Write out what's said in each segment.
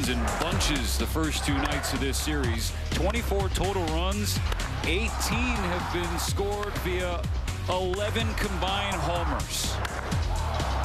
runs in bunches the first two nights of this series. 24 total runs. 18 have been scored via 11 combined homers.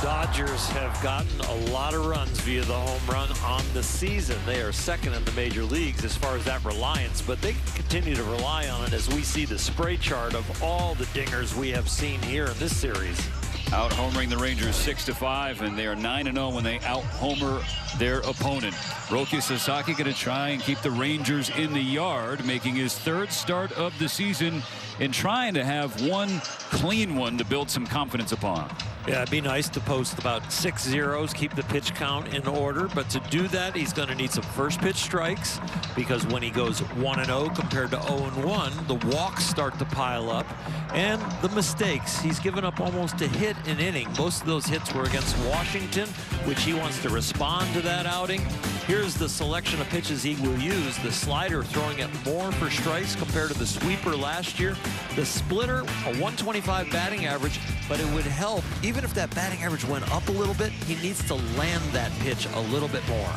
Dodgers have gotten a lot of runs via the home run on the season. They are second in the major leagues as far as that reliance, but they continue to rely on it as we see the spray chart of all the dingers we have seen here in this series. Out homering the Rangers 6-5, and they are 9-0 when they out homer their opponent. Roki Sasaki going to try and keep the Rangers in the yard, making his third start of the season and trying to have one clean one to build some confidence upon. Yeah, it'd be nice to post about 6 zeros, keep the pitch count in order, but to do that, he's going to need some first pitch strikes, because when he goes 1-0 compared to 0-1, the walks start to pile up, and the mistakes. He's given up almost a hit an inning. Most of those hits were against Washington, which he wants to respond to that outing. Here's the selection of pitches he will use. The slider throwing it more for strikes compared to the sweeper last year. The splitter, a 125 batting average, but it would help. Even if that batting average went up a little bit, he needs to land that pitch a little bit more.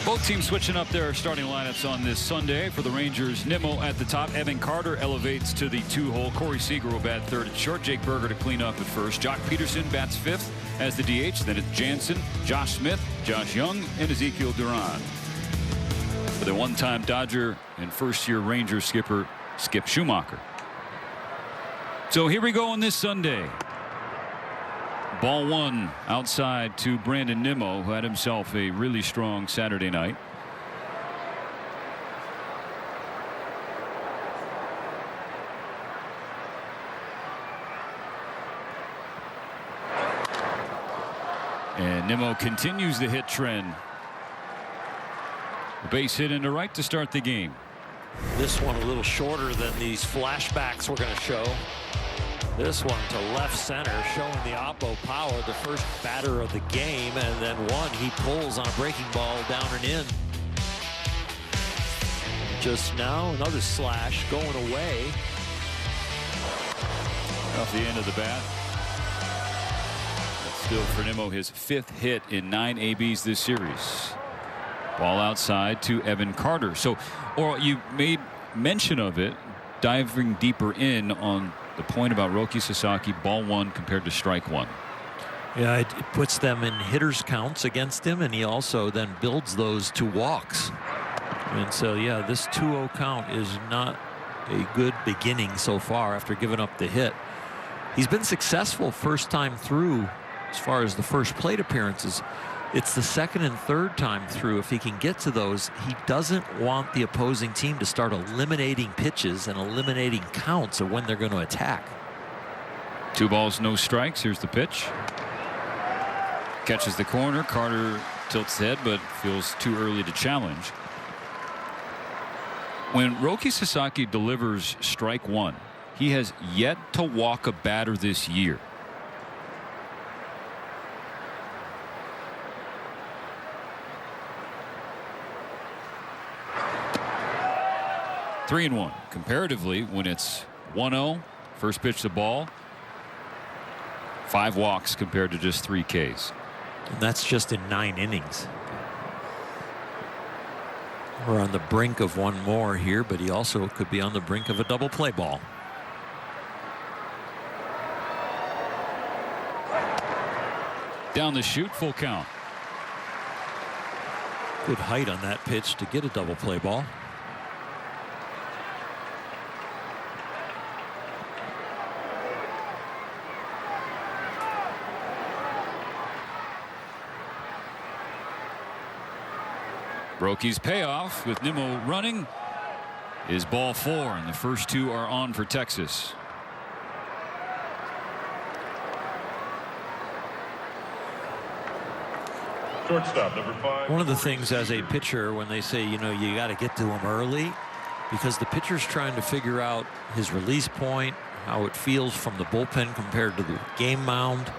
Both teams switching up their starting lineups on this Sunday. For the Rangers, Nimmo at the top. Evan Carter elevates to the 2-hole. Corey Seager will bat third at short. Jake Berger to clean up at first. Jock Peterson bats fifth as the DH. Then it's Jansen, Josh Smith, Josh Young, and Ezekiel Duran. For the one-time Dodger and first-year Ranger skipper Skip Schumacher. So here we go on this Sunday. Ball one outside to Brandon Nimmo, who had himself a really strong Saturday night. And Nimmo continues the hit trend. A base hit into right to start the game. This one a little shorter than these flashbacks we're going to show. This one to left center, showing the oppo power, the first batter of the game, and then one he pulls on a breaking ball down and in. Just now another slash going away. Off the end of the bat. But still for Nimmo, his fifth hit in 9 ABs this series. Ball outside to Evan Carter. So, or you made mention of it, diving deeper in on the point about Roki Sasaki, ball one compared to strike one. Yeah, it puts them in hitters counts against him, and he also then builds those to walks. And so, yeah, this 2-0 count is not a good beginning so far after giving up the hit. He's been successful first time through as far as the first plate appearances. It's the second and third time through. If he can get to those, he doesn't want the opposing team to start eliminating pitches and eliminating counts of when they're going to attack. 2 balls, no strikes. Here's the pitch. Catches the corner. Carter tilts head, but feels too early to challenge. When Roki Sasaki delivers strike one, he has yet to walk a batter this year. Three and one. Comparatively, when it's 1-0, first pitch to ball, 5 walks compared to just 3 Ks. And that's just in 9 innings. We're on the brink of one more here, but he also could be on the brink of a double play ball. Down the chute, full count. Good height on that pitch to get a double play ball. Roki's payoff with Nimmo running is ball 4, and the first 2 are on for Texas. Shortstop, number 5. One of the things as a pitcher, when they say, you know, you got to get to him early, because the pitcher's trying to figure out his release point, how it feels from the bullpen compared to the game mound.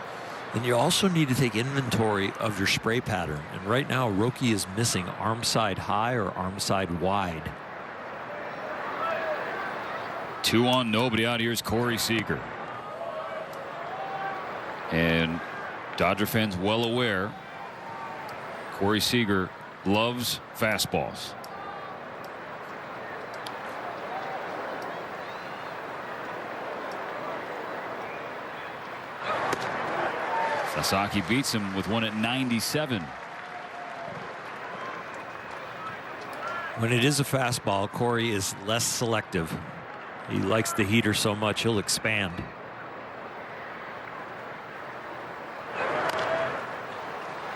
And you also need to take inventory of your spray pattern. And right now, Roki is missing arm side high or arm side wide. 2 on, nobody out. Here's Corey Seager. And Dodger fans well aware, Corey Seager loves fastballs. Sasaki beats him with one at 97. When it is a fastball, Corey is less selective. He likes the heater so much he'll expand.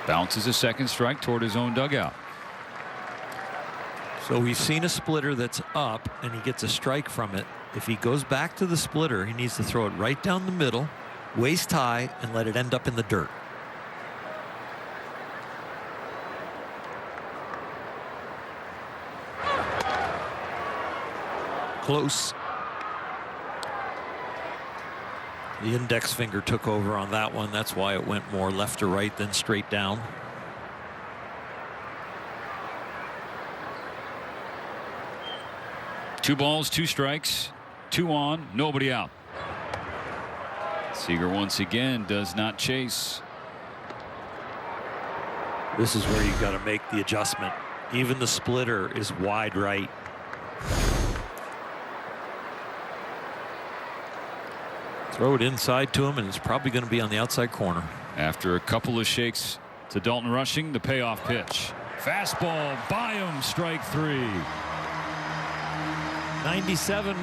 Bounces a second strike toward his own dugout. So we've seen a splitter that's up and he gets a strike from it. If he goes back to the splitter, he needs to throw it right down the middle, waist high, and let it end up in the dirt. Close. The index finger took over on that one. That's why it went more left to right than straight down. Two balls, two strikes, two on, nobody out. Seager once again does not chase. This is where you got to make the adjustment. Even the splitter is wide right. Throw it inside to him, and it's probably going to be on the outside corner. After a couple of shakes to Dalton Rushing, the payoff pitch. Fastball by him, strike three. 97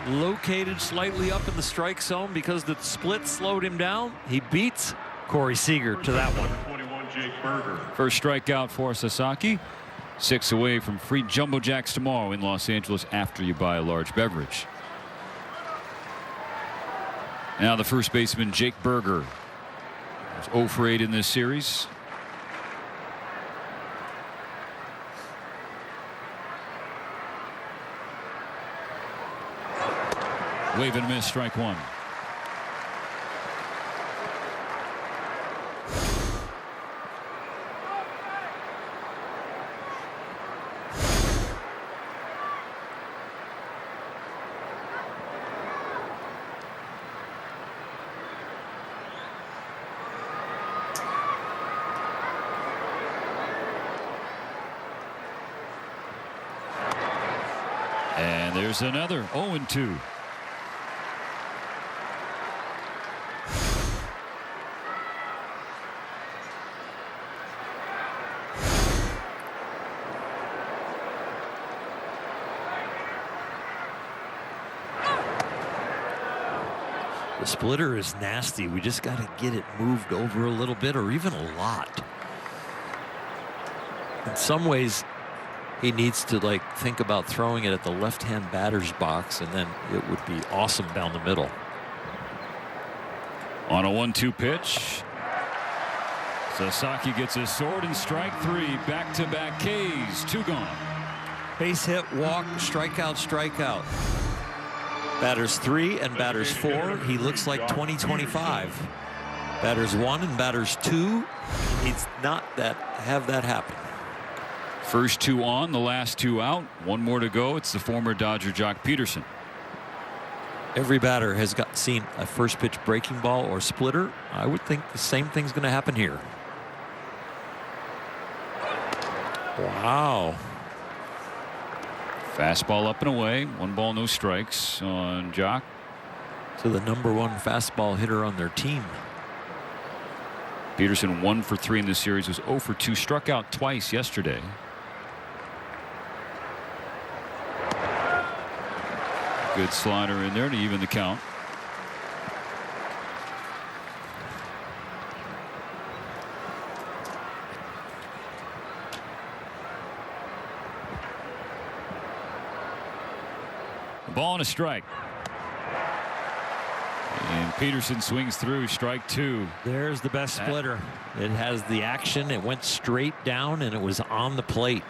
located slightly up in the strike zone because the split slowed him down. He beats Corey Seager to that one. 21, Jake Berger. First strikeout for Sasaki. 6 away from free Jumbo Jacks tomorrow in Los Angeles after you buy a large beverage. Now the first baseman, Jake Berger, was 0 for 8 in this series. Wave and a miss, strike one. And there's another 0-2. The splitter is nasty. We just got to get it moved over a little bit or even a lot. In some ways, he needs to think about throwing it at the left-hand batter's box, and then it would be awesome down the middle. On a 1-2 pitch, Sasaki gets his sword and strike three. Back-to-back Ks, 2 gone. Base hit, walk, strikeout, strikeout. Batters 3 and batters 4. He looks like 2025. Batters 1 and batters 2. He needs not have that happen. First 2 on, the last 2 out. 1 more to go. It's the former Dodger Jock Peterson. Every batter has seen a first pitch breaking ball or splitter. I would think the same thing's going to happen here. Wow. Fastball up and away. 1 ball, no strikes on Jock. So the #1 fastball hitter on their team. Peterson 1 for 3 in this series, was 0 for 2, struck out twice yesterday. Good slider in there to even the count. Ball and a strike. And Peterson swings through, strike 2. There's the best splitter. It has the action. It went straight down and it was on the plate.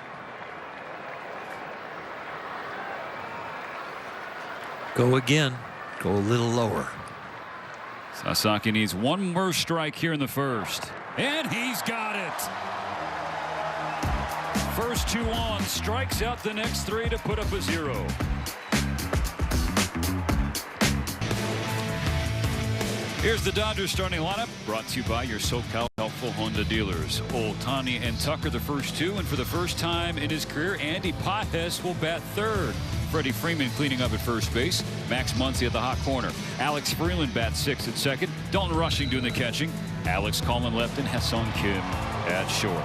Go again. Go a little lower. Sasaki needs 1 more strike here in the first. And he's got it. First 2 on, strikes out the next 3 to put up a 0. Here's the Dodgers starting lineup, brought to you by your SoCal Health helpful Honda dealers. Ohtani and Tucker the first two, and for the first time in his career, Andy Pages will bat third. Freddie Freeman cleaning up at first base. Max Muncy at the hot corner. Alex Freeland bats sixth at second. Dalton Rushing doing the catching. Alex Coleman left and Ha-Seong Kim at short.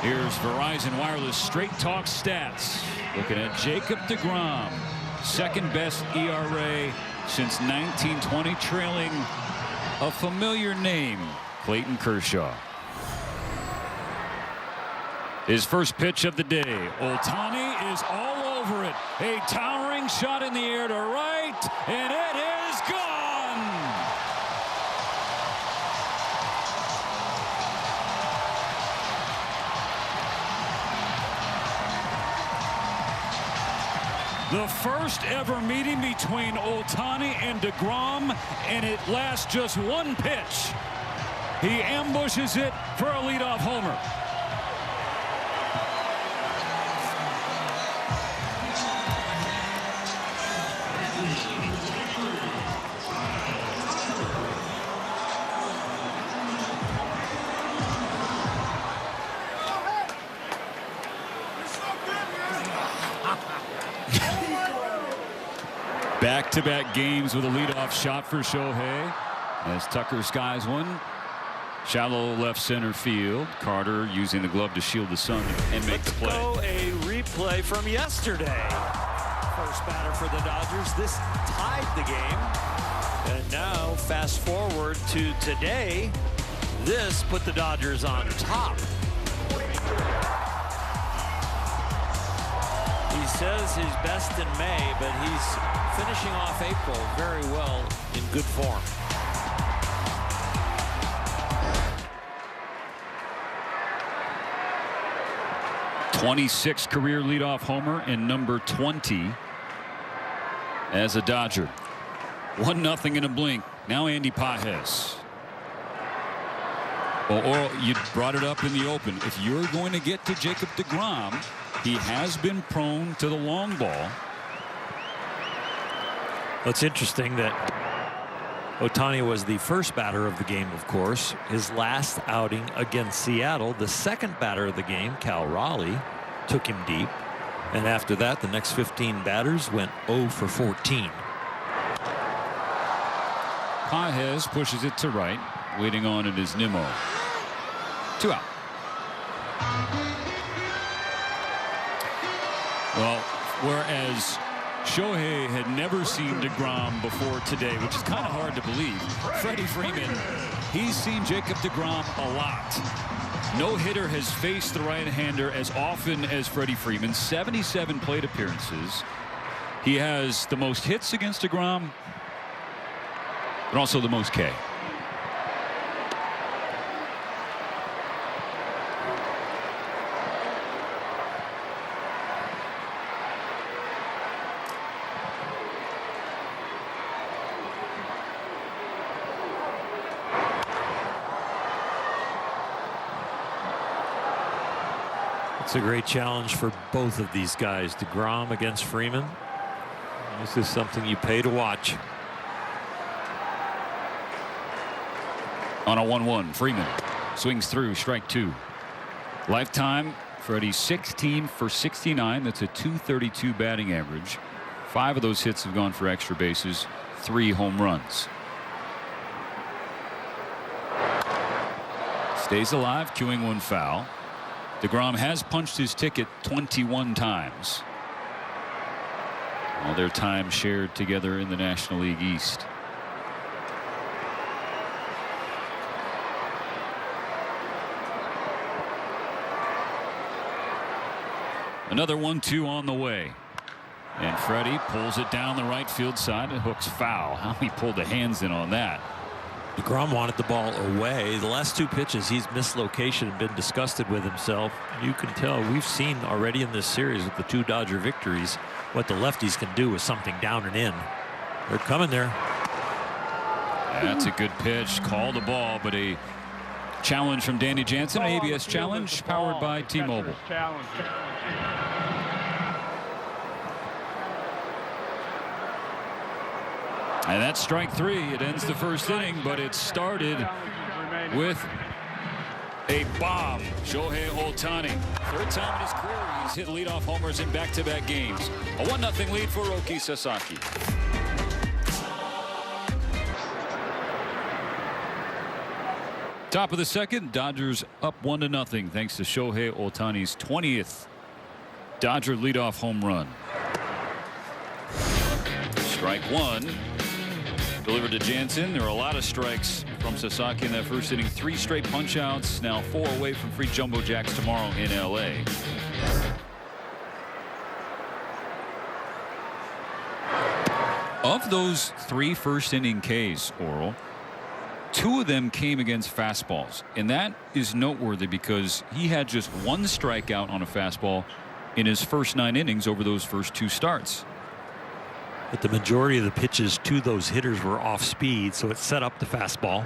Here's Verizon Wireless Straight Talk stats. Looking at Jacob deGrom. Second best ERA since 1920, trailing a familiar name, Clayton Kershaw. His first pitch of the day. Ohtani is all over it. A towering shot in the air to right, and it is gone. The first ever meeting between Ohtani and deGrom, and it lasts just one pitch. He ambushes it for a leadoff homer. Back-to-back games with a leadoff shot for Shohei as Tucker skies one. Shallow left center field. Carter using the glove to shield the sun and make the play. Let's go a replay from yesterday. First batter for the Dodgers. This tied the game. And now fast forward to today. This put the Dodgers on top. He says he's best in May, but he's finishing off April very well in good form. '26 career leadoff homer and number 20 as a Dodger. 1-0 in a blink. Now Andy Pages. Well, Oral, you brought it up in the open. If you're going to get to Jacob deGrom, he has been prone to the long ball. It's interesting that Ohtani was the first batter of the game, of course. His last outing against Seattle, the second batter of the game, Cal Raleigh, took him deep. And after that, the next 15 batters went 0 for 14. Pages pushes it to right. Waiting on it is Nimmo. 2 out. Well, whereas Shohei had never seen deGrom before today, which is kind of hard to believe. Freddie Freeman, he's seen Jacob deGrom a lot. No hitter has faced the right-hander as often as Freddie Freeman. 77 plate appearances. He has the most hits against deGrom, but also the most K. It's a great challenge for both of these guys. deGrom against Freeman. This is something you pay to watch. On a 1-1, Freeman swings through, strike 2. Lifetime, Freddie 16 for 69. That's a .232 batting average. 5 of those hits have gone for extra bases, 3 home runs. Stays alive, cueing one foul. deGrom has punched his ticket 21 times. All their time shared together in the National League East. Another 1-2 on the way. And Freddie pulls it down the right field side and hooks foul. How he pulled the hands in on that. deGrom wanted the ball away. The last 2 pitches, he's missed location and been disgusted with himself. You can tell we've seen already in this series with the 2 Dodger victories what the lefties can do with something down and in. They're coming there. That's a good pitch. Called the ball, but a challenge from Danny Jansen. An ABS challenge powered by T-Mobile. And that's strike 3. It ends the first inning, but it started with a bomb. Shohei Ohtani. Third time in his career he's hit leadoff homers in back-to-back games. A 1-0 lead for Roki Sasaki. Top of the second, Dodgers up 1-0 thanks to Shohei Ohtani's 20th Dodger leadoff home run. Strike one. Delivered to Jansen. There are a lot of strikes from Sasaki in that first inning. 3 straight punch-outs. Now 4 away from free jumbo jacks tomorrow in L.A. Of those 3 first-inning Ks, Oral, 2 of them came against fastballs. And that is noteworthy because he had just 1 strikeout on a fastball in his first 9 innings over those first 2 starts. But the majority of the pitches to those hitters were off speed, so it set up the fastball,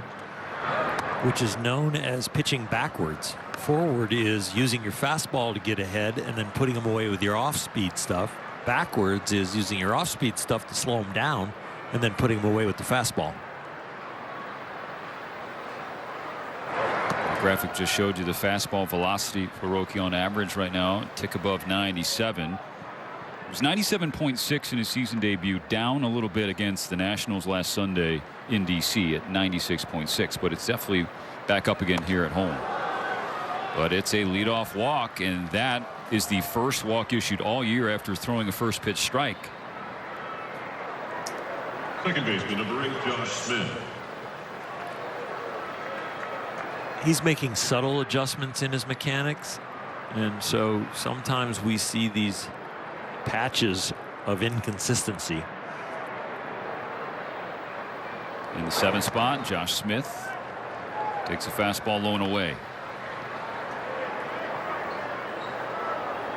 which is known as pitching backwards. Forward is using your fastball to get ahead and then putting them away with your off-speed stuff. Backwards is using your off-speed stuff to slow them down and then putting them away with the fastball. The graphic just showed you the fastball velocity for Roki on average right now, tick above 97. It was 97.6 in his season debut, down a little bit against the Nationals last Sunday in D.C. at 96.6, but it's definitely back up again here at home. But it's a leadoff walk, and that is the first walk issued all year after throwing a first pitch strike. Second baseman, number 8, Josh Smith. He's making subtle adjustments in his mechanics, and so sometimes we see these patches of inconsistency. In the 7th spot, Josh Smith takes a fastball low and away.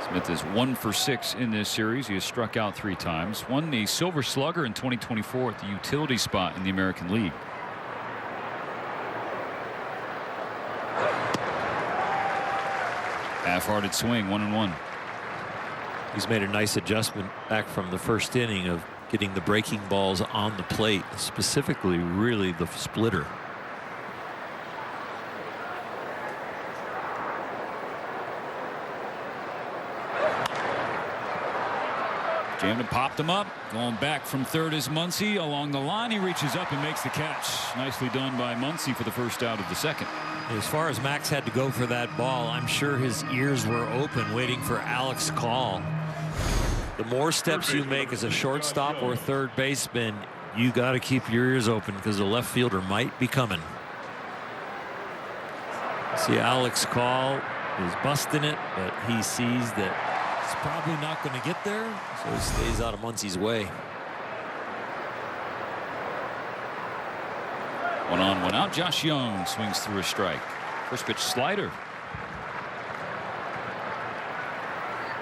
Smith is 1 for 6 in this series. He has struck out 3 times. Won the Silver Slugger in 2024 at the utility spot in the American League. Half-hearted swing, 1-1. He's made a nice adjustment back from the first inning of getting the breaking balls on the plate, specifically really the splitter. Jammed and popped him up. Going back from third is Muncy. Along the line, he reaches up and makes the catch. Nicely done by Muncy for the first out of the second. As far as Max had to go for that ball, I'm sure his ears were open waiting for Alex's call. The more steps you make as a shortstop or third baseman, you got to keep your ears open because the left fielder might be coming. See, Alex's call is busting it, but he sees that it's probably not going to get there, so he stays out of Muncy's way. 1 on, 1 out. Josh Young swings through a strike. First pitch slider.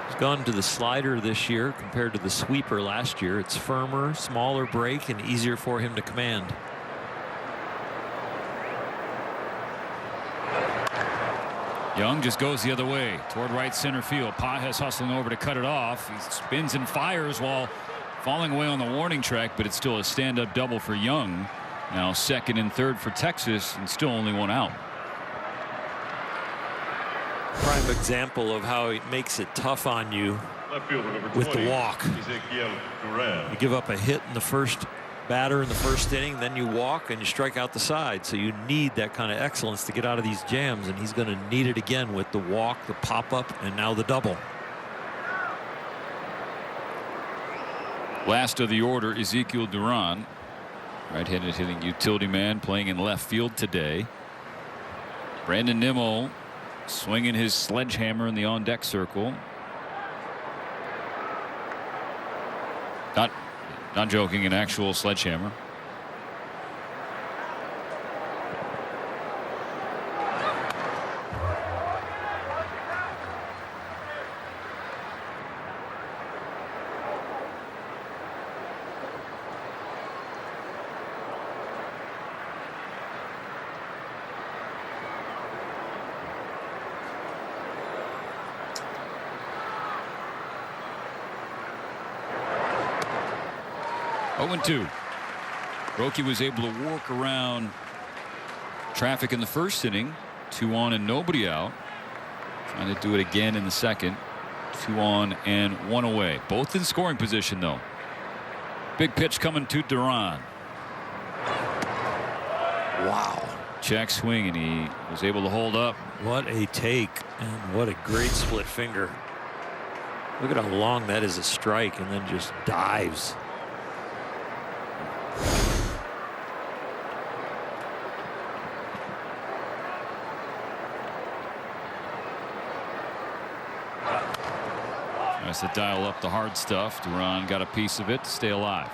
He's gone to the slider this year compared to the sweeper last year. It's firmer, smaller break, and easier for him to command. Young just goes the other way toward right center field. Pages hustling over to cut it off. He spins and fires while falling away on the warning track, but it's still a stand-up double for Young. Now second and third for Texas, and still only 1 out. Prime example of how it makes it tough on you with the walk. You give up a hit in the first batter in the first inning, then you walk and you strike out the side. So you need that kind of excellence to get out of these jams, and he's going to need it again with the walk, the pop-up, and now the double. Last of the order, Ezekiel Duran, right-handed hitting utility man, playing in left field today. Brandon Nimmo swinging his sledgehammer in the on-deck circle. Not joking, an actual sledgehammer. Oh, 0-2. Roki was able to work around Traffic in the first inning. 2 on and nobody out. Trying to do it again in the second. 2 on and 1 away. Both in scoring position though. Big pitch coming to Duran. Wow. Check swing, and he was able to hold up. What a take, and what a great split finger. Look at how long that is a strike, and then just dives. Tries to dial up the hard stuff. Duran got a piece of it to stay alive.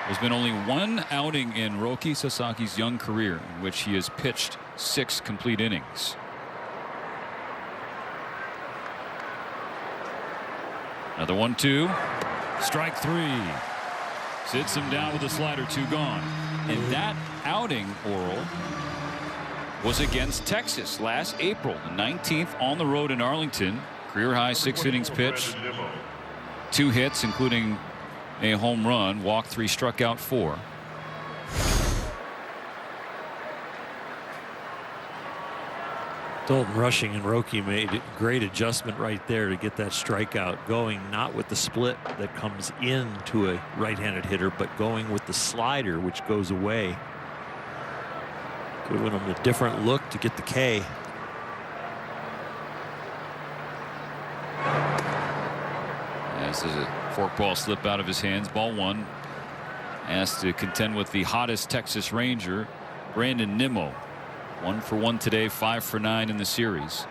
There's been only one outing in Roki Sasaki's young career in which he has pitched 6 complete innings. Another 1-2. Strike 3. Sits him down with a slider, 2 gone. And that outing, Oral, was against Texas last April, the 19th on the road in Arlington. Career high 6 innings pitched, 2 hits, including a home run, walked 3, struck out 4. Dalton Rushing and Roki made a great adjustment right there to get that strikeout going, not with the split that comes into a right-handed hitter, but going with the slider, which goes away. Giving him a different look to get the K. As there's a forkball slip out of his hands. Ball 1. Asked to contend with the hottest Texas Ranger, Brandon Nimmo. 1 for 1 today, 5 for 9 in the series.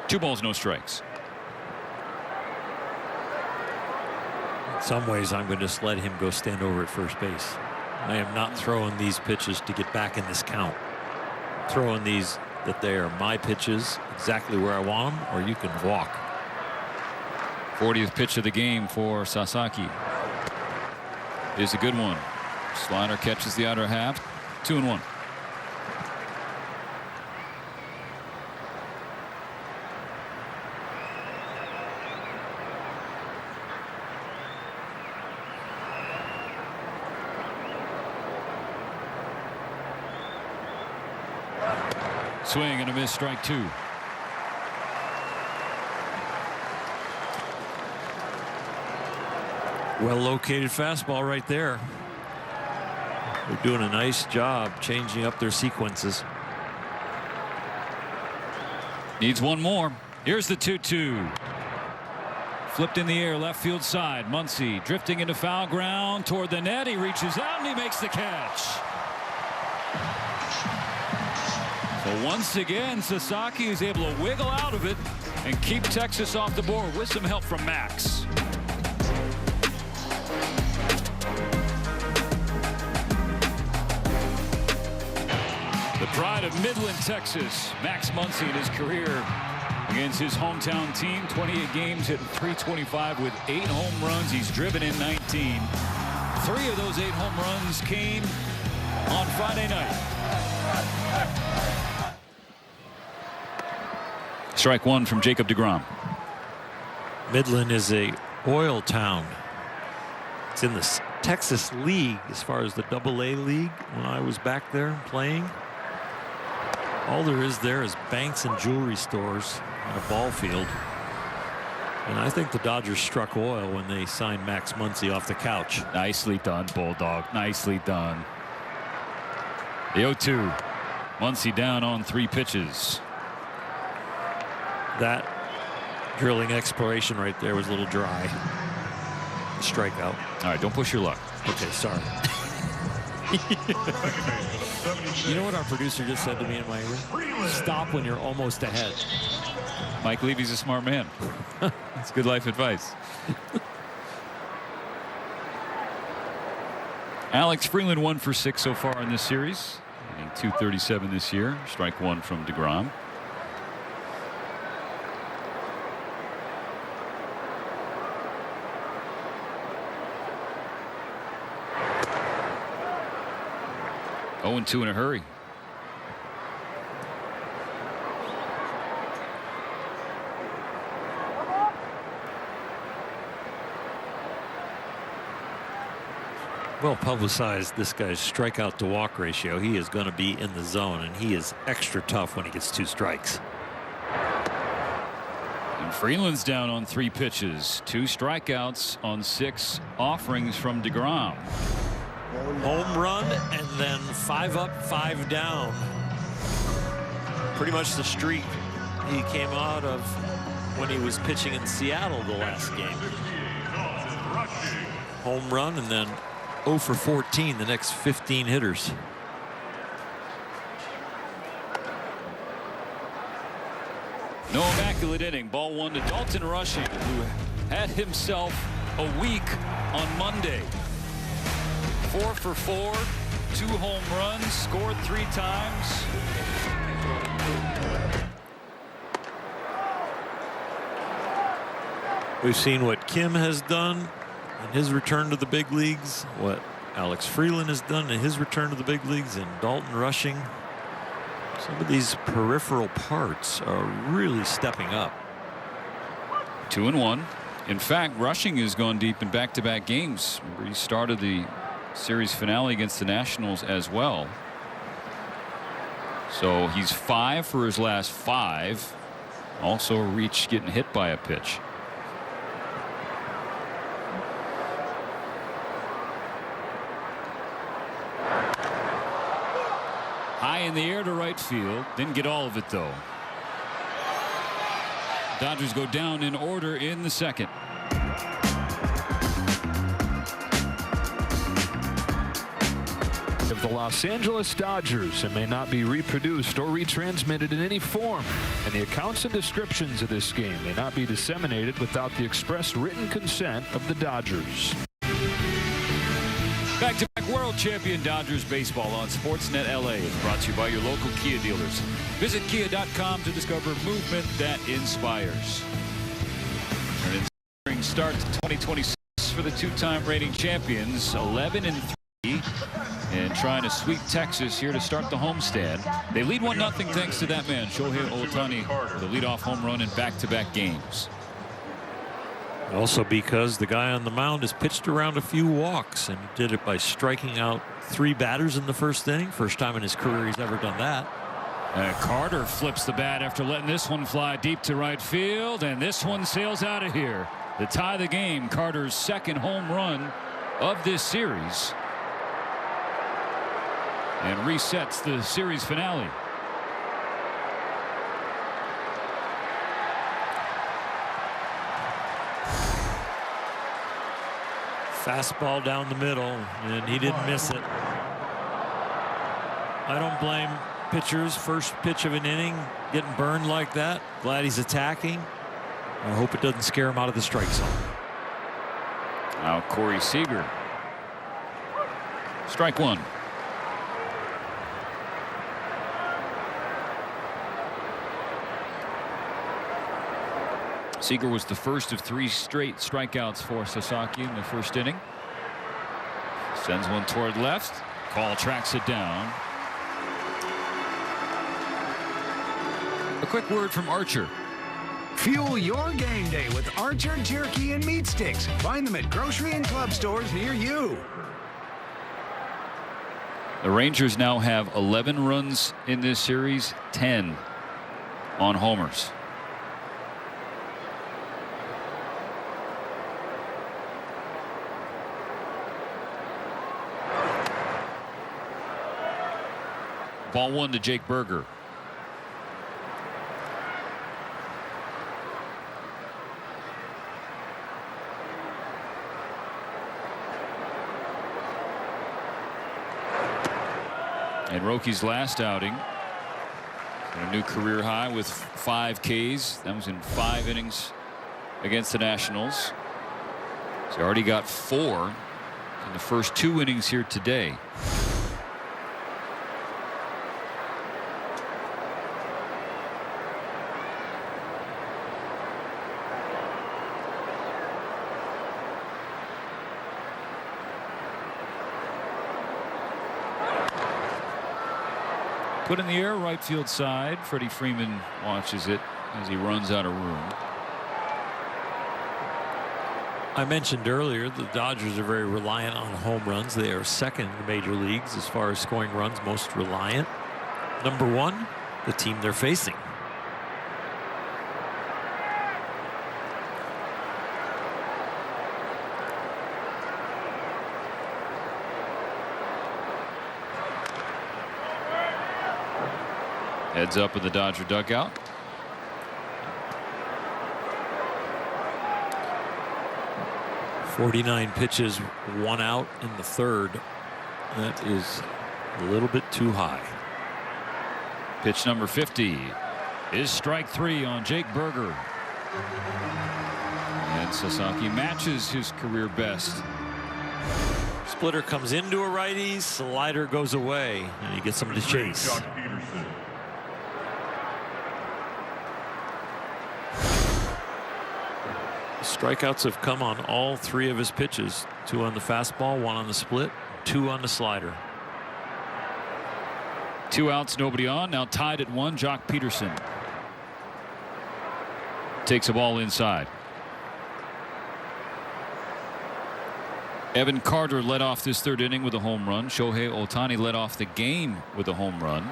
Two balls, no strikes. In some ways, I'm going to just let him go stand over at first base. I am not throwing these pitches to get back in this count. I'm throwing these that they are my pitches, exactly where I want them, or you can walk. 40th pitch of the game for Sasaki. Is a good one. Slider catches the outer half. 2-1. Swing and a miss, strike 2. Well located fastball right there. They're doing a nice job changing up their sequences. Needs one more. Here's the 2-2. Flipped in the air, left field side. Muncy drifting into foul ground toward the net. He reaches out and he makes the catch. So once again, Sasaki is able to wiggle out of it and keep Texas off the board with some help from Max. The pride of Midland, Texas, Max Muncy in his career against his hometown team. 28 games, hitting .325 with 8 home runs. He's driven in 19. 3 of those 8 home runs came on Friday night. Strike 1 from Jacob deGrom. Midland is a oil town. It's in the Texas League as far as the AA League. When I was back there playing, all there is banks and jewelry stores and a ball field. And I think the Dodgers struck oil when they signed Max Muncy off the couch. Nicely done, Bulldog. Nicely done. The 0-2. Muncy down on 3 pitches. That drilling exploration right there was a little dry. Strikeout. All right, don't push your luck. Okay, sorry. You know what our producer just said to me in my ear? Stop when you're almost ahead. Mike Levy's a smart man. That's good life advice. Alex Freeland 1 for 6 so far in this series. Hitting .237 this year. Strike 1 from deGrom. 0-2 in a hurry. Well publicized, this guy's strikeout to walk ratio. He is going to be in the zone, and he is extra tough when he gets 2 strikes. And Freeland's down on 3 pitches. 2 strikeouts on 6 offerings from DeGrom. Home run and then 5 up, 5 down. Pretty much the streak he came out of when he was pitching in Seattle the last game. Home run and then 0 for 14 the next 15 hitters. No immaculate inning. Ball 1 to Dalton Rushing, who had himself a week on Monday. 4 for 4, 2 home runs, scored 3 times. We've seen what Kim has done in his return to the big leagues, what Alex Freeland has done in his return to the big leagues, and Dalton Rushing. Some of these peripheral parts are really stepping up. 2-1. In fact, Rushing has gone deep in back-to-back games. Remember, he started the series finale against the Nationals as well. So he's 5 for his last 5. Also reached getting hit by a pitch. High in the air to right field. Didn't get all of it, though. Dodgers go down in order in the second. Of the Los Angeles Dodgers and may not be reproduced or retransmitted in any form, and the accounts and descriptions of this game may not be disseminated without the express written consent of the Dodgers. Back-to-back world champion Dodgers baseball on SportsNet LA is brought to you by your local Kia dealers. Visit kia.com to discover movement that inspires. An inspiring start to 2026 for the 2-time reigning champions, 11-3, and trying to sweep Texas here to start the homestand. They lead 1-0 thanks to that man, Shohei Ohtani, with a leadoff home run in back-to-back games. Also because the guy on the mound has pitched around a few walks, and he did it by striking out 3 batters in the first inning. First time in his career he's ever done that. Carter flips the bat after letting this one fly deep to right field, and this one sails out of here to tie the game. Carter's 2nd home run of this series, and resets the series finale. Fastball down the middle, and he didn't miss it. I don't blame pitchers. First pitch of an inning, getting burned like that. Glad he's attacking. I hope it doesn't scare him out of the strike zone. Now Corey Seager. Strike 1. Seager was the first of 3 straight strikeouts for Sasaki in the first inning. Sends one toward left. Call tracks it down. A quick word from Archer. Fuel your game day with Archer Jerky and Meat Sticks. Find them at grocery and club stores near you. The Rangers now have 11 runs in this series, 10 on homers. Ball 1 to Jake Berger. And Rocky's last outing, a new career high with 5 Ks. That was in 5 innings against the Nationals. He's already got 4 in the first 2 innings here today. Foot in the air, right field side. Freddie Freeman watches it as he runs out of room. I mentioned earlier the Dodgers are very reliant on home runs. They are second in the major leagues as far as scoring runs, most reliant. Number one, the team they're facing. Heads up in the Dodger dugout. .49 pitches, 1 out in the third. That is a little bit too high. Pitch number 50 is strike 3 on Jake Berger. And Sasaki matches his career best. Splitter comes into a righty, slider goes away, and he gets him to chase. Josh Peterson. Strikeouts have come on all 3 of his pitches. 2 on the fastball, 1 on the split, 2 on the slider. 2 outs, nobody on. Now tied at 1, Jock Peterson takes a ball inside. Evan Carter led off this third inning with a home run. Shohei Ohtani led off the game with a home run.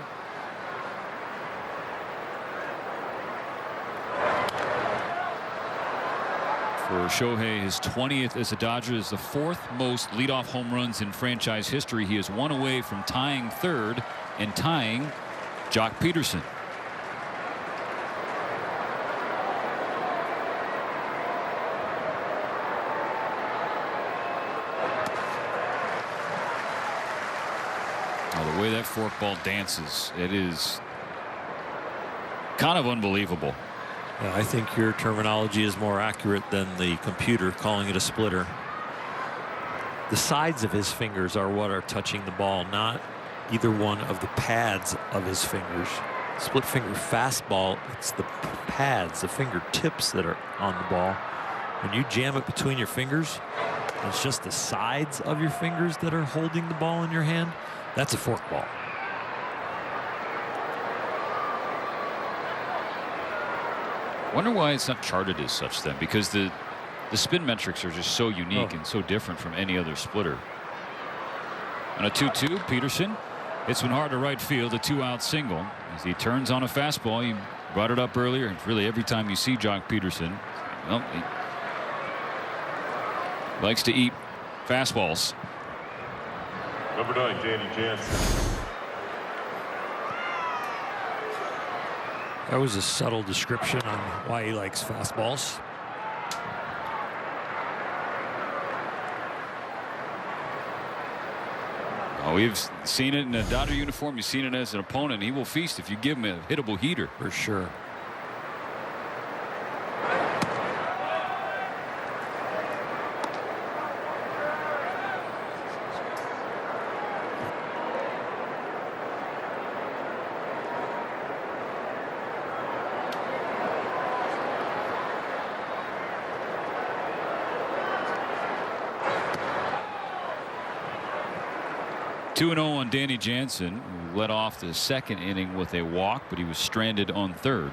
For Shohei, his 20th as a Dodger is the 4th most leadoff home runs in franchise history. He is 1 away from tying third and tying Jock Peterson. Now, the way that forkball dances, it is kind of unbelievable. Yeah, I think your terminology is more accurate than the computer calling it a splitter. The sides of his fingers are what are touching the ball, not either one of the pads of his fingers. Split finger fastball, it's the pads, the fingertips that are on the ball. When you jam it between your fingers, it's just the sides of your fingers that are holding the ball in your hand. That's a forkball. Wonder why it's not charted as such then, because the spin metrics are just so unique and so different from any other splitter. On a 2-2, Peterson hits one hard to right field, a 2-out single as he turns on a fastball. He brought it up earlier, and really every time you see Jock Peterson, well, he likes to eat fastballs. Number 9, Danny Jansen. That was a subtle description on why he likes fastballs. Oh, we've seen it in a Dodger uniform. You've seen it as an opponent. He will feast if you give him a hittable heater. For sure. Two 2-0 on Danny Jansen, who led off the second inning with a walk, but he was stranded on third.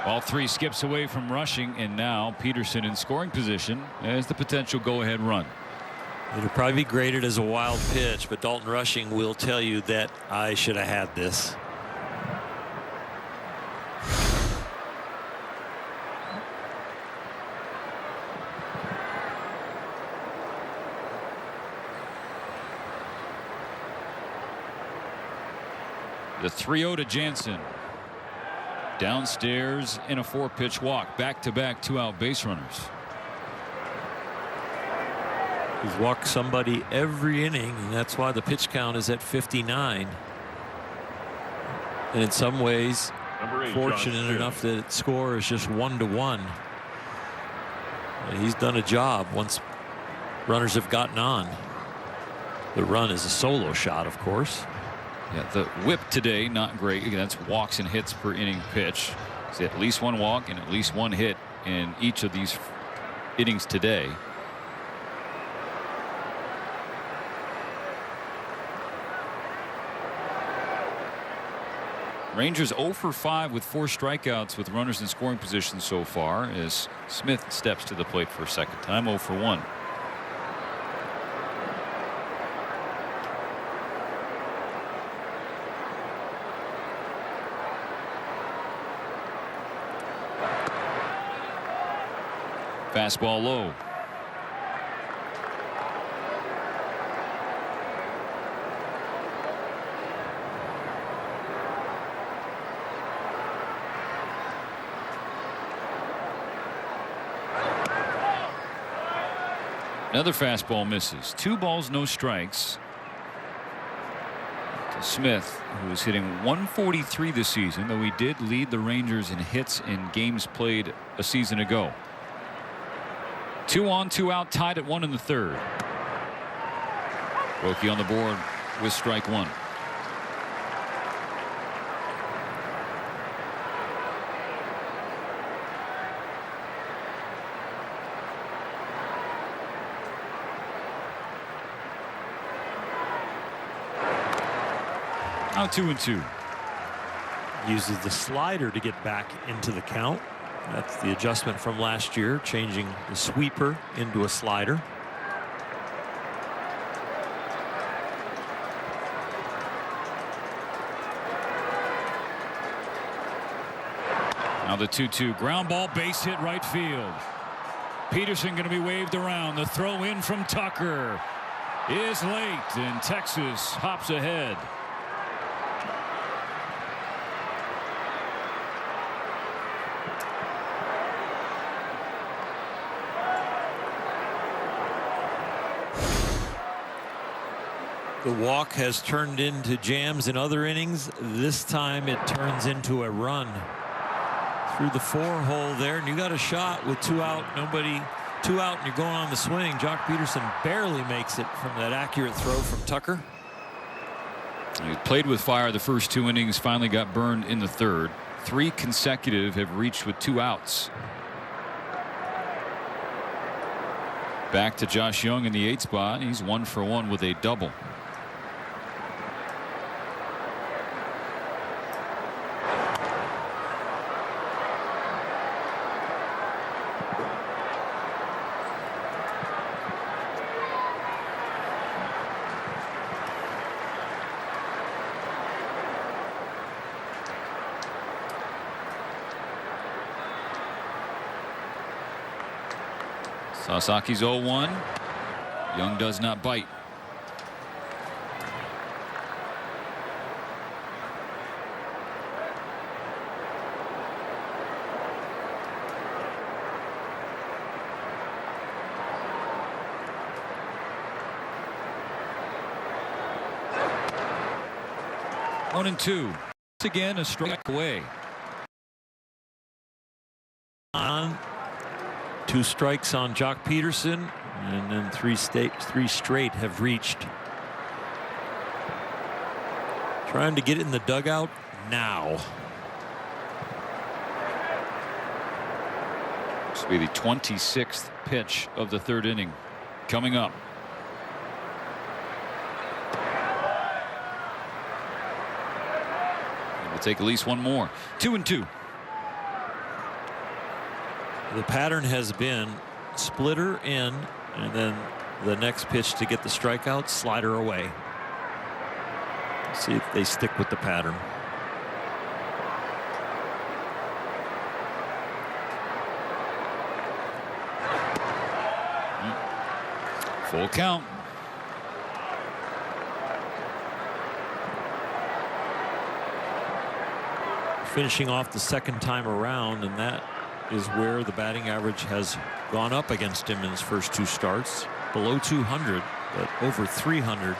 All 3 skips away from rushing, and now Peterson in scoring position as the potential go-ahead run. It'll probably be graded as a wild pitch, but Dalton Rushing will tell you that I should have had this. The 3-0 to Jansen. Downstairs in a 4-pitch walk. Back-to-back 2-out base runners. He's walked somebody every inning, and that's why the pitch count is at 59. And in some ways, fortunate enough that its score is just 1-1. And he's done a job once runners have gotten on. The run is a solo shot, of course. Yeah, the whip today not great. Again, that's walks and hits per inning pitch. He's at least one walk and at least one hit in each of these innings today. Rangers 0 for 5 with 4 strikeouts with runners in scoring position so far as Smith steps to the plate for a second time. 0 for 1. Fastball low. Another fastball misses. 2 balls, no strikes to Smith, who is hitting .143 this season, though he did lead the Rangers in hits in games played a season ago. 2 on, 2 out, tied at 1 in the 3rd. Roki on the board with strike 1. Now 2-2. Uses the slider to get back into the count. That's the adjustment from last year, changing the sweeper into a slider. Now the 2-2 ground ball, base hit right field. Peterson going to be waved around. The throw in from Tucker is late, and Texas hops ahead. The walk has turned into jams in other innings. This time it turns into a run through the 4-hole there, and you got a shot with 2 out, nobody, 2 out, and you're going on the swing. Jock Peterson barely makes it from that accurate throw from Tucker. He played with fire the first 2 innings, finally got burned in the 3rd. 3 consecutive have reached with 2 outs. Back to Josh Young in the 8th spot. He's 1 for 1 with a double. Sasaki's 0-1. Young does not bite. One and 2. Once again, a strike away. On 2 strikes on Jock Peterson, and then 3 straight have reached. Trying to get it in the dugout now. This will be the 26th pitch of the 3rd inning coming up. It will take at least one more. 2-2. The pattern has been splitter in, and then the next pitch to get the strikeout, slider away. See if they stick with the pattern. Full count. Finishing off the 2nd time around, and that is where the batting average has gone up against him in his first 2 starts. Below 200, but over 300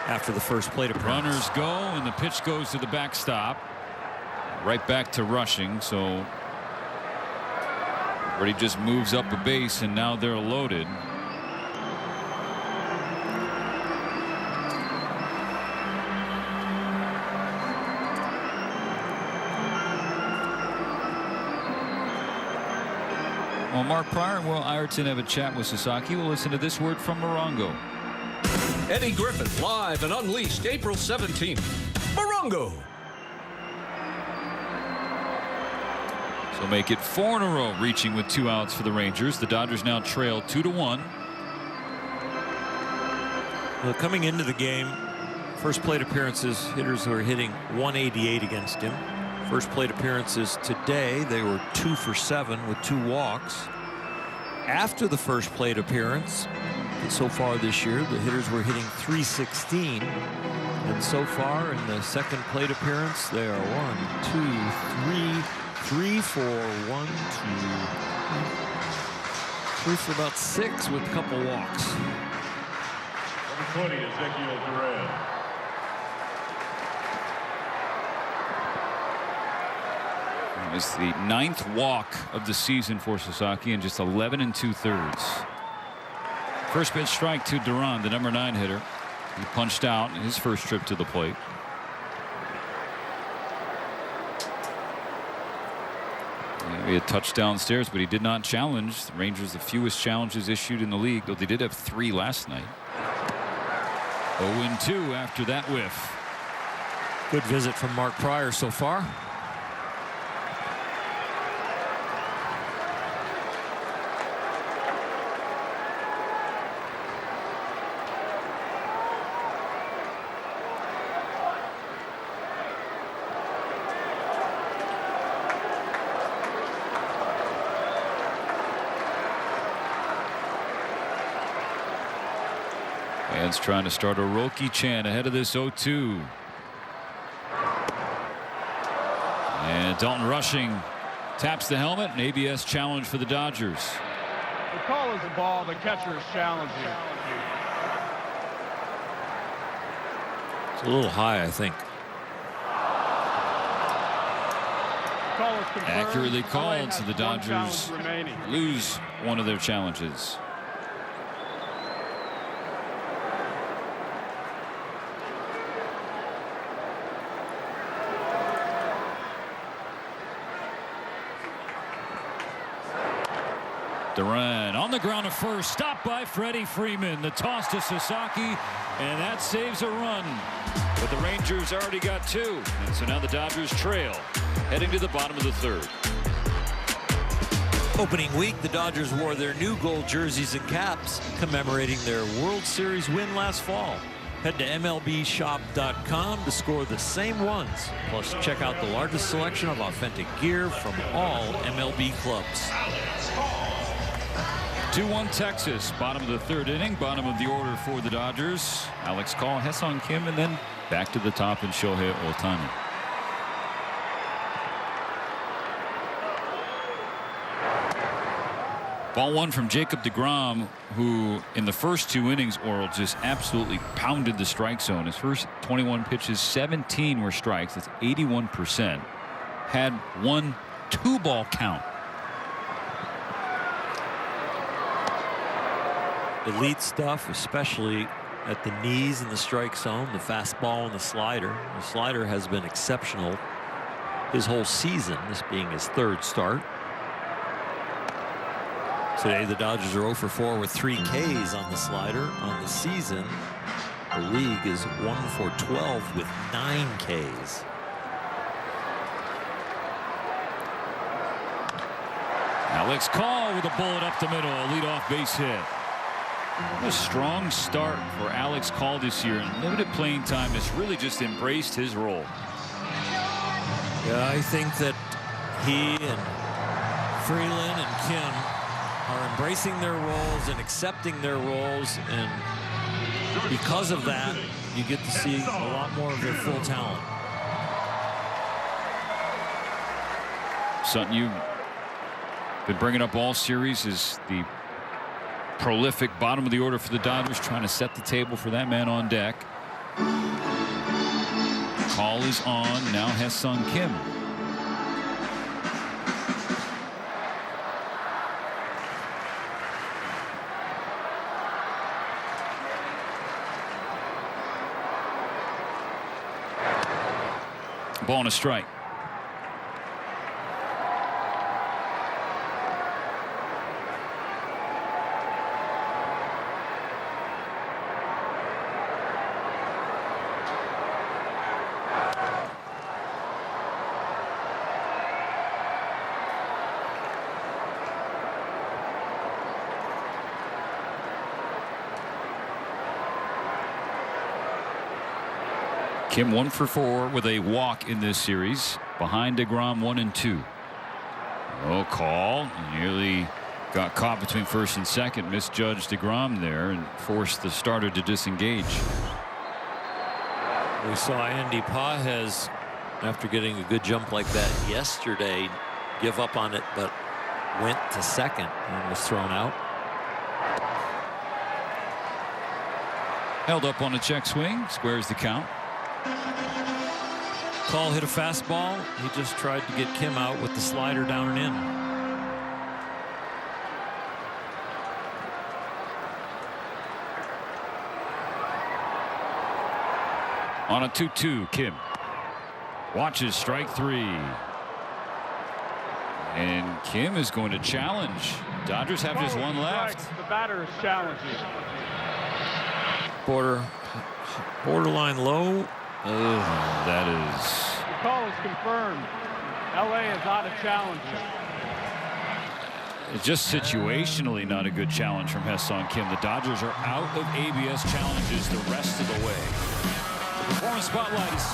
after the first plate appearance. Runners go, and the pitch goes to the backstop. Right back to rushing, so Brady just moves up a base, and now they're loaded. Well, Mark Pryor and Will Ireton have a chat with Sasaki. We'll listen to this word from Morongo. Eddie Griffin, live and unleashed April 17th. Morongo. So make it 4 in a row, reaching with 2 outs for the Rangers. The Dodgers now trail 2-1. Well, coming into the game, first plate appearances, hitters were hitting 188 against him. First plate appearances today, they were 2 for 7 with 2 walks. After the first plate appearance, so far this year, the hitters were hitting 316. And so far in the second plate appearance, they are 3 for 1, 2, 3 for about 6 with a couple walks. Number 20, Ezekiel Duran. It's the 9th walk of the season for Sasaki in just 11 2/3. First pitch strike to Duran, the number 9 hitter. He punched out in his first trip to the plate. He had touched downstairs, but he did not challenge. The Rangers, the fewest challenges issued in the league, though they did have 3 last night. 0-2 after that whiff. Good visit from Mark Pryor so far. Fans trying to start a Roki chant ahead of this 0-2. And Dalton Rushing taps the helmet. An ABS challenge for the Dodgers. The call is the ball. The catcher is challenging. It's a little high, I think. Call is confirmed. Accurately called, so the Dodgers lose one of their challenges. Duran on the ground to first, stopped by Freddie Freeman. The toss to Sasaki, and that saves a run. But the Rangers already got 2, and so now the Dodgers trail, heading to the bottom of the 3rd. Opening week, the Dodgers wore their new gold jerseys and caps, commemorating their World Series win last fall. Head to MLBshop.com to score the same ones. Plus, check out the largest selection of authentic gear from all MLB clubs. 2-1 Texas, bottom of the 3rd inning, bottom of the order for the Dodgers. Alex Call, Ha-Seong Kim, and then back to the top in Shohei Ohtani. Ball 1 from Jacob deGrom, who in the first 2 innings, Oral, just absolutely pounded the strike zone. His first 21 pitches, 17 were strikes. That's 81%. Had 1 2-ball count. Elite stuff, especially at the knees in the strike zone, the fastball and the slider. The slider has been exceptional his whole season, this being his 3rd start. Today the Dodgers are 0 for 4 with 3 Ks on the slider. On the season, the league is 1 for 12 with 9 Ks. Alex Call with a bullet up the middle, a leadoff base hit. A strong start for Alex Call this year, and limited playing time has really just embraced his role. Yeah, I think that he and Freeland and Kim are embracing their roles and accepting their roles, and because of that, you get to see a lot more of their full talent. Something you've been bringing up all series is the prolific bottom of the order for the Dodgers, trying to set the table for that man on deck. Call is on. Now Ha-Seong Kim. Ball and a strike. Kim 1 for 4 with a walk in this series. Behind DeGrom 1 and 2. Oh, call. Nearly got caught between first and second. Misjudged DeGrom there and forced the starter to disengage. We saw Andy Pages, after getting a good jump like that yesterday, give up on it, but went to second and was thrown out. Held up on a check swing. Squares the count. Call hit a fastball. He just tried to get Kim out with the slider down and in. On a 2-2, Kim watches strike 3. And Kim is going to challenge. Dodgers have just one left. The batter is challenging. Borderline low. That is. The call is confirmed. LA is out of challenges. It's just situationally not a good challenge from Ha-Seong Kim. The Dodgers are out of ABS challenges the rest of the way. The Performance Spotlight is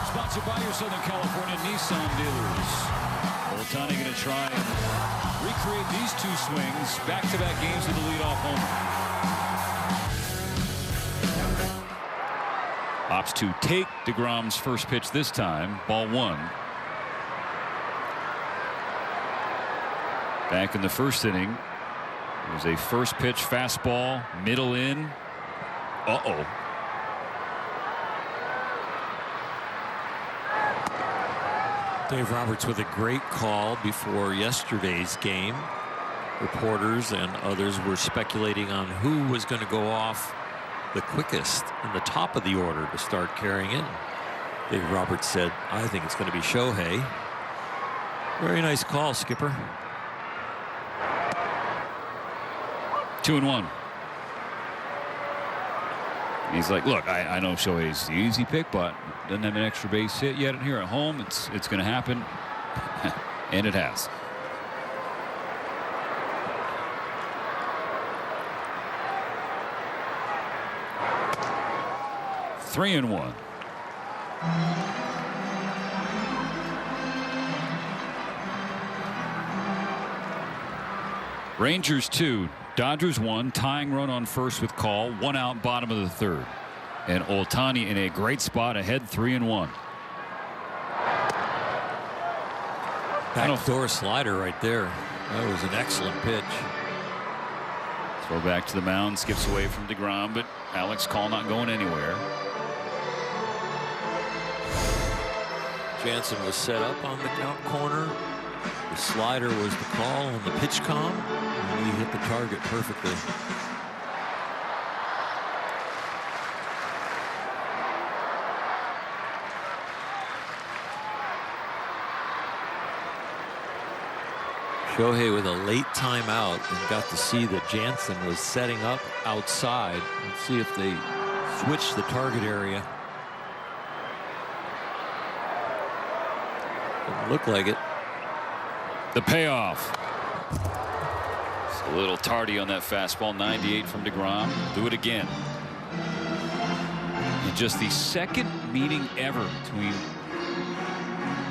sponsored by your Southern California Nissan dealers. Ohtani going to try and recreate these two swings, back-to-back games with the leadoff homer. Opts to take DeGrom's first pitch this time. Ball 1. Back in the first inning, it was a first pitch fastball, middle in. Dave Roberts with a great call before yesterday's game. Reporters and others were speculating on who was going to go off the quickest in the top of the order to start carrying in. Dave Roberts said, I think it's going to be Shohei. Very nice call, Skipper. 2-1. He's like, look, I know Shohei's the easy pick, but doesn't have an extra base hit yet here at home. It's going to happen. And it has. Three and 1. Rangers 2, Dodgers 1, tying run on first with Call, 1 out, bottom of the third. And Ohtani in a great spot ahead, 3-1. Backdoor slider right there. That was an excellent pitch. Throw back to the mound, skips away from DeGrom, but Alex Call not going anywhere. Jansen was set up on the count corner. The slider was the call on the pitch com, and he hit the target perfectly. Shohei with a late timeout and got to see that Jansen was setting up outside. Let's see if they switch the target area. Didn't look like it. The payoff. It's a little tardy on that fastball. 98 from DeGrom. Do it again. And just the second meeting ever between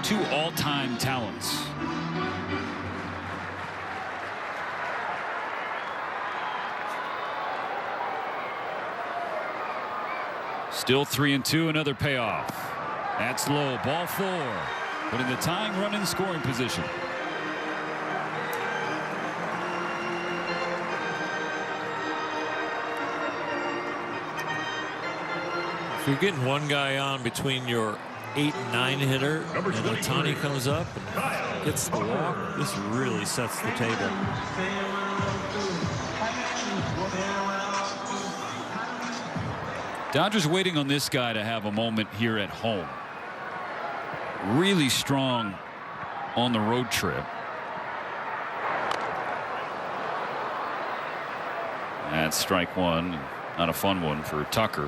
two all-time talents. Still 3-2. Another payoff. That's low. Ball 4. Putting the tying run in scoring position. If you're getting one guy on between your 8 and 9 hitter, and Ohtani comes up and gets the walk, this really sets the table. Dodgers waiting on this guy to have a moment here at home. Really strong on the road trip. That's strike 1. Not a fun one for Tucker.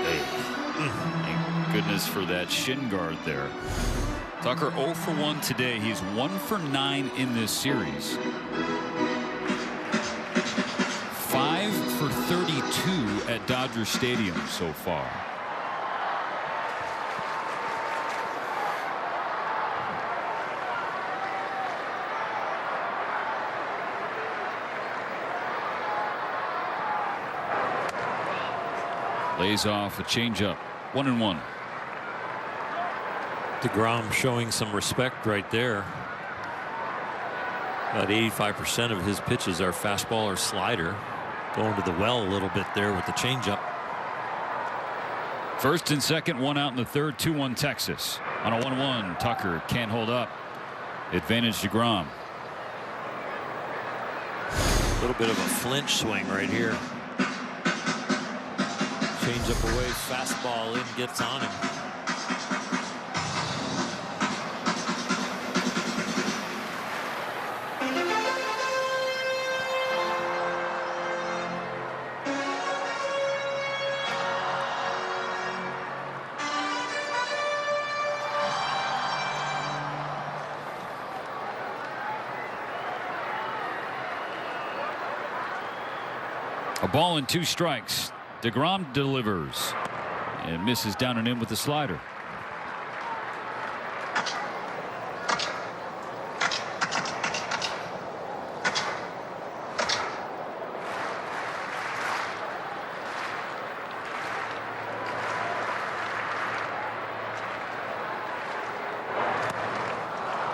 Hey, thank goodness for that shin guard there. Tucker 0 for 1 today. He's 1 for 9 in this series. 5 for 32 at at Dodger Stadium so far. Lays off a changeup. 1-1. DeGrom showing some respect right there. About 85% of his pitches are fastball or slider. Going to the well a little bit there with the changeup. First and second, one out in the third. 2-1 Texas. On a 1-1, Tucker can't hold up. Advantage DeGrom. A little bit of a flinch swing right here. Change up away, fastball in, gets on him. A ball and 2 strikes. DeGrom delivers and misses down and in with the slider.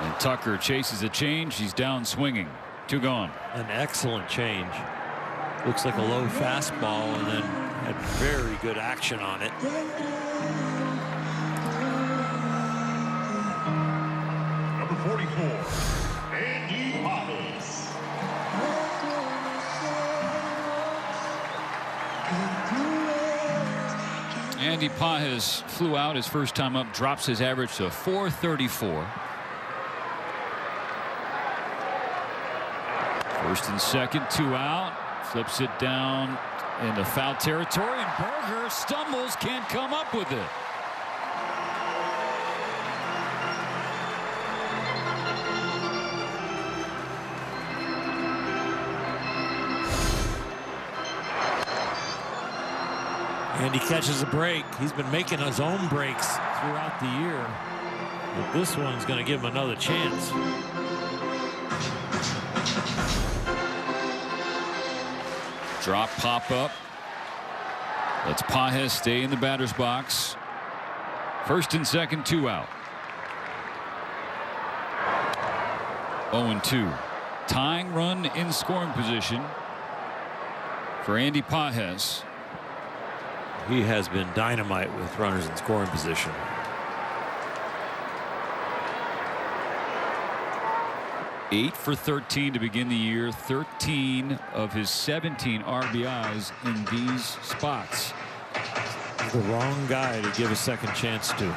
And Tucker chases a change. He's down swinging. 2 gone. An excellent change. Looks like a low fastball and then had very good action on it. Number 44, Andy Pajes. Andy Pajes flew out his first time up, drops his average to .434. First and second, 2 out. Flips it down into foul territory, and Berger stumbles, can't come up with it. And he catches a break. He's been making his own breaks throughout the year. But this one's going to give him another chance. Drop, pop up. Lets Pajes stay in the batter's box. First and second, 2 out. 0-2. Tying run in scoring position for Andy Pajes. He has been dynamite with runners in scoring position. 8 for 13 to begin the year. 13 of his 17 RBIs in these spots. The wrong guy to give a second chance to.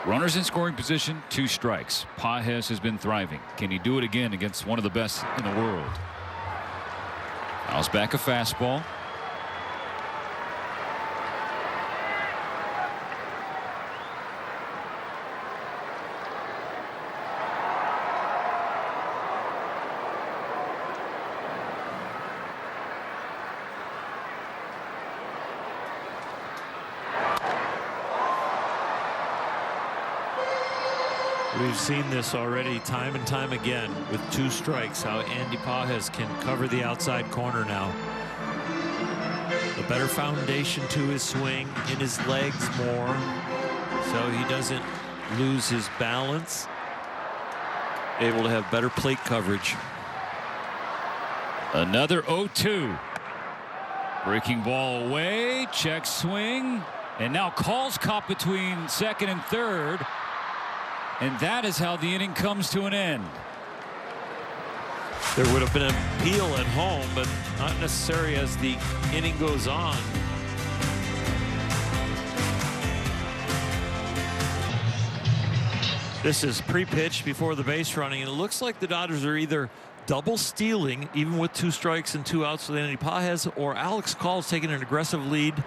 Runners in scoring position, 2 strikes. Pajes has been thriving. Can he do it again against one of the best in the world? Fouls back a fastball. We've seen this already time and time again with 2 strikes, how Andy Pajes can cover the outside corner now. A better foundation to his swing, in his legs more, so he doesn't lose his balance. Able to have better plate coverage. Another 0-2. Breaking ball away, check swing, and now calls caught between second and third. And that is how the inning comes to an end. There would have been an appeal at home, but not necessary as the inning goes on. This is pre-pitch before the base running, and it looks like the Dodgers are either double stealing, even with 2 strikes and 2 outs with Andy Pajes, or Alex Call's taking an aggressive lead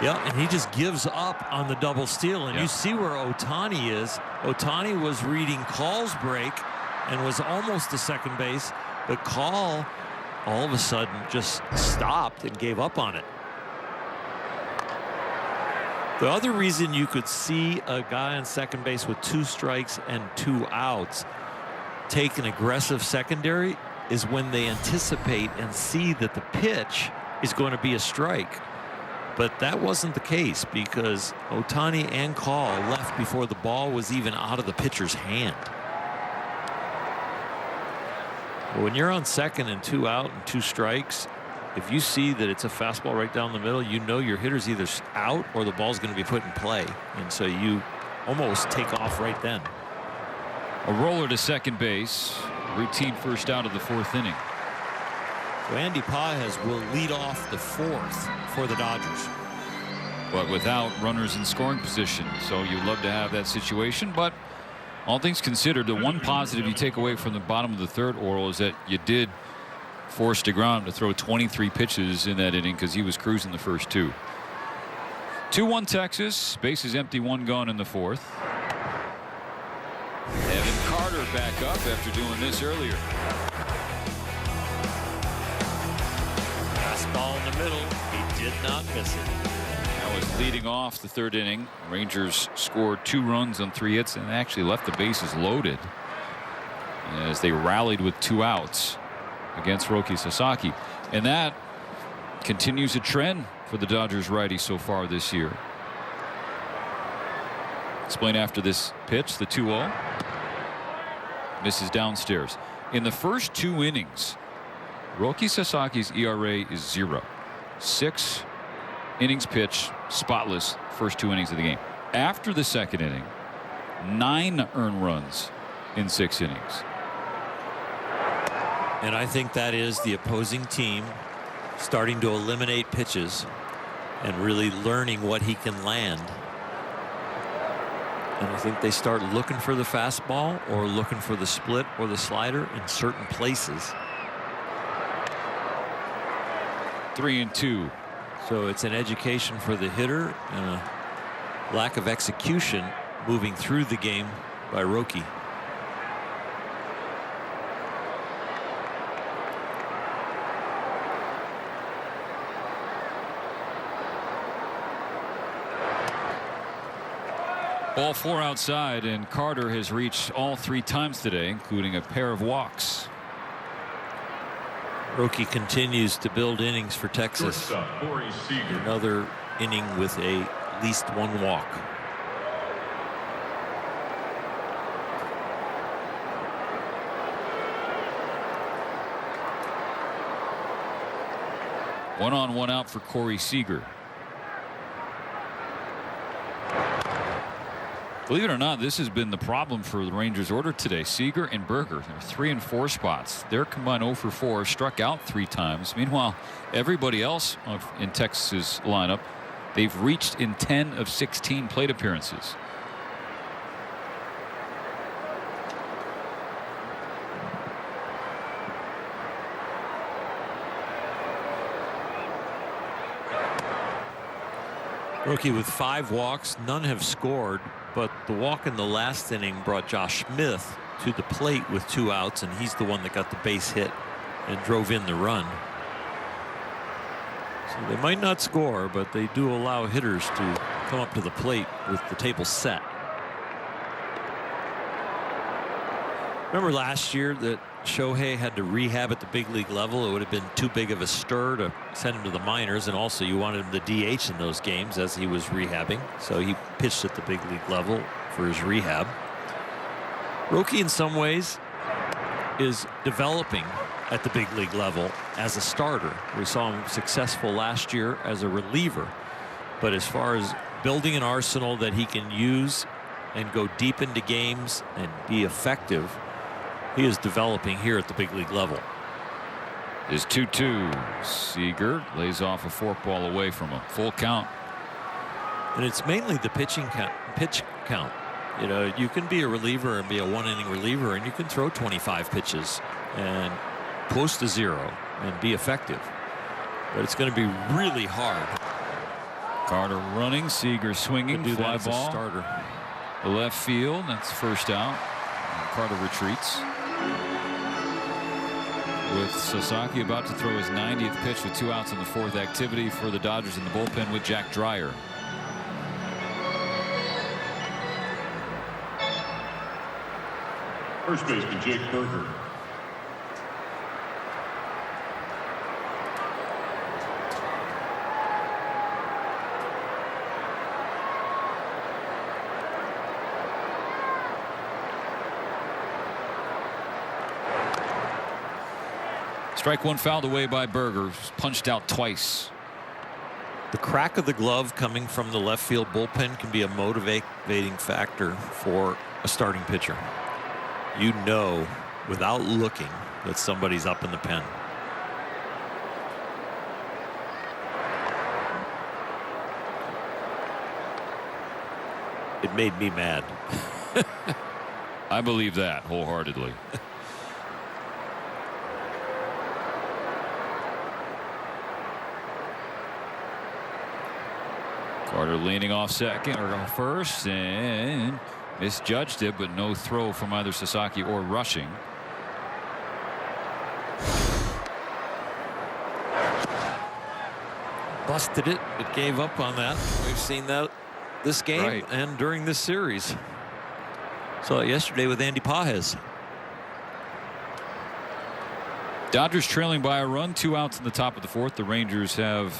Yeah, and he just gives up on the double steal. And you see where Ohtani is. Ohtani was reading Call's break and was almost to second base, but Call all of a sudden just stopped and gave up on it. The other reason you could see a guy on second base with 2 strikes and 2 outs take an aggressive secondary is when they anticipate and see that the pitch is going to be a strike. But that wasn't the case because Ohtani and Call left before the ball was even out of the pitcher's hand. When you're on second and 2 out and 2 strikes, if you see that it's a fastball right down the middle, you know your hitter's either out or the ball's going to be put in play. And so you almost take off right then. A roller to second base. Routine first out of the 4th inning. So Andy Pages will lead off the 4th for the Dodgers. But without runners in scoring position. So you'd love to have that situation. But all things considered, the one positive you take away from the bottom of the 3rd, Oral, is that you did force DeGrom to throw 23 pitches in that inning because he was cruising the first 2. 2-1 Texas. Bases empty, 1 gone in the 4th. Evan Carter back up after doing this earlier. Fastball in the middle. He did not miss it. That was leading off the 3rd inning. Rangers scored 2 runs on 3 hits and actually left the bases loaded as they rallied with 2 outs against Roki Sasaki. And that continues a trend for the Dodgers righty so far this year. Explain after this pitch. The 2-0 misses downstairs. In the first 2 innings, Roki Sasaki's ERA is 0. 6 innings pitched, spotless, first 2 innings of the game. After the 2nd inning, 9 earned runs in 6 innings. And I think that is the opposing team starting to eliminate pitches and really learning what he can land. And I think they start looking for the fastball or looking for the split or the slider in certain places. 3-2. So it's an education for the hitter and a lack of execution moving through the game by Roki. Ball 4 outside, and Carter has reached all 3 times today, including a pair of walks. Roki continues to build innings for Texas. Another inning with at least 1 walk. One on, one out for Corey Seager. Believe it or not, this has been the problem for the Rangers order today. Seager and Berger, they're 3 and 4 spots. They're combined 0 for 4, struck out 3 times. Meanwhile, everybody else in Texas's lineup, they've reached in 10 of 16 plate appearances. Roki with 5 walks, none have scored, but the walk in the last inning brought Josh Smith to the plate with 2 outs, and he's the one that got the base hit and drove in the run. So they might not score, but they do allow hitters to come up to the plate with the table set. Remember last year that Shohei had to rehab at the big league level? It would have been too big of a stir to send him to the minors, and also you wanted him to DH in those games as he was rehabbing. So he pitched at the big league level for his rehab. Roki in some ways is developing at the big league level as a starter. We saw him successful last year as a reliever, but as far as building an arsenal that he can use and go deep into games and be effective, he is developing here at the big league level. Is 2-2. Seager lays off a forkball away from him. Full count. And it's mainly the pitch count. You know, you can be a reliever and be a 1-inning reliever, and you can throw 25 pitches and close to 0 and be effective. But it's going to be really hard Carter running, Seager swinging, do fly that as a ball. starter. The left field, that's first out. Carter retreats. With Sasaki about to throw his 90th pitch with 2 outs in the 4th. Activity for the Dodgers in the bullpen with Jack Dreyer. First baseman Jake Berger. Strike one fouled away by Berger. Punched out twice. The crack of the glove coming from the left field bullpen can be a motivating factor for a starting pitcher. You know without looking that somebody's up in the pen. It made me mad. I believe that wholeheartedly. Carter leaning off second or first and misjudged it, but no throw from either Sasaki or Rushing. Busted it. It gave up on that. We've seen that this game and during this series. Saw it yesterday with Andy Pages. Dodgers trailing by a run, 2 outs in the top of the 4th. The Rangers have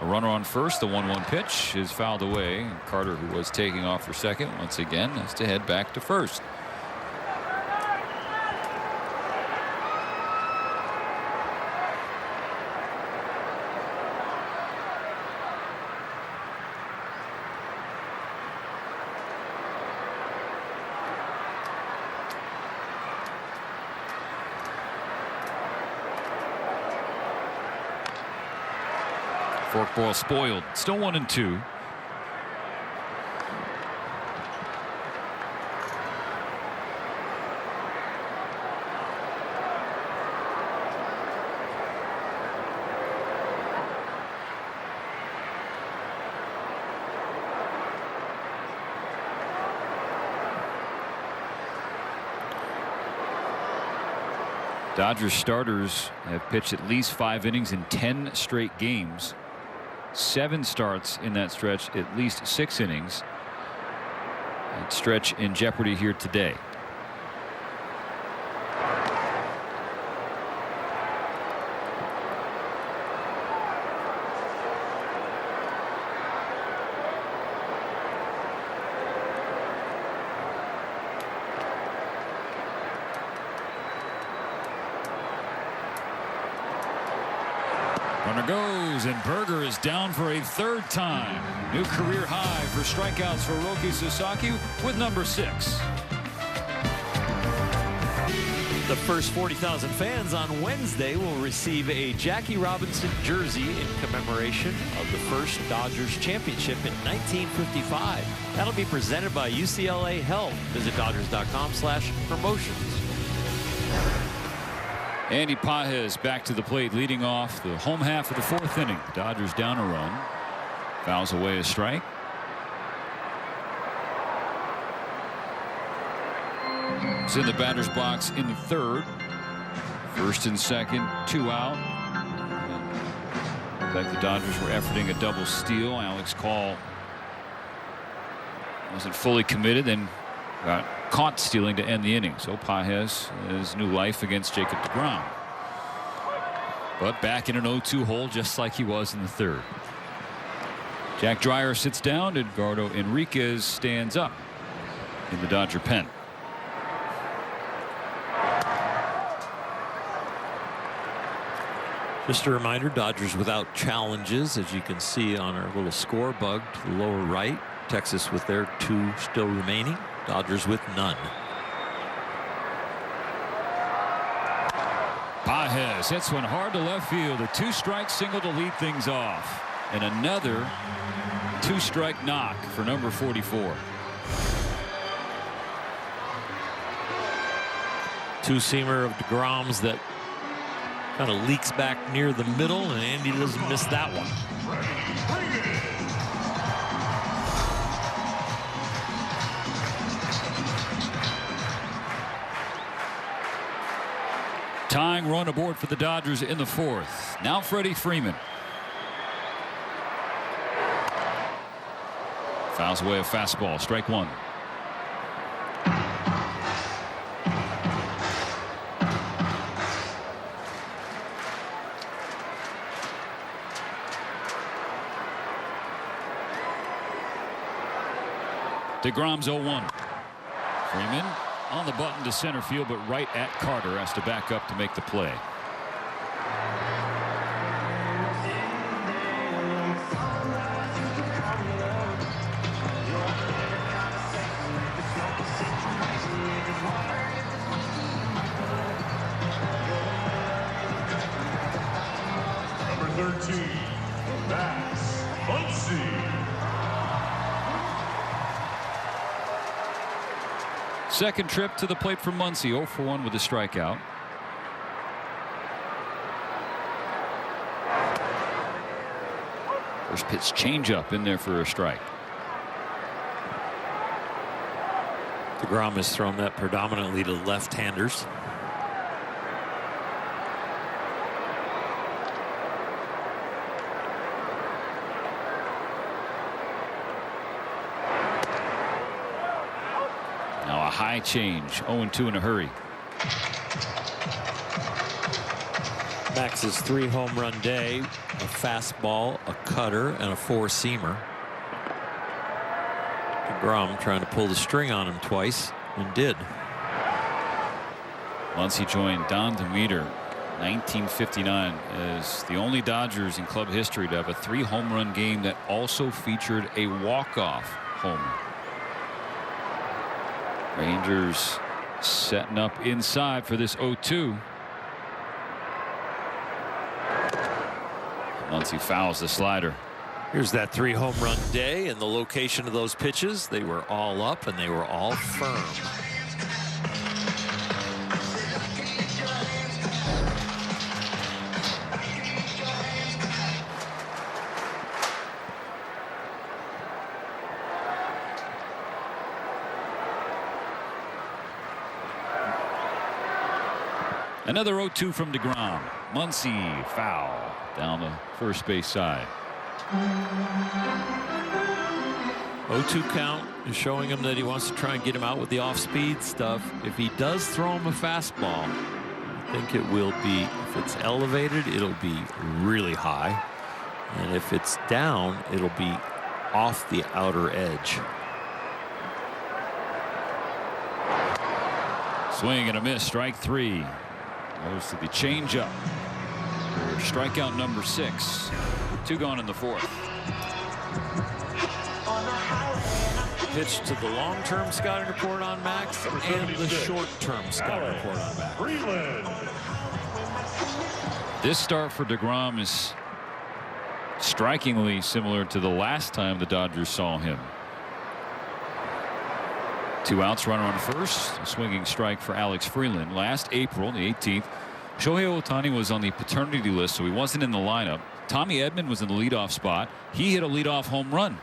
a runner on first. The 1-1 pitch is fouled away. Carter, who was taking off for second, once again has to head back to first. Forkball spoiled. Still 1-2. Dodgers starters have pitched at least 5 innings in 10 straight games. 7 starts in that stretch, at least 6 innings. That stretch in jeopardy here today. Runner goes, and Berger is down for a 3rd time. New career high for strikeouts for Roki Sasaki with number 6. The first 40,000 fans on Wednesday will receive a Jackie Robinson jersey in commemoration of the first Dodgers championship in 1955. That'll be presented by UCLA Health. Visit Dodgers.com/promotions. Andy Pages back to the plate, leading off the home half of the 4th inning. The Dodgers down a run. Fouls away a strike. It's in the batter's box in the 3rd. 1st and 2nd, 2 out. In fact, the Dodgers were efforting a double steal. Alex Call wasn't fully committed, then got caught stealing to end the inning. So Pages has new life against Jacob deGrom. But back in an 0-2 hole, just like he was in the 3rd. Jack Dreyer sits down. Edgardo Enriquez stands up in the Dodger pen. Just a reminder, Dodgers without challenges, as you can see on our little score bug to the lower right. Texas with their 2 still remaining. Dodgers with none. Pages hits one hard to left field. A 2-strike single to lead things off. And another 2-strike knock for number 44. 2-seamer of deGrom's that kind of leaks back near the middle, and Andy doesn't miss that one. Tying run aboard for the Dodgers in the 4th. Now Freddie Freeman. Fouls away a fastball. Strike 1. DeGrom's 0-1. Freeman on the button to center field, but right at Carter, has to back up to make the play. Number 13, Max Muncy. Second trip to the plate for Muncy, 0 for 1 with a strikeout. First pitch changeup in there for a strike. DeGrom has thrown that predominantly to left-handers. Now a high change, 0-2 in a hurry. Max's 3 home run day, a fastball, a cutter, and a 4-seamer. DeGrom trying to pull the string on him twice, and did. Muncy joined Don Demeter 1959 as the only Dodgers in club history to have a 3 home run game that also featured a walk-off homer. Rangers setting up inside for this 0-2. Muncy fouls the slider. Here's that 3 home run day, and the location of those pitches. They were all up and they were all firm. Another 0-2 from DeGrom. Muncy foul down the first base side. 0-2 count is showing him that he wants to try and get him out with the off-speed stuff. If he does throw him a fastball, I think it will be, if it's elevated, it'll be really high. And if it's down, it'll be off the outer edge. Swing and a miss, strike 3. Goes to the changeup. Strikeout number 6. 2 gone in the 4th. Pitch to the long-term scouting report on Max and the short-term scouting report on Max. This start for DeGrom is strikingly similar to the last time the Dodgers saw him. 2 outs, runner on first. A swinging strike for Alex Freeland. Last April, the 18th, Shohei Ohtani was on the paternity list, so he wasn't in the lineup. Tommy Edman was in the leadoff spot. He hit a leadoff home run.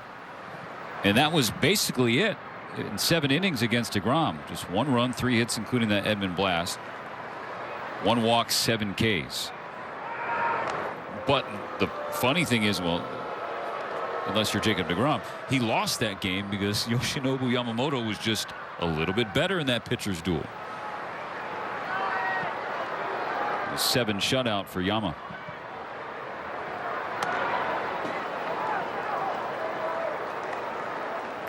And that was basically it in 7 innings against DeGrom. Just 1 run, 3 hits, including that Edman blast. 1 walk, 7 Ks. But the funny thing is, well, unless you're Jacob DeGrom, he lost that game because Yoshinobu Yamamoto was just a little bit better in that pitcher's duel. A 7 shutout for Yama.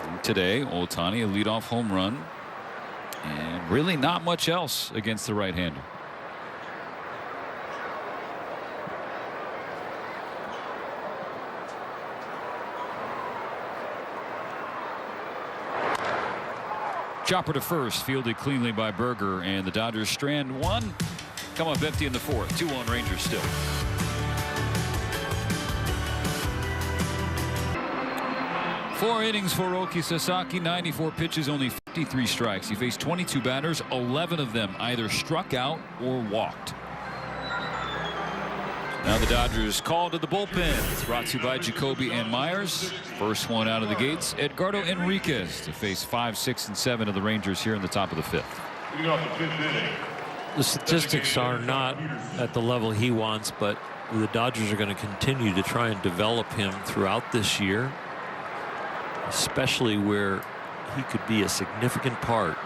And today, Ohtani, a leadoff home run, and really not much else against the right-hander. Chopper to first, fielded cleanly by Berger, and the Dodgers strand 1. Come up empty in the 4th. 2-1 Rangers still. Four innings for Roki Sasaki, 94 pitches, only 53 strikes. He faced 22 batters, 11 of them either struck out or walked. Now the Dodgers call to the bullpen. It's brought to you by Jacoby and Myers. First one out of the gates, Edgardo Enriquez to face 5, 6, and 7 of the Rangers here in the top of the 5th. Leading off the 5th inning, The statistics are not at the level he wants, but the Dodgers are going to continue to try and develop him throughout this year, especially where he could be a significant part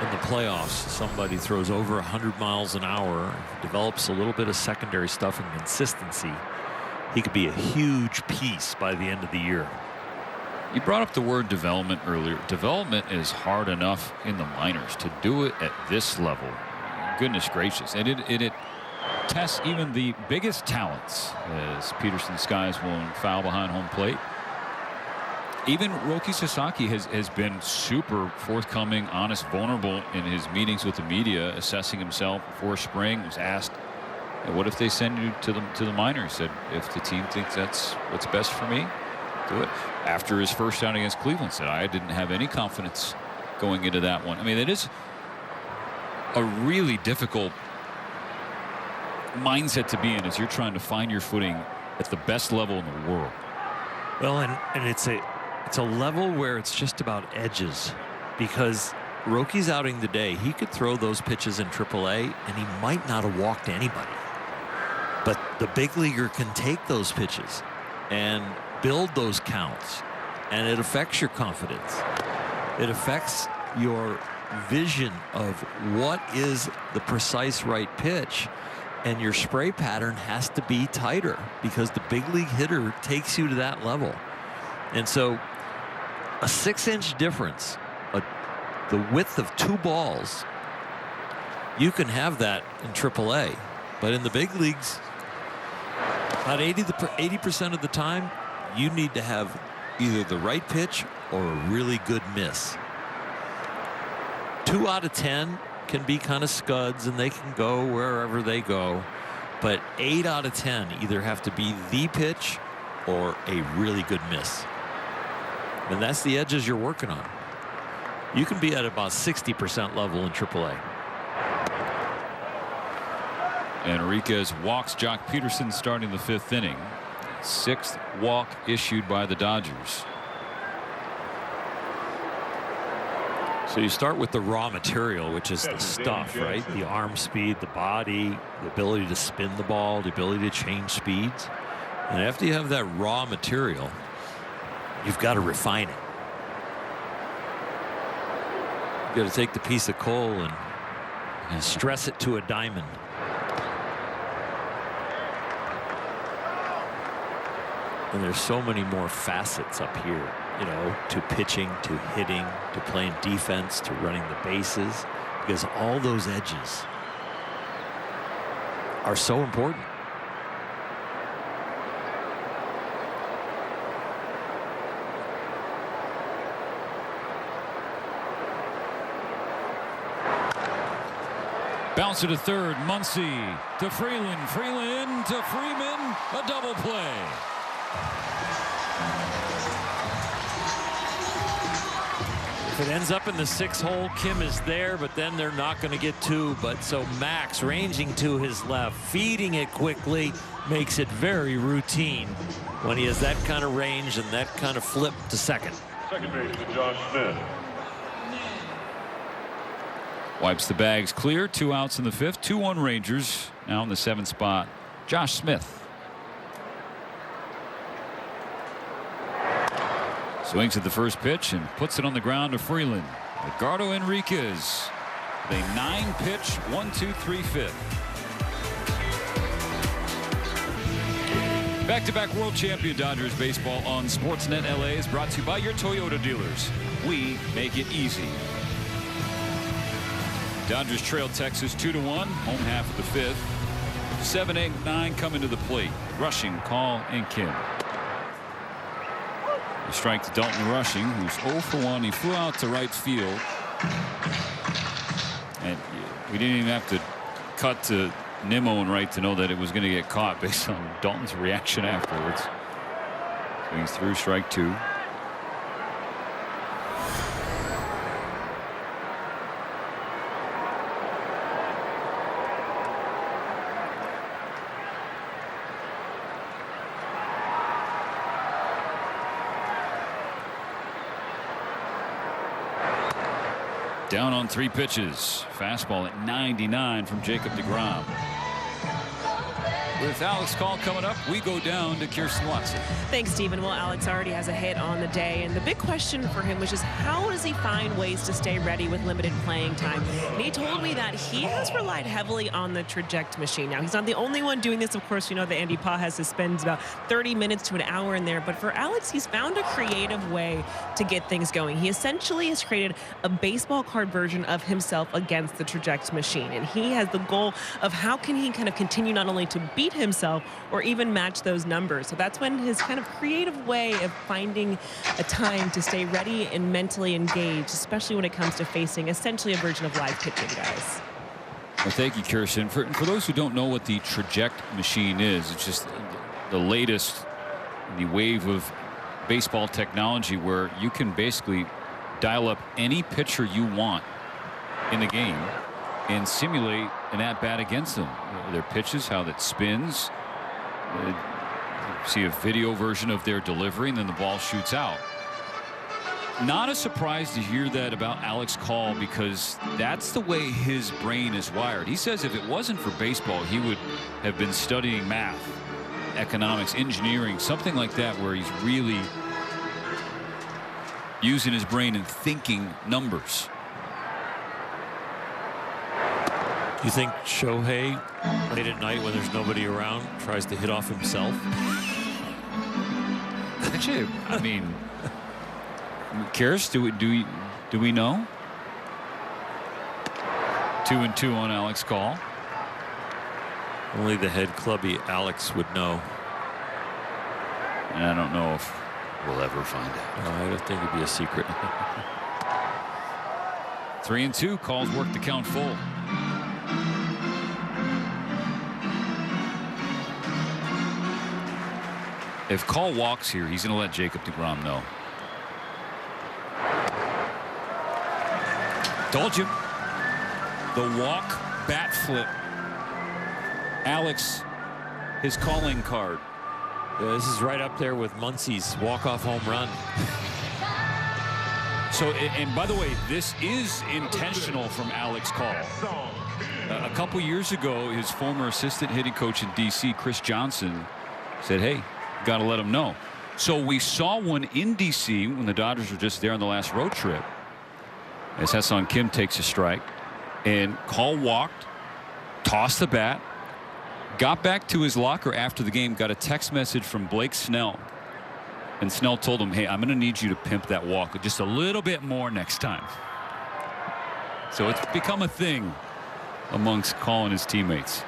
in the playoffs. Somebody throws over 100 miles an hour, develops a little bit of secondary stuff and consistency. He could be a huge piece by the end of the year. You brought up the word development earlier. Development is hard enough in the minors. To do it at this level, goodness gracious. And it tests even the biggest talents, as Peterson skies one foul behind home plate. Even Roki Sasaki has been super forthcoming, honest, vulnerable in his meetings with the media, assessing himself before spring. Was asked, what if they send you to the minors? Said, if the team thinks that's what's best for me, do it. After his first outing against Cleveland, said, I didn't have any confidence going into that one. I mean, it is a really difficult mindset to be in as you're trying to find your footing at the best level in the world. Well, and it's a level where it's just about edges, because Roki's outing today, he could throw those pitches in AAA and he might not have walked anybody. But the big leaguer can take those pitches and build those counts, and it affects your confidence. It affects your vision of what is the precise right pitch, and your spray pattern has to be tighter because the big league hitter takes you to that level. And so a 6-inch difference, the width of 2 balls, you can have that in AAA, but in the big leagues, about 80% of the time, you need to have either the right pitch or a really good miss. 2 out of 10 can be kind of scuds and they can go wherever they go, but 8 out of 10 either have to be the pitch or a really good miss. And that's the edges you're working on. You can be at about 60% level in AAA. Enriquez walks Jock Peterson starting the 5th inning. 6th walk issued by the Dodgers. So you start with the raw material, which is the stuff, right? The arm speed, the body, the ability to spin the ball, the ability to change speeds. And after you have that raw material, you've got to refine it. You've got to take the piece of coal and stress it to a diamond. And there's so many more facets up here, you know, to pitching, to hitting, to playing defense, to running the bases, because all those edges are so important. Bouncer to third, Muncy to Freeland, Freeland to Freeman, a double play. If it ends up in the 6th hole, Kim is there, but then they're not going to get 2. But so Max ranging to his left, feeding it quickly, makes it very routine when he has that kind of range and that kind of flip to second. Second base to Josh Smith. Wipes the bags clear. 2 outs in the 5th. 2-1 Rangers. Now in the 7th spot, Josh Smith. Swings at the first pitch and puts it on the ground to Freeland. Edgardo Enriquez with a 9-pitch 1-2-3 5th. Back-to-back world champion Dodgers baseball on SportsNet LA is brought to you by your Toyota dealers. We make it easy. Dodgers trail Texas 2-1, home half of the 5th. 7, 8, 9 coming to the plate. Rushing, Call, and Kim. A strike to Dalton Rushing, who's 0 for 1. He flew out to right field. And we didn't even have to cut to Nimmo and right to know that it was going to get caught based on Dalton's reaction afterwards. Swings through, strike 2. Down on 3 pitches. Fastball at 99 from Jacob deGrom. With Alex Call coming up, we go down to Kirsten Watson. Thanks, Stephen. Well, Alex already has a hit on the day, and the big question for him was just how does he find ways to stay ready with limited playing time? And he told me that he has relied heavily on the traject machine. Now, he's not the only one doing this. Of course, you know that Andy Pages spends about 30 minutes to an hour in there, but for Alex, he's found a creative way to get things going. He essentially has created a baseball card version of himself against the traject machine, and he has the goal of how can he kind of continue not only to beat himself or even match those numbers. So that's when his kind of creative way of finding a time to stay ready and mentally engaged, especially when it comes to facing essentially a version of live pitching, guys. Well, thank you, Kirsten. For those who don't know what the traject machine is, it's just the latest in the wave of baseball technology where you can basically dial up any pitcher you want in the game and simulate an at-bat against them. Their pitches, how that spins. See a video version of their delivery, and then the ball shoots out. Not a surprise to hear that about Alex Call, because that's the way his brain is wired. He says if it wasn't for baseball, he would have been studying math, economics, engineering, something like that, where he's really using his brain and thinking numbers. You think Shohei, late at night when there's nobody around, tries to hit off himself? Actually, I mean, Kirst, do we know? 2-2 on Alex Call. Only the head clubby Alex would know. And I don't know if we'll ever find out. No, I don't think it'd be a secret. 3-2. Calls work the count full. If Call walks here, he's going to let Jacob deGrom know. Told you. The walk bat flip. Alex, his calling card. Yeah, this is right up there with Muncie's walk-off home run. So, and by the way, this is intentional from Alex Call. A couple years ago, his former assistant hitting coach in D.C., Chris Johnson, said, hey, got to let him know. So we saw one in D.C. when the Dodgers were just there on the last road trip, as Ha-Seong Kim takes a strike, and Call walked, tossed the bat, got back to his locker after the game, got a text message from Blake Snell, and Snell told him, hey, I'm going to need you to pimp that walk just a little bit more next time. So it's become a thing amongst Call and his teammates.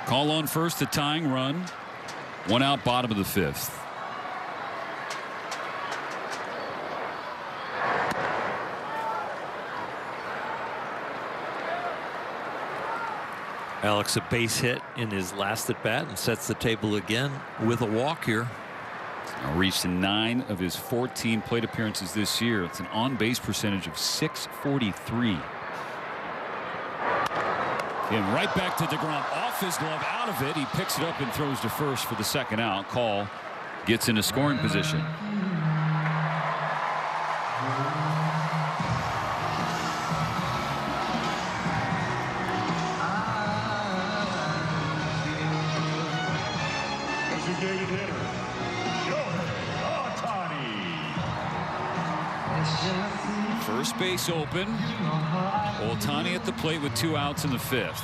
Call on first, the tying run. 1 out, bottom of the 5th. Alex a base hit in his last at bat and sets the table again with a walk here. Now reached 9 of his 14 plate appearances this year. It's an on-base percentage of .643. And right back to deGrom, off his glove, out of it. He picks it up and throws to first for the 2nd out. Call gets into scoring position. Designated hitter, Shohei Ohtani. First base open. Ohtani at the plate with 2 outs in the 5th.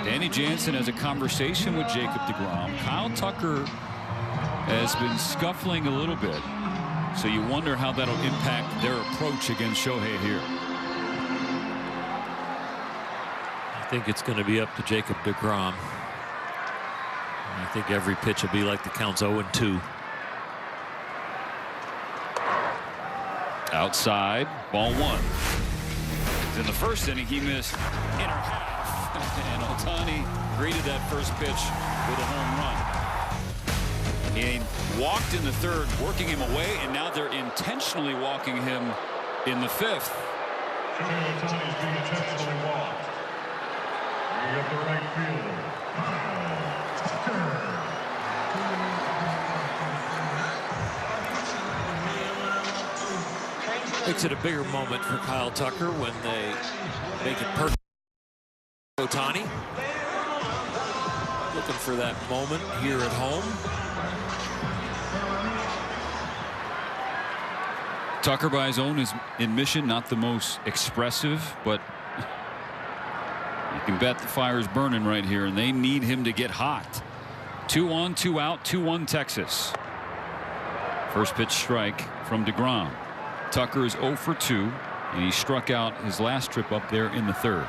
Danny Jansen has a conversation with Jacob deGrom. Kyle Tucker has been scuffling a little bit, so you wonder how that'll impact their approach against Shohei here. I think it's going to be up to Jacob deGrom. I think every pitch will be like the count's 0-2. Outside, ball 1. In the first inning, he missed inner half. And Ohtani greeted that first pitch with a home run. He walked in the 3rd, working him away, and now they're intentionally walking him in the 5th. Shohei Ohtani is being intentionally walked. Bringing up the right fielder. Makes it a bigger moment for Kyle Tucker when they make it perfect. Ohtani looking for that moment here at home. Tucker, by his own admission, not the most expressive, but you can bet the fire is burning right here, and they need him to get hot. 2 on, 2 out, 2-1 Texas. First pitch strike from DeGrom. Tucker is 0 for 2, and he struck out his last trip up there in the third.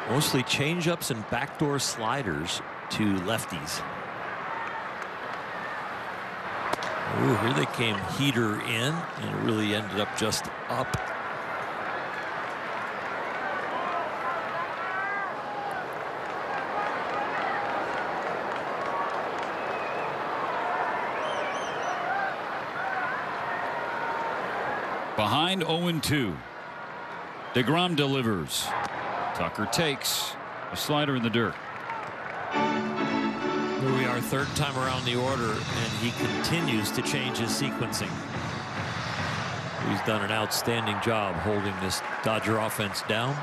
Mostly changeups and backdoor sliders to lefties. Ooh, here they came heater in, and it really ended up just up. Behind 0-2. DeGrom delivers. Tucker takes a slider in the dirt. Here we are, third time around the order, and he continues to change his sequencing. He's done an outstanding job holding this Dodger offense down.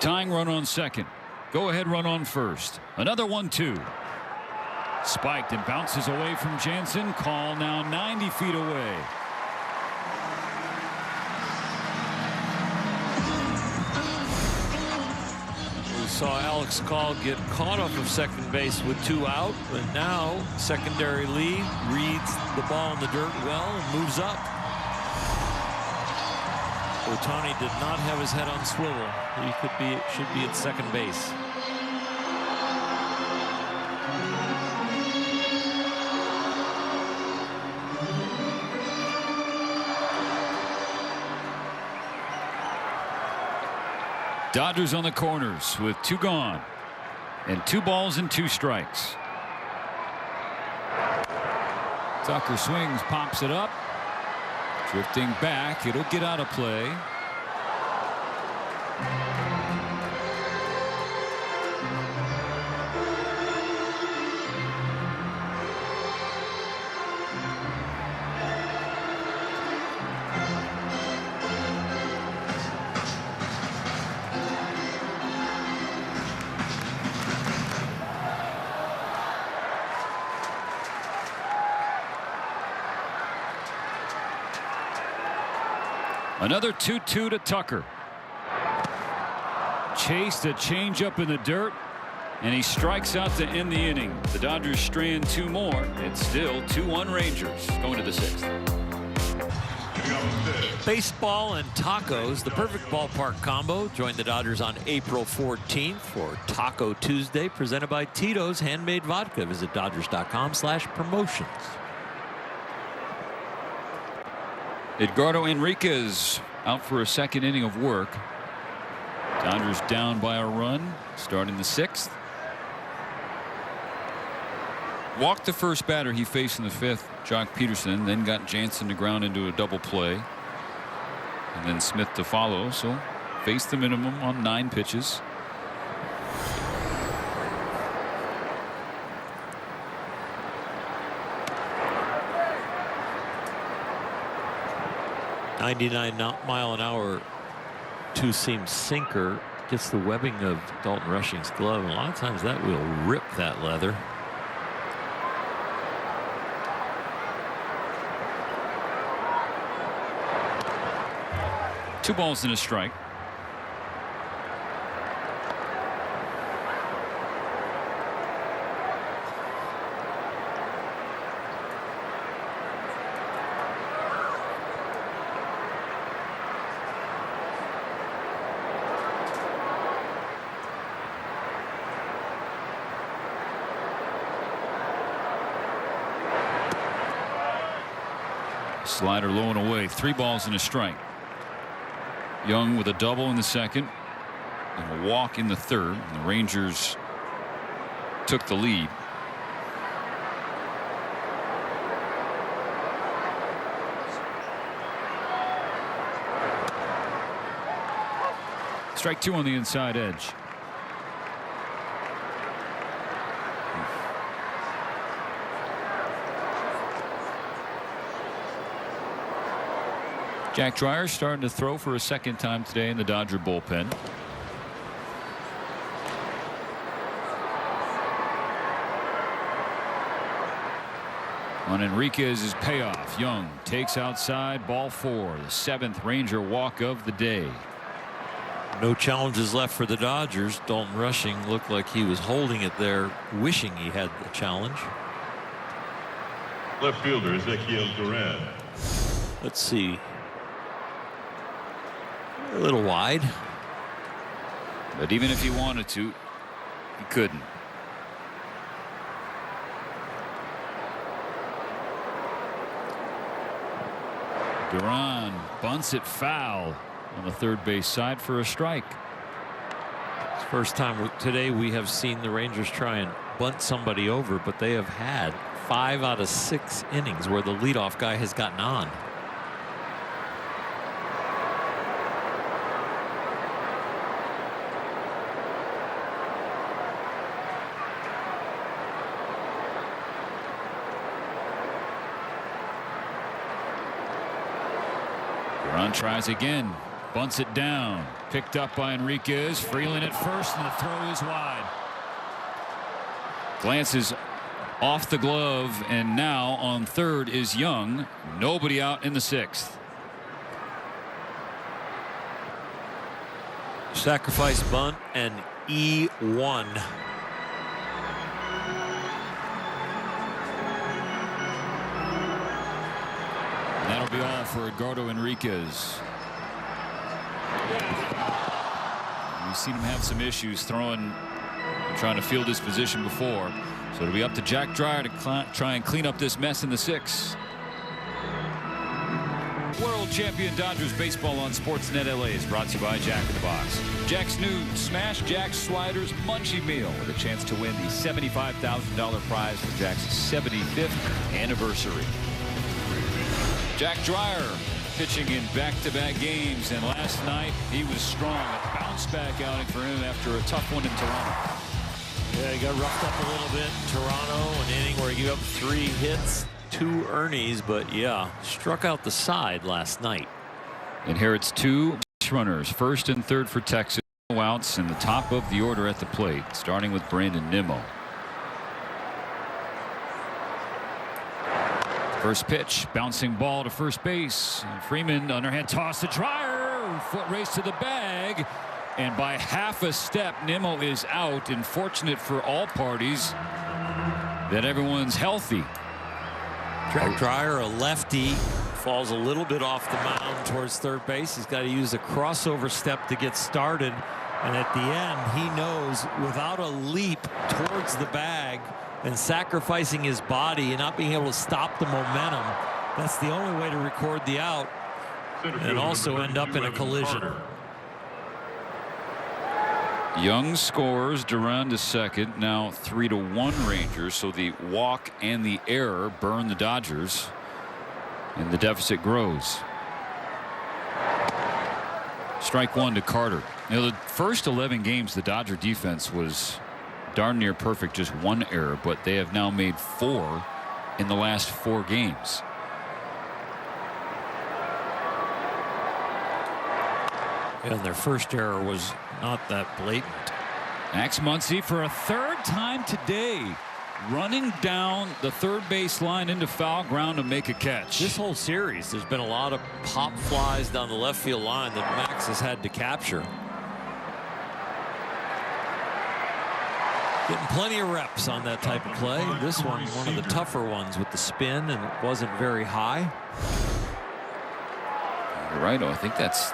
Tying run on second. Go ahead run on first. Another 1-2. Spiked and bounces away from Jansen. Call now 90 feet away. We saw Alex Call get caught off of second base with 2 out, but now secondary lead, reads the ball in the dirt well and moves up. Ohtani did not have his head on swivel. He should be at second base. Dodgers on the corners with 2 gone and 2 balls and 2 strikes. Tucker swings, pops it up. Drifting back, it'll get out of play. Another 2-2 to Tucker. Chased a changeup in the dirt, and he strikes out to end the inning. The Dodgers strand 2 more. It's still 2-1 Rangers going to the 6th. Baseball and tacos, the perfect ballpark combo. Join the Dodgers on April 14th for Taco Tuesday, presented by Tito's Handmade Vodka. Visit Dodgers.com/promotions. Edgardo Enriquez out for a second inning of work. Dodgers down by a run, starting the 6th. Walked the first batter he faced in the 5th, Jock Peterson, then got Jansen to ground into a double play. And then Smith to follow, so faced the minimum on 9 pitches. .99-mile-an-hour 2-seam sinker gets the webbing of Dalton Rushing's glove, and a lot of times that will rip that leather. Two balls and a strike. Slider low and away. 3 balls and a strike. Young with a double in the second and a walk in the third. And the Rangers took the lead. Strike two on the inside edge. Jack Dreyer starting to throw for a second time today in the Dodger bullpen. On Enriquez's payoff, Young takes outside, ball four, the seventh Ranger walk of the day. No challenges left for the Dodgers. Dalton Rushing looked like he was holding it there, wishing he had the challenge. Left fielder Ezequiel Duran. Let's see. A little wide. But even if he wanted to, he couldn't. Duran bunts it foul on the third base side for a strike. It's the first time today we have seen the Rangers try and bunt somebody over, but they have had 5 out of 6 innings where the leadoff guy has gotten on. Duran tries again, bunts it down, picked up by Enriquez. Freeland at first, and the throw is wide. Glances off the glove, and now on third is Young. Nobody out in the sixth. Sacrifice bunt and E1. That'll be all for Edgardo Enriquez. We've seen him have some issues throwing, trying to field his position before. So it'll be up to Jack Dreyer to try and clean up this mess in the sixth. World champion Dodgers baseball on SportsNet LA is brought to you by Jack in the Box. Jack's new Smash Jack Sliders Munchie Meal with a chance to win the $75,000 prize for Jack's 75th anniversary. Jack Dreyer pitching in back-to-back games, and last night he was strong. A bounce-back outing for him after a tough one in Toronto. Yeah, he got roughed up a little bit in Toronto, an inning where he gave up 3 hits, 2 earnings, but yeah, struck out the side last night. And here it's 2 runners, first and third for Texas. No outs in the top of the order at the plate, starting with Brandon Nimmo. First pitch, bouncing ball to first base. And Freeman underhand toss to Dreyer. Foot race to the bag. And by half a step, Nimmo is out. And fortunate for all parties that everyone's healthy. Jack Dreyer, a lefty, falls a little bit off the mound towards third base. He's got to use a crossover step to get started. And at the end, he knows without a leap towards the bag and sacrificing his body and not being able to stop the momentum, that's the only way to record the out and also end up in a collision. Young scores, Duran to second, now 3-1 Rangers, so the walk and the error burn the Dodgers and the deficit grows. Strike one to Carter. You know, the first 11 games the Dodger defense was darn near perfect, just 1 error, but they have now made 4 in the last 4 games. And their first error was not that blatant. Max Muncy for a third time today, running down the third base line into foul ground to make a catch. This whole series, there's been a lot of pop flies down the left field line that Max has had to capture. Getting plenty of reps on that type of play. This one of the tougher ones with the spin, and it wasn't very high. You're right. I think that's,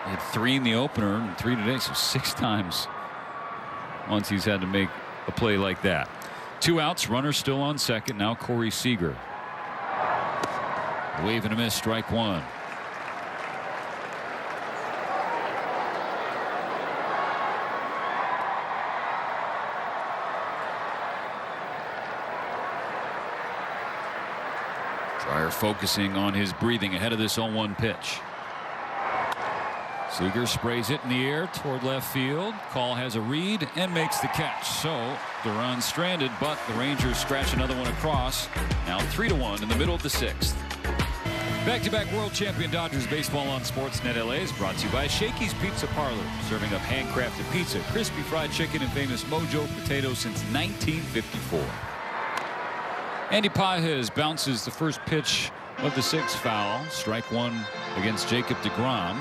he had 3 in the opener and 3 today, so 6 times once he's had to make a play like that. 2 outs, runner still on second. Now Corey Seager. Wave and a miss, strike one. focusing on his breathing ahead of this 0-1 pitch. Seager sprays it in the air toward left field. Call has a read and makes the catch. So Duran stranded, but the Rangers scratch another one across. Now 3-1 in the middle of the 6th. Back-to-back world champion Dodgers baseball on SportsNet LA is brought to you by Shakey's Pizza Parlor, serving up handcrafted pizza, crispy fried chicken, and famous Mojo potatoes since 1954. Andy Pages bounces the first pitch of the 6th foul. Strike one against Jacob deGrom.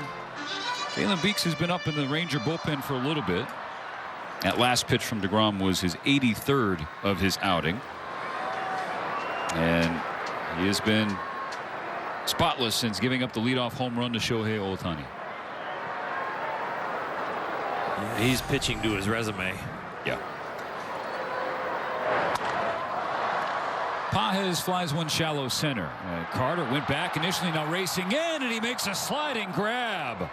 Jalen Beeks has been up in the Ranger bullpen for a little bit. That last pitch from deGrom was his 83rd of his outing. And he has been spotless since giving up the leadoff home run to Shohei Ohtani. He's pitching to his resume. Yeah. Pages flies one shallow center. Carter went back initially, now racing in, and he makes a sliding grab.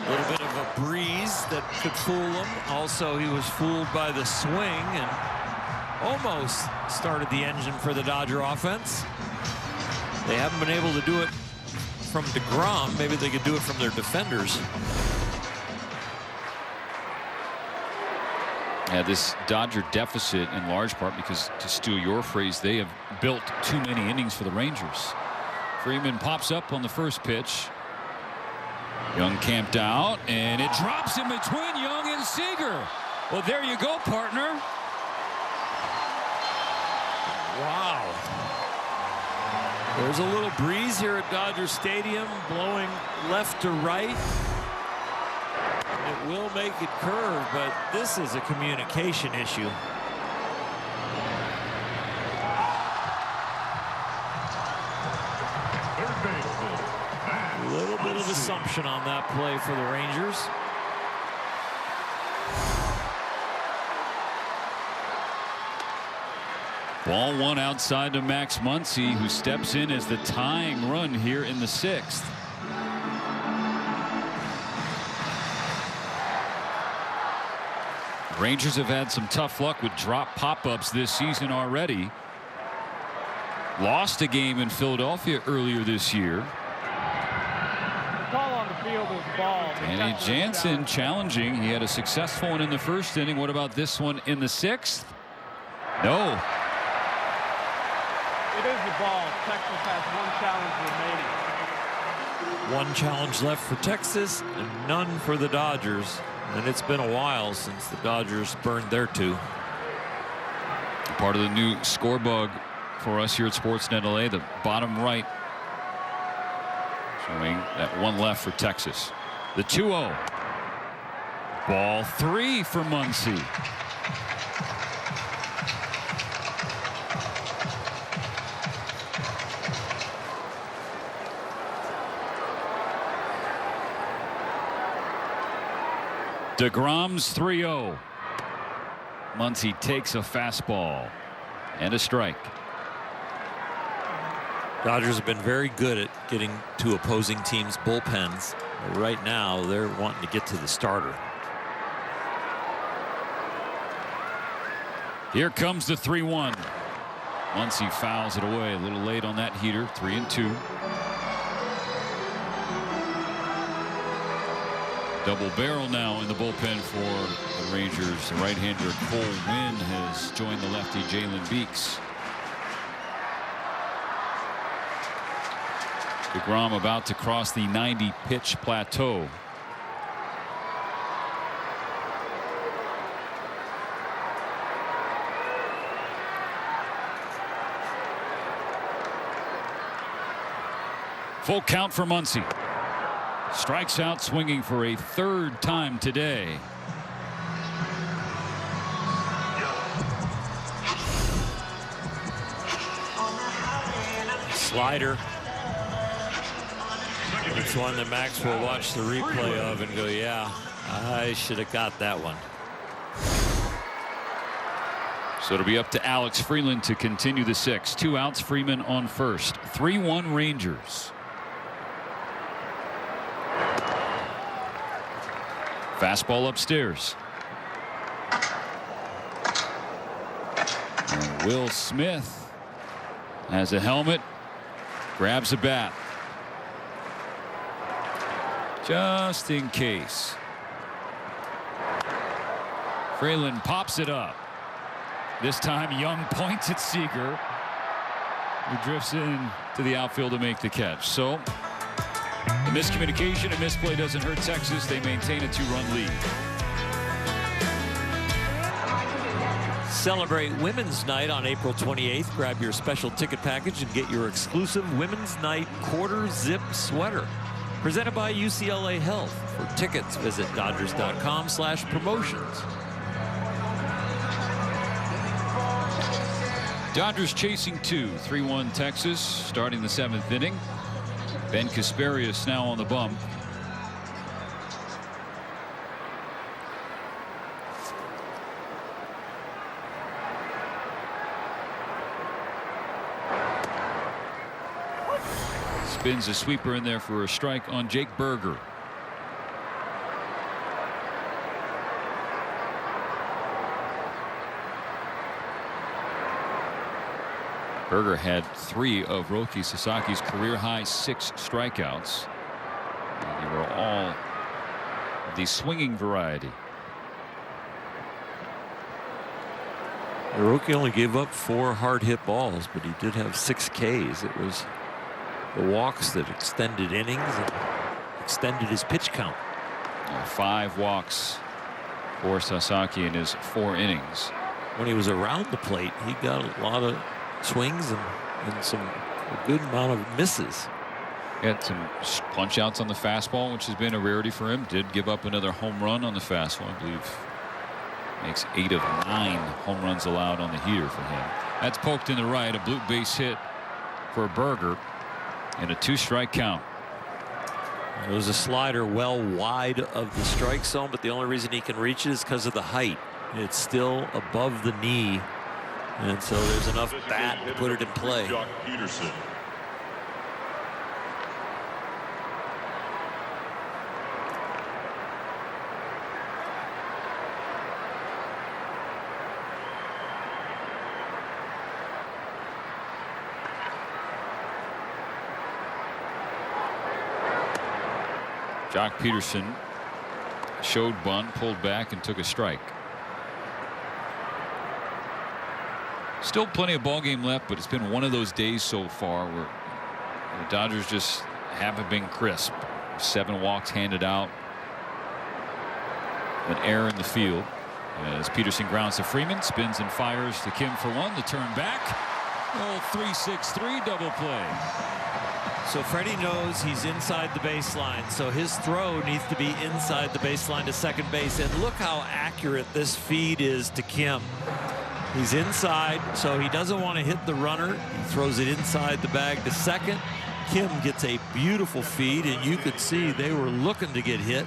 A little bit of a breeze that could fool him. Also, he was fooled by the swing and almost started the engine for the Dodger offense. They haven't been able to do it from deGrom. Maybe they could do it from their defenders. Yeah, this Dodger deficit in large part because, to steal your phrase, they have built too many innings for the Rangers. Freeman pops up on the first pitch. Young camped out, and it drops in between Young and Seager. Well, there you go, partner. Wow. There's a little breeze here at Dodger Stadium, blowing left to right. It will make it curve, but this is a communication issue. A little bit of assumption on that play for the Rangers. Ball one outside to Max Muncy, who steps in as the tying run here in the 6th. Rangers have had some tough luck with drop pop-ups this season already. Lost a game in Philadelphia earlier this year. Call on the field is ball. Danny Jansen challenging. He had a successful one in the 1st inning. What about this one in the 6th? No. It is the ball. Texas has one challenge remaining. One challenge left for Texas and none for the Dodgers. And it's been a while since the Dodgers burned their 2. Part of the new score bug for us here at SportsNet LA, the bottom right showing that one left for Texas. The 2-0. Ball 3 for Muncy. deGrom's 3-0. Muncy takes a fastball and a strike. Dodgers have been very good at getting to opposing teams' bullpens. But right now, they're wanting to get to the starter. Here comes the 3-1. Muncy fouls it away a little late on that heater. 3-2. Double barrel now in the bullpen for the Rangers. The right-hander Cole Winn has joined the lefty Jalen Beeks. deGrom about to cross the 90-pitch plateau. Full count for Muncy. Strikes out swinging for a 3rd time today. Slider. It's one that Max will watch the replay of and go, yeah, I should have got that one. So it'll be up to Alex Freeland to continue the 6th. 2 outs, Freeman on first. 3-1 Rangers. Fastball upstairs. Will Smith has a helmet, grabs a bat. Just in case. Fralin pops it up. This time Young points at Seager, who drifts in to the outfield to make the catch. So the miscommunication and misplay doesn't hurt Texas. They maintain a 2-run lead. Celebrate Women's Night on April 28th. Grab your special ticket package and get your exclusive Women's Night quarter zip sweater. Presented by UCLA Health. For tickets, visit Dodgers.com/promotions. Dodgers chasing 2, 3-1 Texas, starting the 7th inning. Ben Kasparius now on the bump. Spins a sweeper in there for a strike on Jake Berger. Berger had 3 of Roki Sasaki's career-high 6 strikeouts. And they were all of the swinging variety. Roki only gave up 4 hard-hit balls, but he did have 6 Ks. It was the walks that extended innings and extended his pitch count. 5 walks for Sasaki in his 4 innings. When he was around the plate, he got a lot of swings and a good amount of misses. Had some punch outs on the fastball, which has been a rarity for him. Did give up another home run on the fastball. I believe makes 8 of 9 home runs allowed on the heater for him. That's poked in the right, a blue base hit for Berger, and a 2-strike count. It was a slider well wide of the strike zone, but the only reason he can reach it is because of the height. It's still above the knee, and so there's enough bat to put it in play. Jock Peterson. Jock Peterson showed bunt, pulled back, and took a strike. Still plenty of ball game left, but it's been one of those days so far where the Dodgers just haven't been crisp. 7 walks handed out, an error in the field as Peterson grounds to Freeman, spins and fires to Kim for 1. The turn back. Oh, 3-6-3 double play. So Freddie knows he's inside the baseline, so his throw needs to be inside the baseline to second base. And look how accurate this feed is to Kim. He's inside, so he doesn't want to hit the runner. He throws it inside the bag to second. Kim gets a beautiful feed, and you could see they were looking to get hit,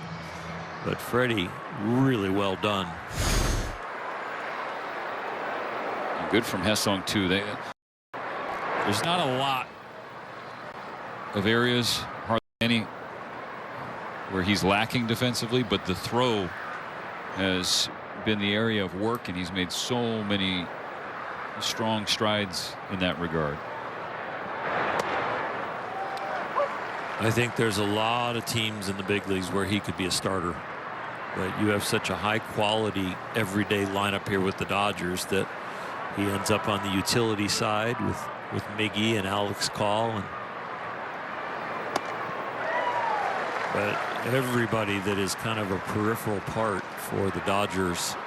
but Freddie, really well done. Good from Hessong too. There's not a lot of areas, hardly any, where he's lacking defensively, but the throw has been the area of work, and he's made so many strong strides in that regard. I think there's a lot of teams in the big leagues where he could be a starter, but you have such a high quality everyday lineup here with the Dodgers that he ends up on the utility side with Miggy and Alex Call, but everybody that is kind of a peripheral part for the Dodgers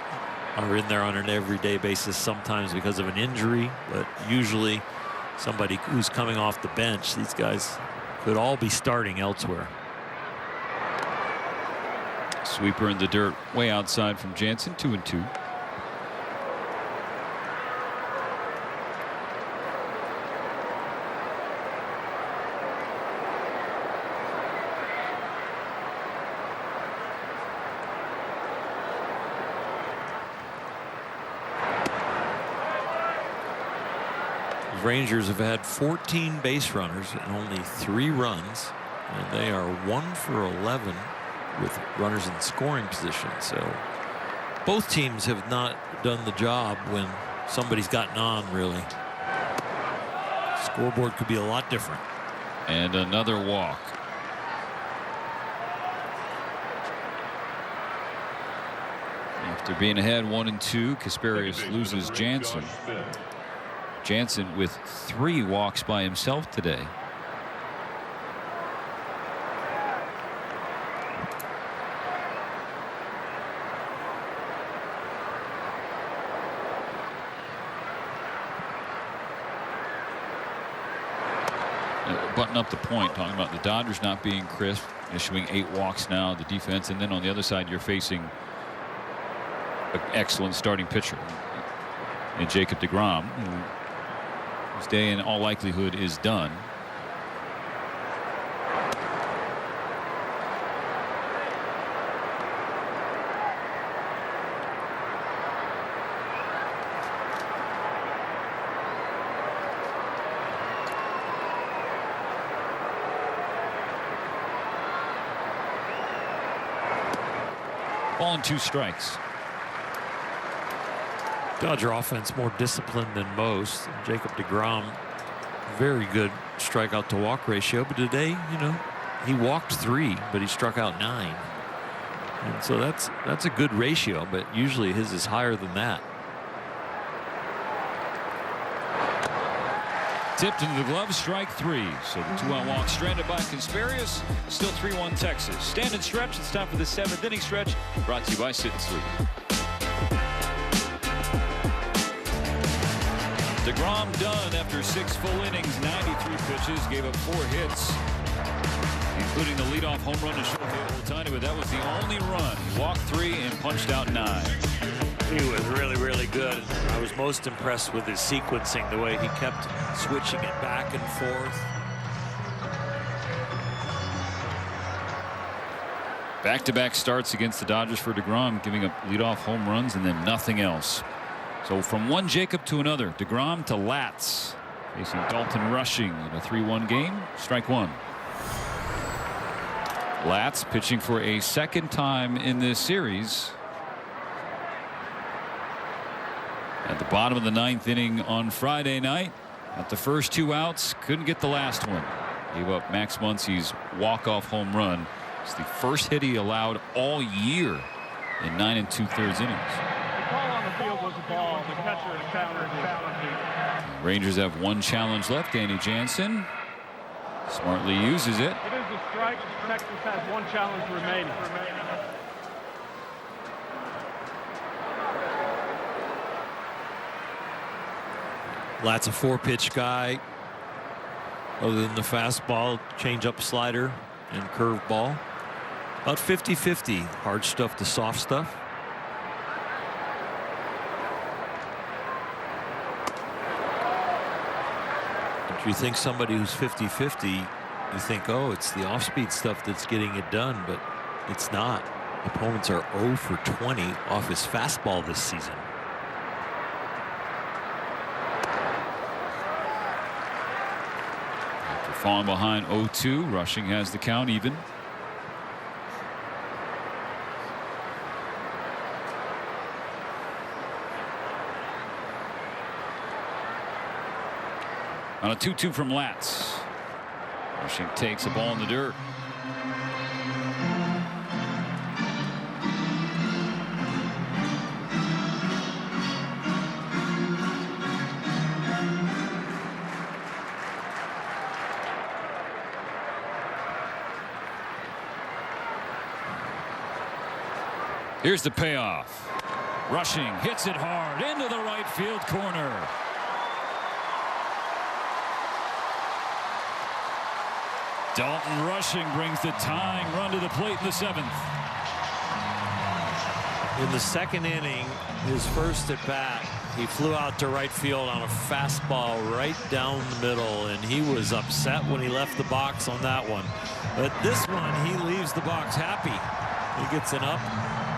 are in there on an everyday basis, sometimes because of an injury, but usually somebody who's coming off the bench. These guys could all be starting elsewhere. Sweeper in the dirt way outside from Jansen. 2-2. Rangers have had 14 base runners and only 3 runs, and they are 1 for 11 with runners in scoring position. So both teams have not done the job when somebody's gotten on, really. Scoreboard could be a lot different. And another walk. After being ahead 1-2, Kasperius loses Jansen. Jansen with 3 walks by himself today. Button up the point, talking about the Dodgers not being crisp, issuing 8 walks now, the defense, and then on the other side you're facing an excellent starting pitcher in Jacob deGrom, whose day in all likelihood is done. Ball and 2 strikes. Dodger offense more disciplined than most. Jacob deGrom, very good strikeout to walk ratio, but today, you know, he walked 3, but he struck out 9. And so that's a good ratio, but usually his is higher than that. Tipped into the glove, strike 3. So the 2-out walk stranded by Kasperius. Still 3-1 Texas. Stand and stretch. It's time for the 7th inning stretch. Brought to you by Sit and Sleep. deGrom done after 6 full innings, 93 pitches, gave up 4 hits, including the leadoff home run to Shohei Ohtani, but that was the only run. He walked 3 and punched out 9. He was really, really good. I was most impressed with his sequencing, the way he kept switching it back and forth. Back-to-back starts against the Dodgers for deGrom, giving up leadoff home runs and then nothing else. So from one Jacob to another, deGrom to Latz, facing Dalton Rushing in a 3-1 game. Strike 1. Latz pitching for a 2nd time in this series. At the bottom of the 9th inning on Friday night, at the first 2 outs, couldn't get the last one. Gave up Max Muncy's walk-off home run. It's the first hit he allowed all year in 9 2/3 innings. The call on the field was a ball. The catcher is challenged. Rangers have 1 challenge left. Danny Jansen smartly uses it. It is a strike. Texas has 1 challenge remaining. Latz a 4-pitch guy. Other than the fastball, changeup, slider, and curveball. About 50-50. Hard stuff to soft stuff. If you think somebody who's 50-50, you think, oh, it's the off-speed stuff that's getting it done, but it's not. Opponents are 0 for 20 off his fastball this season. After falling behind 0-2, Rushing has the count even. On a 2-2 from Latz. Rushing takes a ball in the dirt. Here's the payoff. Rushing hits it hard into the right field corner. Dalton Rushing brings the tying run to the plate in the 7th. In the 2nd inning, his first at bat, he flew out to right field on a fastball right down the middle, and he was upset when he left the box on that one. But this one, he leaves the box happy. He gets an up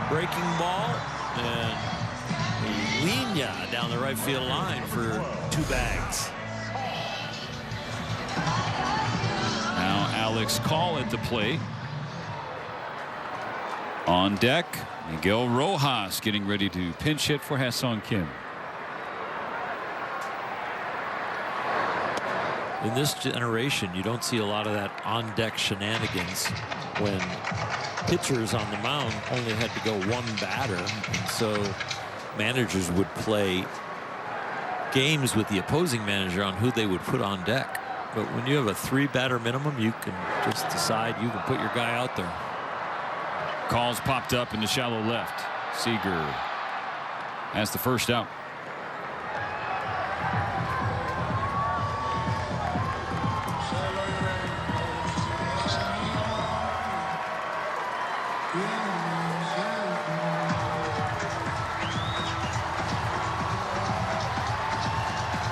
breaking ball and a linea down the right field line for 2 bags. Now Alex Call at the plate. On deck, Miguel Rojas getting ready to pinch hit for Ha-Seong Kim. in this generation, you don't see a lot of that on-deck shenanigans when pitchers on the mound only had to go one batter. And so managers would play games with the opposing manager on who they would put on deck. But when you have a 3-batter minimum, you can just decide you can put your guy out there. Calls popped up in the shallow left. Seager has the first out.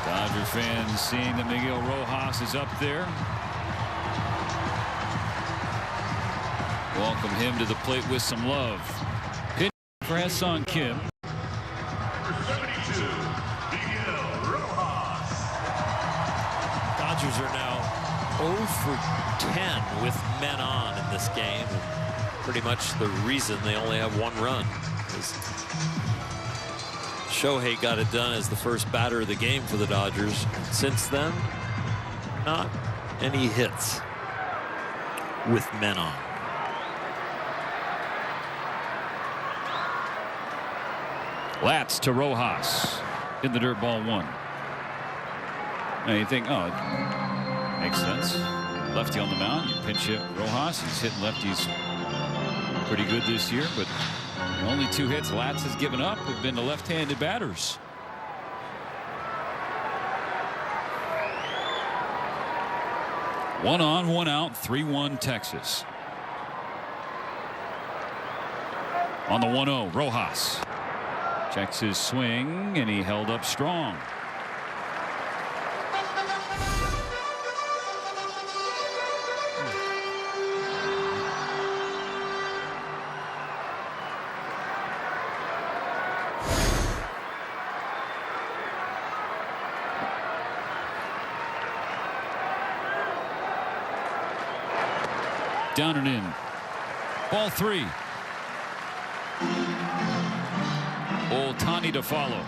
Dodger fans seeing that Miguel Rojas is up there. Welcome him to the plate with some love. Pitch for Ha-Seong Kim. Dodgers are now 0 for 10 with men on in this game. And pretty much the reason they only have 1 run is Shohei got it done as the first batter of the game for the Dodgers. Since then, not any hits with men on. Latz to Rojas in the dirt, ball 1. Now you think, oh, it makes sense. Lefty on the mound, you pinch hit Rojas. He's hitting lefties pretty good this year, but the only 2 hits Latz has given up have been to left-handed batters. One on, 1 out, 3-1 Texas. On the 1-0, Rojas checks his swing, and he held up strong. Down and in. Ball 3. Ohtani to follow.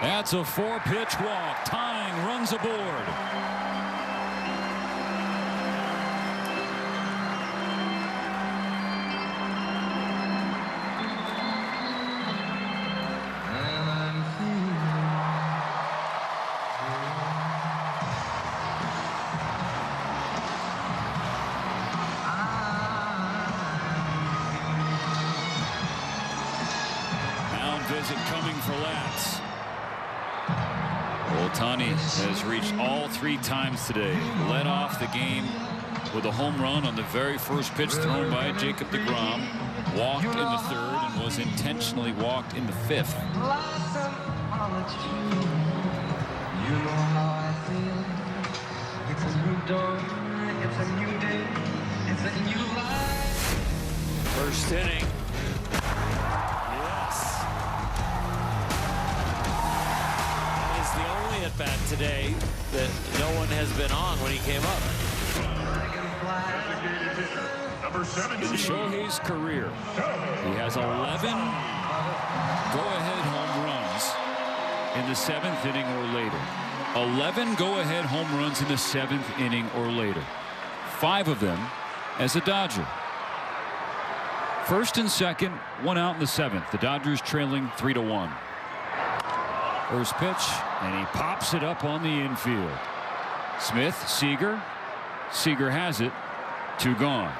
That's a 4-pitch walk. Tying runs aboard. Visit coming for Latz. Ohtani has reached all 3 times today. Led off the game with a home run on the very first pitch thrown by Jacob deGrom. Walked in the 3rd and was intentionally walked in the 5th. First inning. At bat today that no one has been on when he came up. In Shohei's career, he has 11 go-ahead home runs in the 7th inning or later. 11 go-ahead home runs in the 7th inning or later. 5 of them as a Dodger. First and second, 1 out in the 7th. The Dodgers trailing 3-1. First pitch, and he pops it up on the infield. Smith, Seager. Seager has it. 2 gone.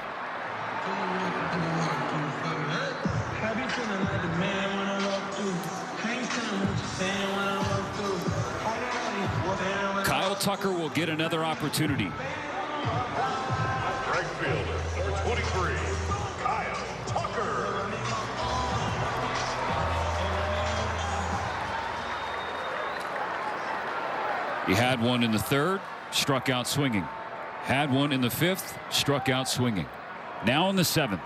Kyle Tucker will get another opportunity. Right fielder, number 23, Kyle Tucker. He had one in the 3rd, struck out swinging. Had one in the 5th, struck out swinging. Now in the 7th.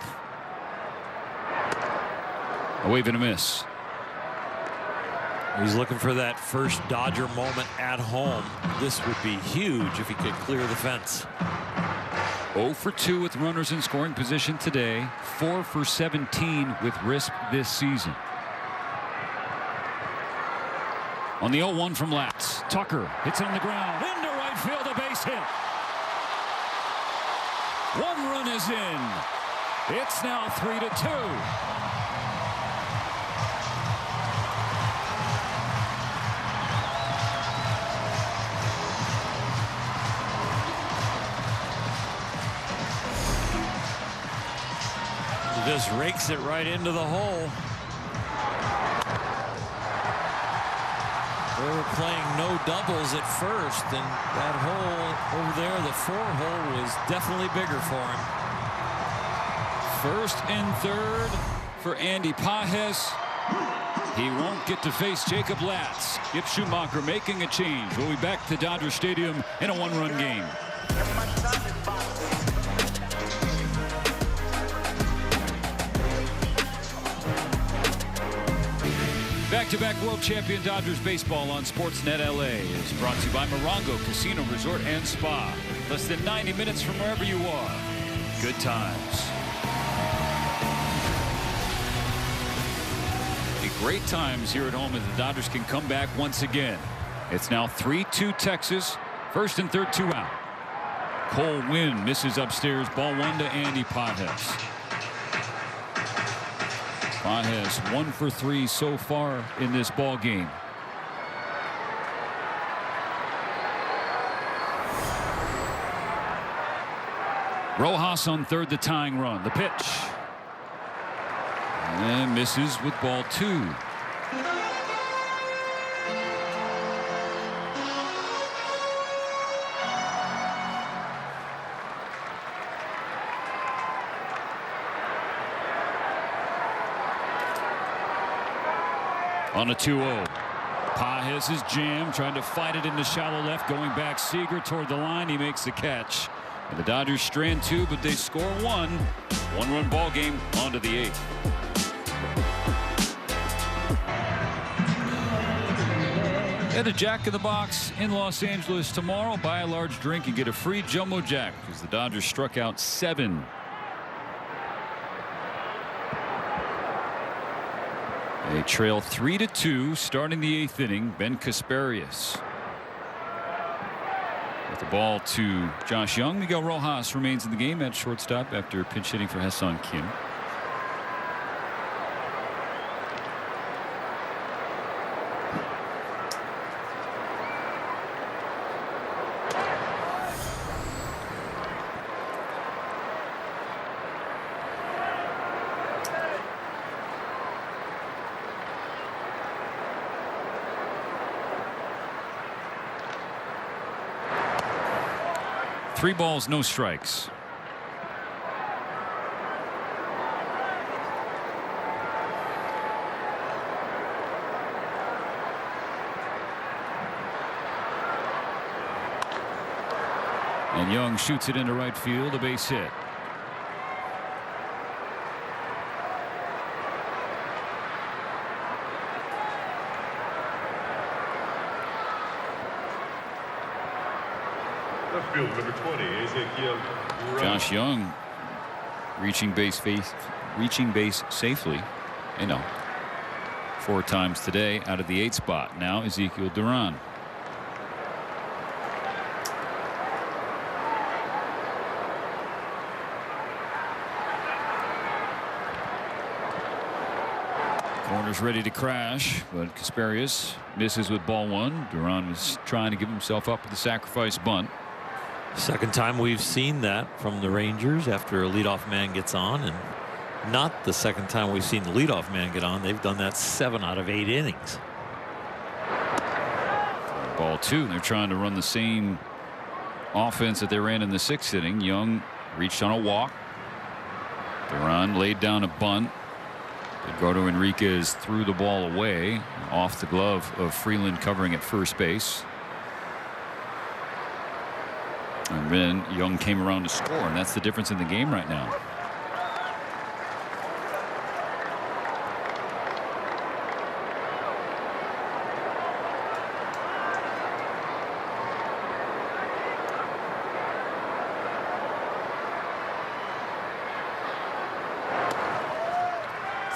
A wave and a miss. He's looking for that first Dodger moment at home. This would be huge if he could clear the fence. 0 for 2 with runners in scoring position today. 4 for 17 with risk this season. On the 0-1 from Latz, Tucker hits it on the ground into right field, a base hit. 1 run is in. It's now 3-2. Just rakes it right into the hole. They were playing no doubles at first, and that hole over there, the 4 hole, was definitely bigger for him. First and third for Andy Pages. He won't get to face Jacob Latz. Skip Schumacher making a change. We'll be back to Dodger Stadium in a 1-run game. Back-to-back world champion Dodgers baseball on SportsNet LA is brought to you by Morongo Casino Resort and Spa. Less than 90 minutes from wherever you are. Good times. Great times here at home as the Dodgers can come back once again. It's now 3-2 Texas. First and third, 2 out. Cole Winn misses upstairs. Ball 1 to Andy Pages. Pages 1 for 3 so far in this ball game. Rojas on third, the tying run. The pitch. And misses with ball 2. On a 2-0. Pages is jammed, trying to fight it into shallow left, going back. Seager toward the line. He makes the catch. And the Dodgers strand 2, but they score 1. 1-run ball game on to the 8th. At a Jack in the Box in Los Angeles tomorrow. Buy a large drink and get a free Jumbo Jack because the Dodgers struck out 7. They trail 3-2 starting the 8th inning. Ben Kasparius with the ball to Josh Young. Miguel Rojas remains in the game at shortstop after pinch hitting for Ha-Seong Kim. Three balls, no strikes. And Young shoots it into right field, a base hit. Field number 20, Ezekiel Duran. Josh Young reaching base safely. 4 times today out of the 8th spot. Now Ezekiel Duran. Corner's ready to crash, but Kasparius misses with ball 1. Duran was trying to give himself up with the sacrifice bunt. Second time we've seen that from the Rangers after a leadoff man gets on, and not the second time we've seen the leadoff man get on. They've done that 7 out of 8 innings. Ball 2. They're trying to run the same offense that they ran in the 6th inning. Young reached on a walk. Duran laid down a bunt. Edgardo Enriquez threw the ball away off the glove of Freeland covering at first base. And then Young came around to score, and that's the difference in the game right now.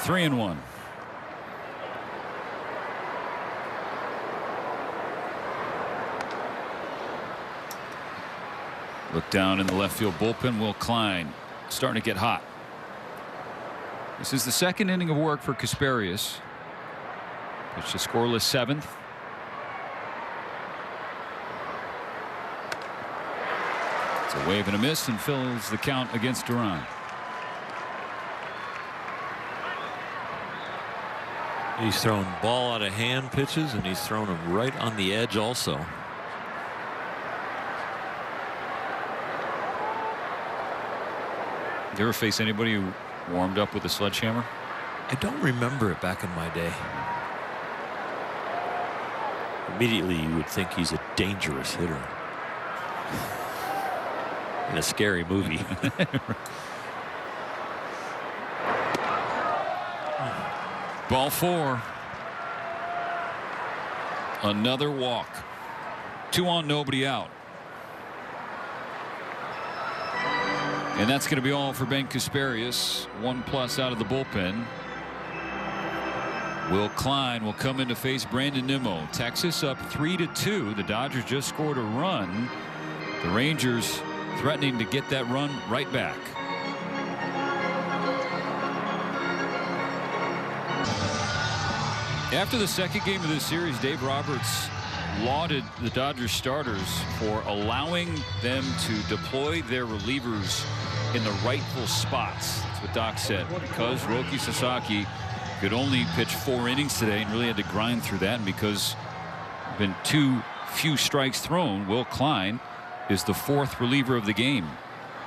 3-1. Look down in the left field bullpen. Will Klein starting to get hot. This is the second inning of work for Kasperius. Pitched a scoreless 7th. It's a wave and a miss and fills the count against Duran. He's thrown ball out of hand pitches, and he's thrown them right on the edge also. Did you ever face anybody who warmed up with a sledgehammer? I don't remember it back in my day. Immediately you would think he's a dangerous hitter. In a scary movie. Ball 4. Another walk. 2 on, nobody out. And that's going to be all for Ben Kasperius. 1+ out of the bullpen. Will Klein will come in to face Brandon Nimmo. Texas up 3-2. The Dodgers just scored a run. The Rangers threatening to get that run right back. After the second game of this series, Dave Roberts lauded the Dodgers starters for allowing them to deploy their relievers in the rightful spots. That's what Doc said. Because Roki Sasaki could only pitch 4 innings today and really had to grind through that, and because there have been too few strikes thrown, Will Klein is the 4th reliever of the game.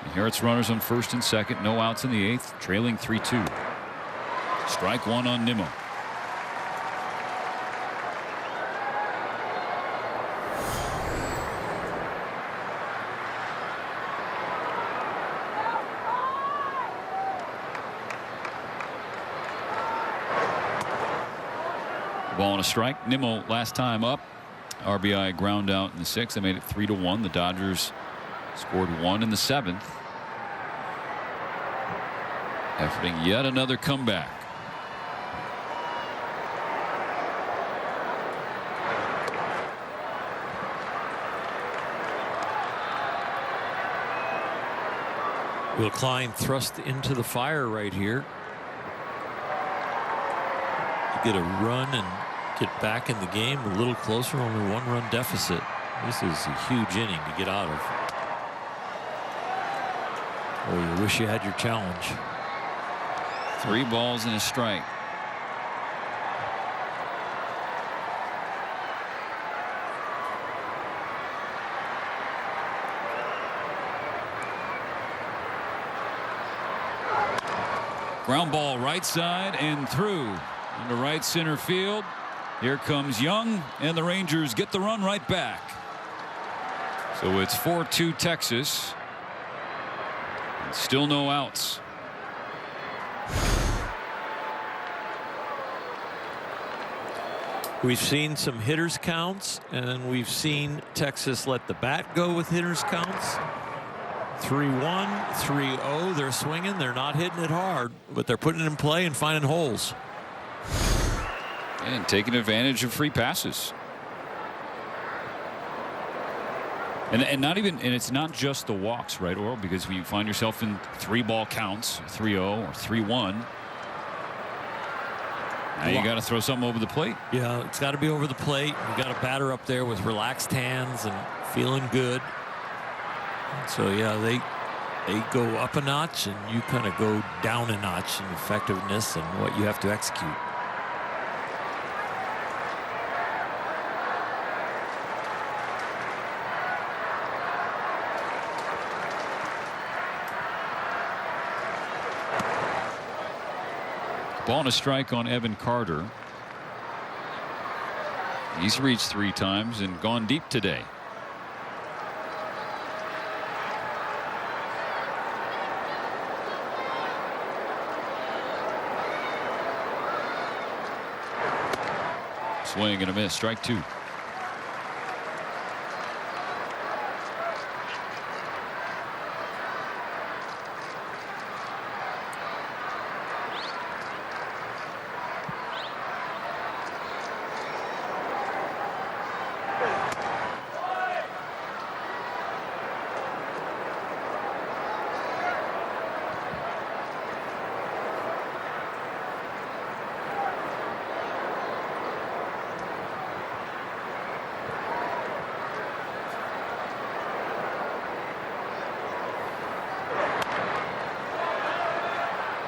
And here it's runners on first and second, no outs in the 8th, trailing 3-2. Strike 1 on Nimmo. Ball and a strike. Nimmo last time up. RBI ground out in the 6th. They made it 3-1. The Dodgers scored 1 in the 7th. Efforting yet another comeback. Will Klein thrust into the fire right here. Get a run and get back in the game a little closer. Only 1-run deficit. This is a huge inning to get out of. Oh, you wish you had your challenge. 3 balls and a strike. Ground ball right side and through. Into right center field. Here comes Young, and the Rangers get the run right back. So it's 4-2 Texas. And still no outs. We've seen some hitters counts, and we've seen Texas let the bat go with hitters counts. 3-1, 3-0. They're swinging. They're not hitting it hard, but they're putting it in play and finding holes. And taking advantage of free passes. And not even, and it's not just the walks, right, Oral? Because when you find yourself in 3-ball counts, 3-0 or 3-1, now you got to throw something over the plate. Yeah, it's got to be over the plate. You got a batter up there with relaxed hands and feeling good. So yeah, they go up a notch, and you kind of go down a notch in effectiveness and what you have to execute. Ball and a strike on Evan Carter. He's reached 3 times and gone deep today. Swing and a miss. Strike 2.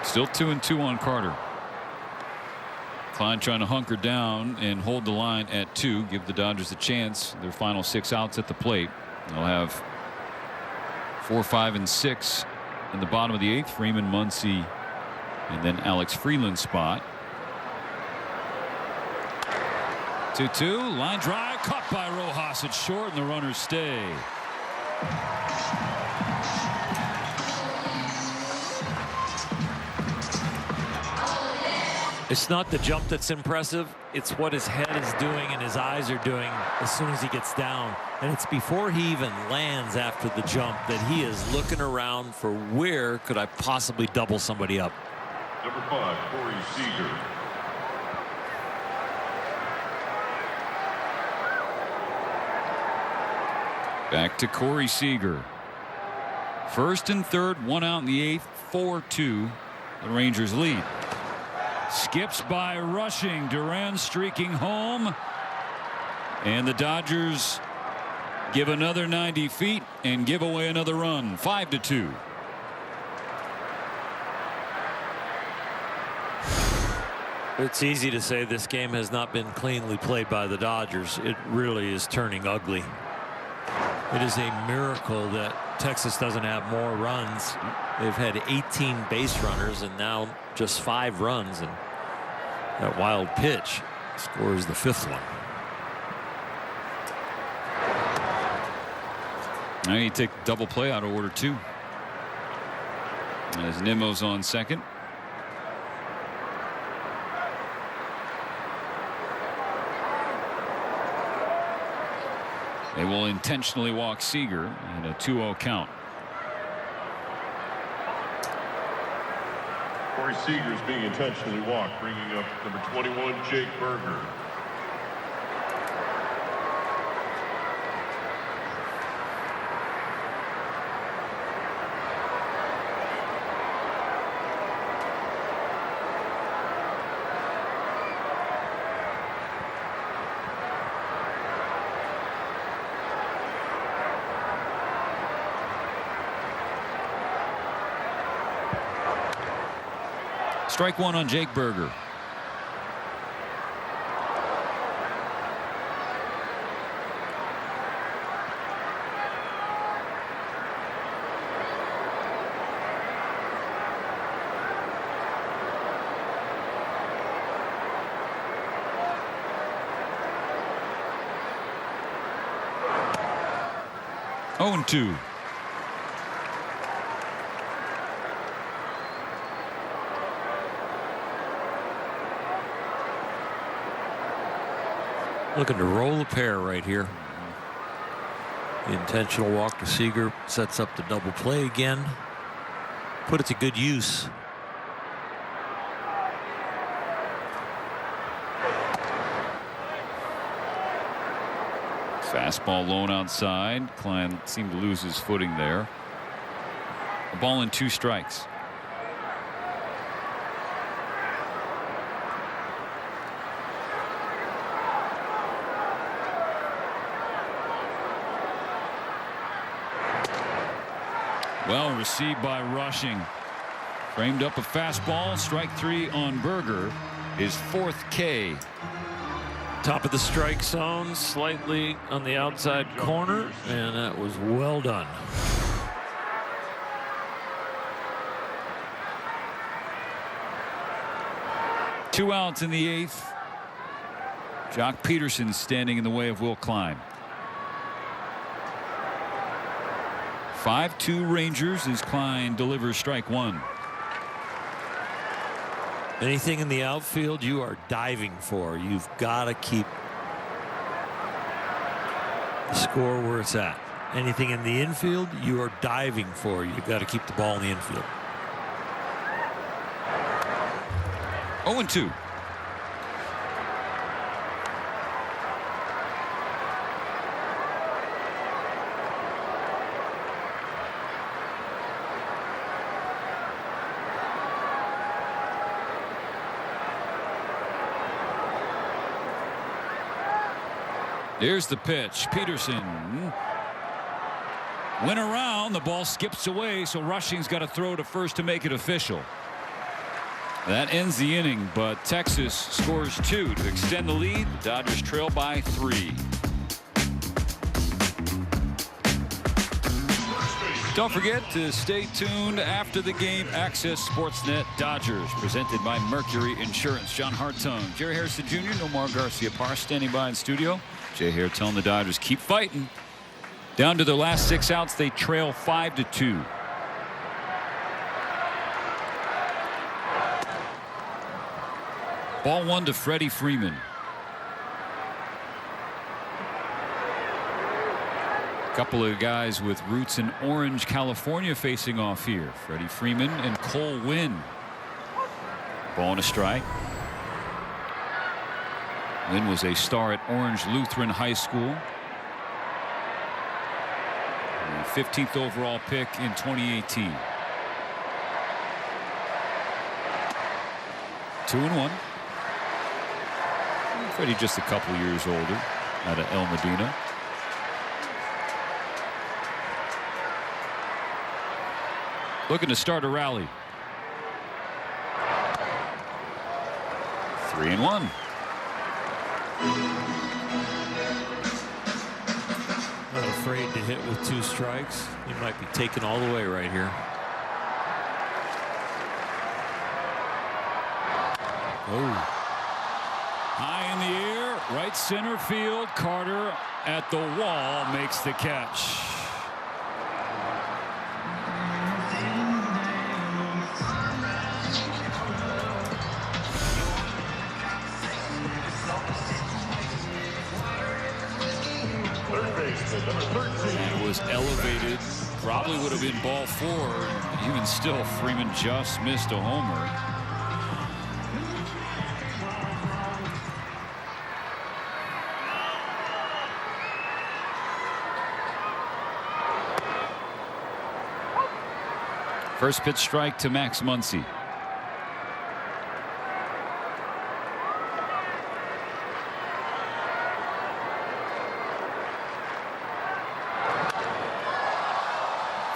Still 2-2 on Carter. Klein trying to hunker down and hold the line at 2. Give the Dodgers a chance. Their final 6 outs at the plate. They'll have 4, 5, and 6 in the bottom of the 8th. Freeman, Muncy, and then Alex Freeland's spot. 2-2. Line drive caught by Rojas. It's short, and the runners stay. It's not the jump that's impressive. It's what his head is doing and his eyes are doing as soon as he gets down. And it's before he even lands after the jump that he is looking around for where could I possibly double somebody up. Number 5, Corey Seager. Back to Corey Seager. First and third, 1 out in the 8th, 4-2. The Rangers lead. Skips by Rushing. Duran streaking home. And the Dodgers give another 90 feet and give away another run. 5-2. It's easy to say this game has not been cleanly played by the Dodgers. It really is turning ugly. It is a miracle that Texas doesn't have more runs. They've had 18 base runners and now just 5 runs, and that wild pitch scores the 5th one. Now you take double play out of order 2. As Nimmo's on second. They will intentionally walk Seager in a 2-0 count. Corey Seager is being intentionally walked, bringing up number 21, Jake Berger. Strike 1 on Jake Berger. Oh, 2. Looking to roll a pair right here. The intentional walk to Seager sets up the double play again. Put it to good use. Fastball low outside. Klein seemed to lose his footing there. A ball and 2 strikes. Well received by Rushing. Framed up a fastball. Strike 3 on Berger. His 4th K. Top of the strike zone, slightly on the outside corner, and that was well done. Two outs in the 8th. Jock Peterson standing in the way of Will Klein. 5-2 Rangers as Klein delivers strike 1. Anything in the outfield you are diving for. You've got to keep the score where it's at. Anything in the infield you are diving for. You've got to keep the ball in the infield. 0-2. Here's the pitch. Peterson went around. The ball skips away, so Rushing's got to throw to first to make it official. That ends the inning, but Texas scores 2 to extend the lead. The Dodgers trail by 3. Don't forget to stay tuned after the game. Access SportsNet Dodgers, presented by Mercury Insurance. John Hartung, Jerry Harrison Jr., Nomar Garcia-Parr standing by in studio. Jay Hare telling the Dodgers keep fighting. Down to their last 6 outs, they trail 5-2. Ball 1 to Freddie Freeman. A couple of guys with roots in Orange, California facing off here. Freddie Freeman and Cole Winn. Ball and a strike. Winn was a star at Orange Lutheran High School. The 15th overall pick in 2018. 2-1. Freddie just a couple years older out of El Medina. Looking to start a rally. 3-1. Not afraid to hit with 2 strikes. He might be taken all the way right here. Oh. High in the air, right center field. Carter at the wall makes the catch. It was elevated. Probably would have been ball 4. Even still, Freeman just missed a homer. First pitch strike to Max Muncy.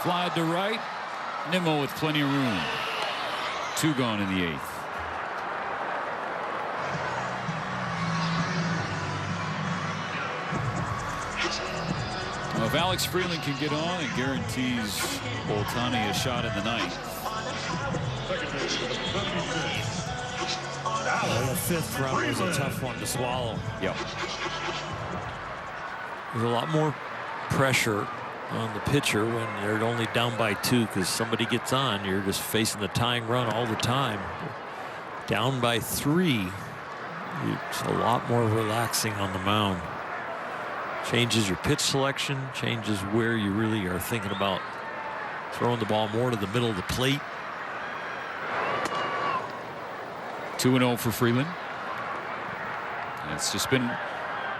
Fly to right. Nimmo with plenty of room. 2 gone in the 8th. Well, if Alex Freeland can get on, it guarantees Ohtani a shot in the 9th. The 5th round was a tough one to swallow. Yep. There's a lot more pressure on the pitcher when they're only down by 2, because somebody gets on, you're just facing the tying run all the time. Down by 3, it's a lot more relaxing on the mound. Changes your pitch selection, changes where you really are thinking about throwing the ball more to the middle of the plate. 2-0 for Freeland. And it's just been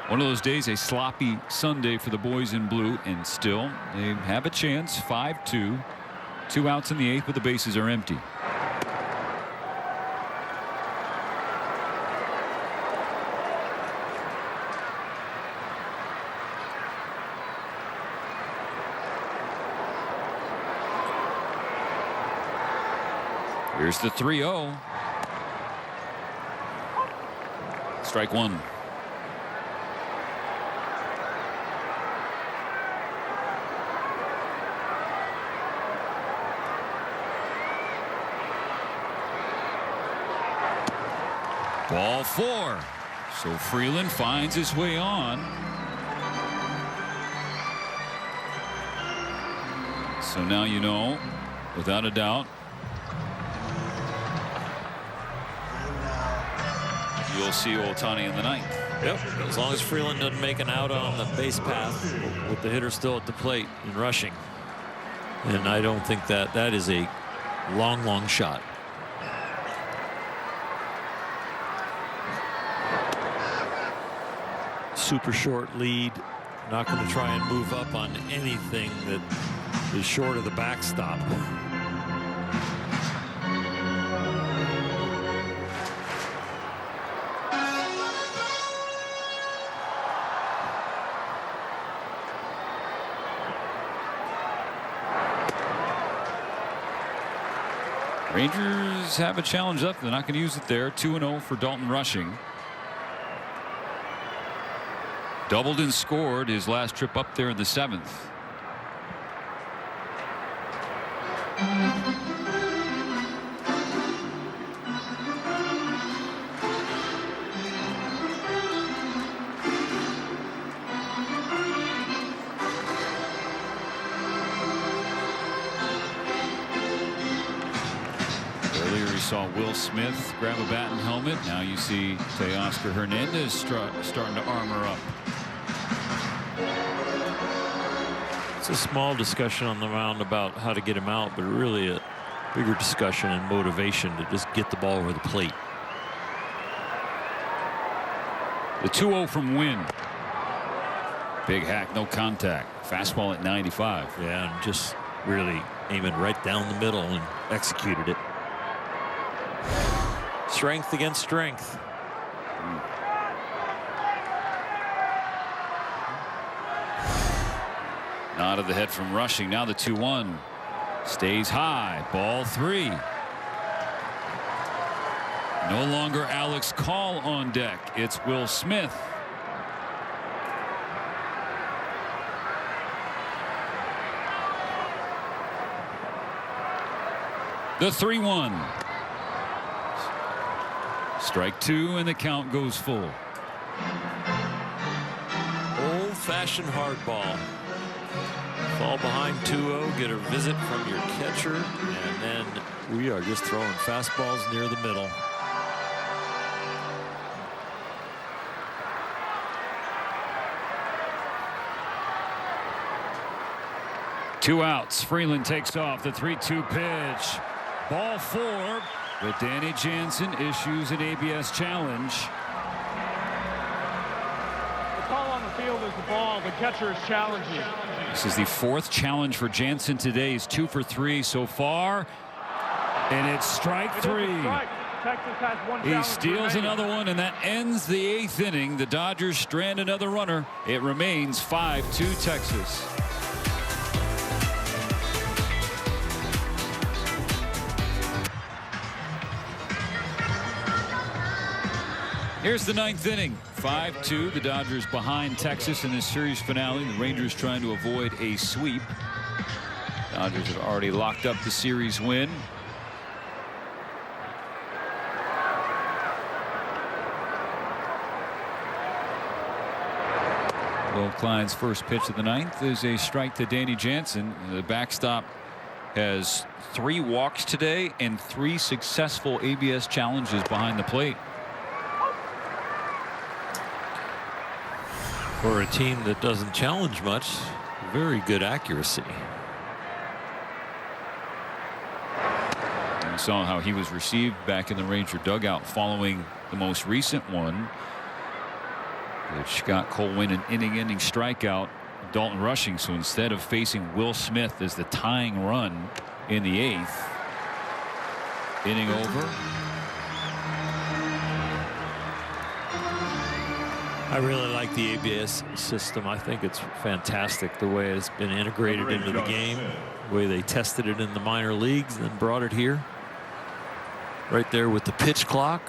one of those days, a sloppy Sunday for the boys in blue, and still they have a chance. 5-2. 2 outs in the 8th, but the bases are empty. Here's the 3-0. Strike 1. Ball 4. So Freeland finds his way on. So now you know, without a doubt, you'll see Ohtani in the 9th. Yep. As long as Freeland doesn't make an out on the base path with the hitter still at the plate and rushing. And I don't think that is a long shot. Super short lead. Not going to try and move up on anything that is short of the backstop. Rangers have a challenge up. They're not going to use it there. 2-0 for Dalton Rushing. Doubled and scored his last trip up there in the 7th. Earlier we saw Will Smith grab a bat and helmet. Now you see Teoscar Hernandez starting to armor up. It's a small discussion on the mound about how to get him out, but really a bigger discussion and motivation to just get the ball over the plate. The 2-0 from Wynn. Big hack, no contact. Fastball at 95. Yeah, and just really aiming right down the middle and executed it. Strength against strength. Nod of the head from Rushing. Now the 2-1 stays high. Ball 3. No longer Alex Call on deck. It's Will Smith. The 3-1. Strike 2 and the count goes full. Old-fashioned hardball. Fall behind 2-0, get a visit from your catcher, and then we are just throwing fastballs near the middle. Two outs. Freeland takes off. The 3-2 pitch. Ball 4. But Danny Jansen issues an ABS challenge. The call on the field is the ball. The catcher is challenging. This is the 4th challenge for Jansen today. He's 2 for 3 so far. And it's strike 3. Texas has one He steals another one, and that ends the 8th inning. The Dodgers strand another runner. It remains 5-2 Texas. Here's the 9th inning. 5-2. The Dodgers behind Texas in this series finale. The Rangers trying to avoid a sweep. Dodgers have already locked up the series win. Will Klein's first pitch of the 9th is a strike to Danny Jansen. The backstop has 3 walks today and 3 successful ABS challenges behind the plate. For a team that doesn't challenge much, very good accuracy. We saw how he was received back in the Ranger dugout following the most recent one, which got Cole Winn an inning-ending strikeout. Dalton Rushing. So instead of facing Will Smith as the tying run in the 8th, inning over. I really like the ABS system. I think it's fantastic the way it's been integrated into the game, the way they tested it in the minor leagues and then brought it here. Right there with the pitch clock.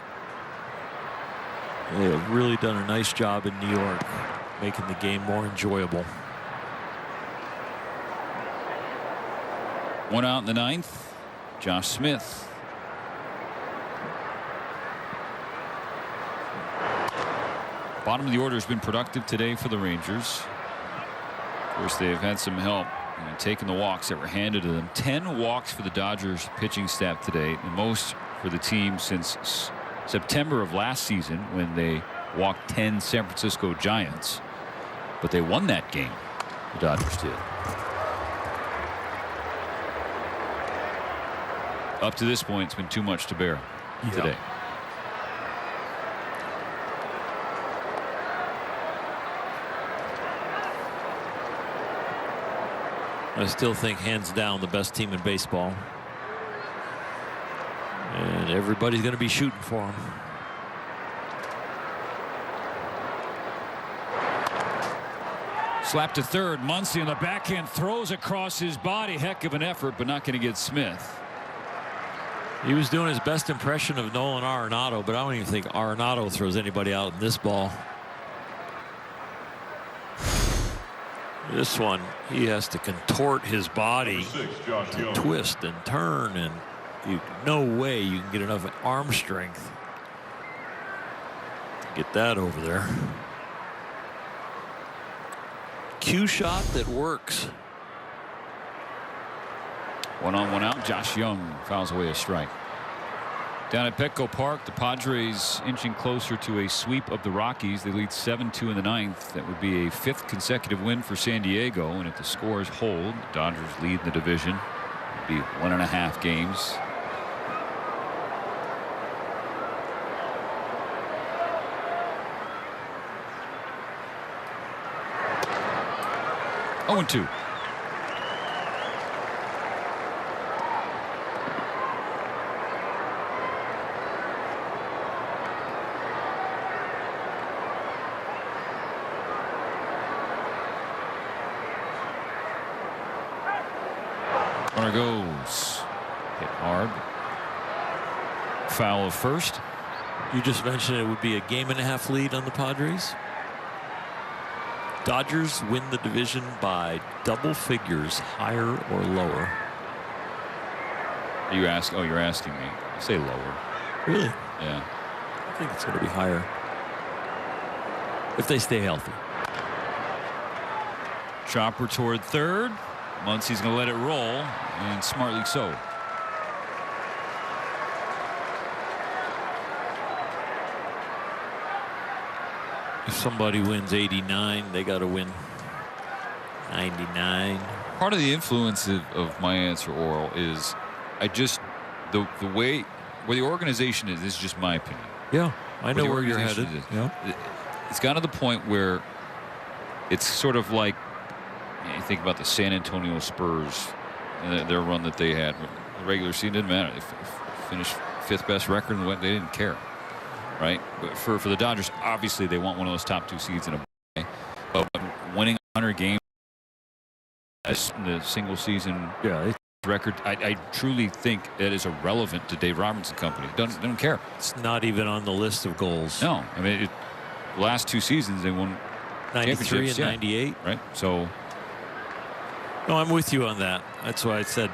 They have really done a nice job in New York making the game more enjoyable. 1 out in the 9th. Josh Smith. Bottom of the order has been productive today for the Rangers. Of course, they've had some help taking the walks that were handed to them. 10 walks for the Dodgers pitching staff today, the most for the team since September of last season when they walked 10 San Francisco Giants. But they won that game. The Dodgers did. Up to this point, it's been too much to bear today. I still think hands down the best team in baseball. And everybody's going to be shooting for them. Slap to third. Muncy on the backhand throws across his body. Heck of an effort, but not going to get Smith. He was doing his best impression of Nolan Arenado, but I don't even think Arenado throws anybody out in this ball. This one, he has to contort his body to twist and turn, and no way you can get enough arm strength to get that over there. Cue shot that works. 1 on 1 out. Josh Young fouls away a strike. Down at Petco Park, the Padres inching closer to a sweep of the Rockies. They lead 7-2 in the 9th. That would be a 5th consecutive win for San Diego. And if the scores hold, the Dodgers lead the division. It would be 1.5 games. Oh, and 2. Runner goes. Hit hard. Foul of first. You just mentioned it would be a 1.5 game lead on the Padres. Dodgers win the division by double figures, higher or lower. You ask? Oh, you're asking me. I say lower. Really? Yeah. I think it's going to be higher if they stay healthy. Chopper toward third. Muncy's going to let it roll, and smartly so. If somebody wins 89, they got to win 99. Part of the influence of my answer, Oral, is I just the way where the organization is. This is just my opinion. Yeah, I know where you're headed. Yeah. It's gotten to the point where it's sort of like, you think about the San Antonio Spurs and their run that they had. The regular season didn't matter. They finished 5th best record and they didn't care, right? But for the Dodgers, obviously they want one of those top 2 seeds in a way. But winning 100 games in the single season record, I truly think that is irrelevant to Dave Roberts and company. They don't care. It's not even on the list of goals. No, I mean, the last 2 seasons they won 93 and 98, right? So. No, I'm with you on that. That's why I said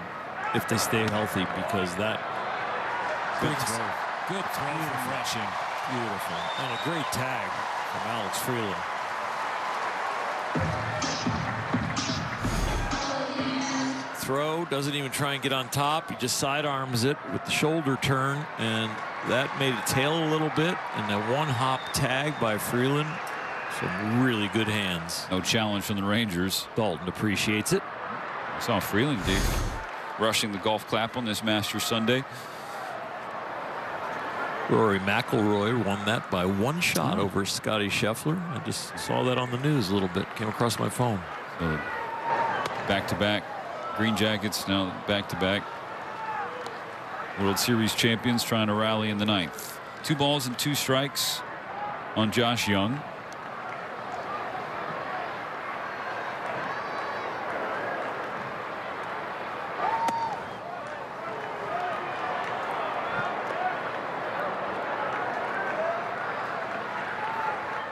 if they stay healthy, because that good throw from Rushing. Beautiful. And a great tag from Alex Freeland. Throw, doesn't even try and get on top. He just sidearms it with the shoulder turn, and that made it tail a little bit. And that one hop tag by Freeland. Some really good hands. No challenge from the Rangers. Dalton appreciates it. I saw Freeland, Dave, rushing the golf clap on this Masters Sunday. Rory McIlroy won that by 1 shot over Scotty Scheffler. I just saw that on the news a little bit. Came across my phone. So back-to-back Green Jackets, now back-to-back World Series champions trying to rally in the 9th. 2 balls and 2 strikes on Josh Young.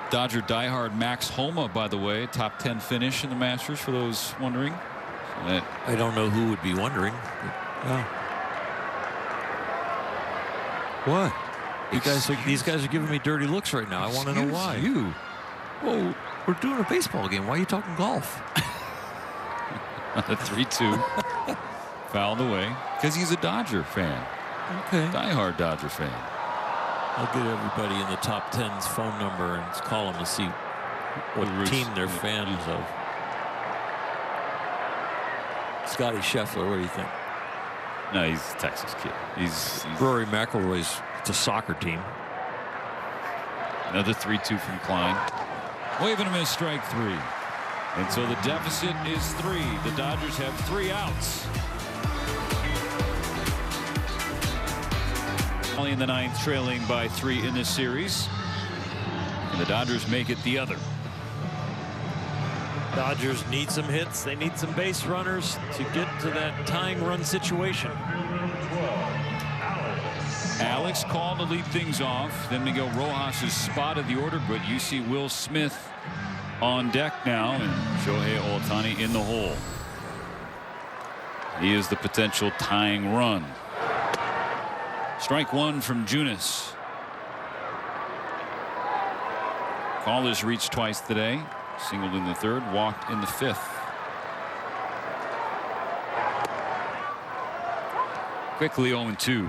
Dodger diehard Max Homa, by the way, top 10 finish in the Masters for those wondering. So I don't know who would be wondering. What? These guys are giving me dirty looks right now. I want to know why. You. Well, we're doing a baseball game. Why are you talking golf? The 3-2. Fouled away because he's a Dodger fan. Okay. Diehard Dodger fan. I'll get everybody in the top 10's phone number and call them to see what team they're fans of. Scotty Scheffler, what do you think? No, he's a Texas kid. He's Rory McIlroy's, it's a soccer team. Another 3-2 from Klein. Waving a miss, strike 3. And so the deficit is 3. The Dodgers have 3 outs. In the 9th, trailing by 3 in this series. And the Dodgers make it the other. Dodgers need some hits. They need some base runners to get to that tying run situation. Alex called to lead things off. Then Miguel Rojas is spotted the order, but you see Will Smith on deck now and Shohei Ohtani in the hole. He is the potential tying run. Strike one from Junis. Callers reached twice today. Singled in the third, walked in the fifth. Quickly 0-2.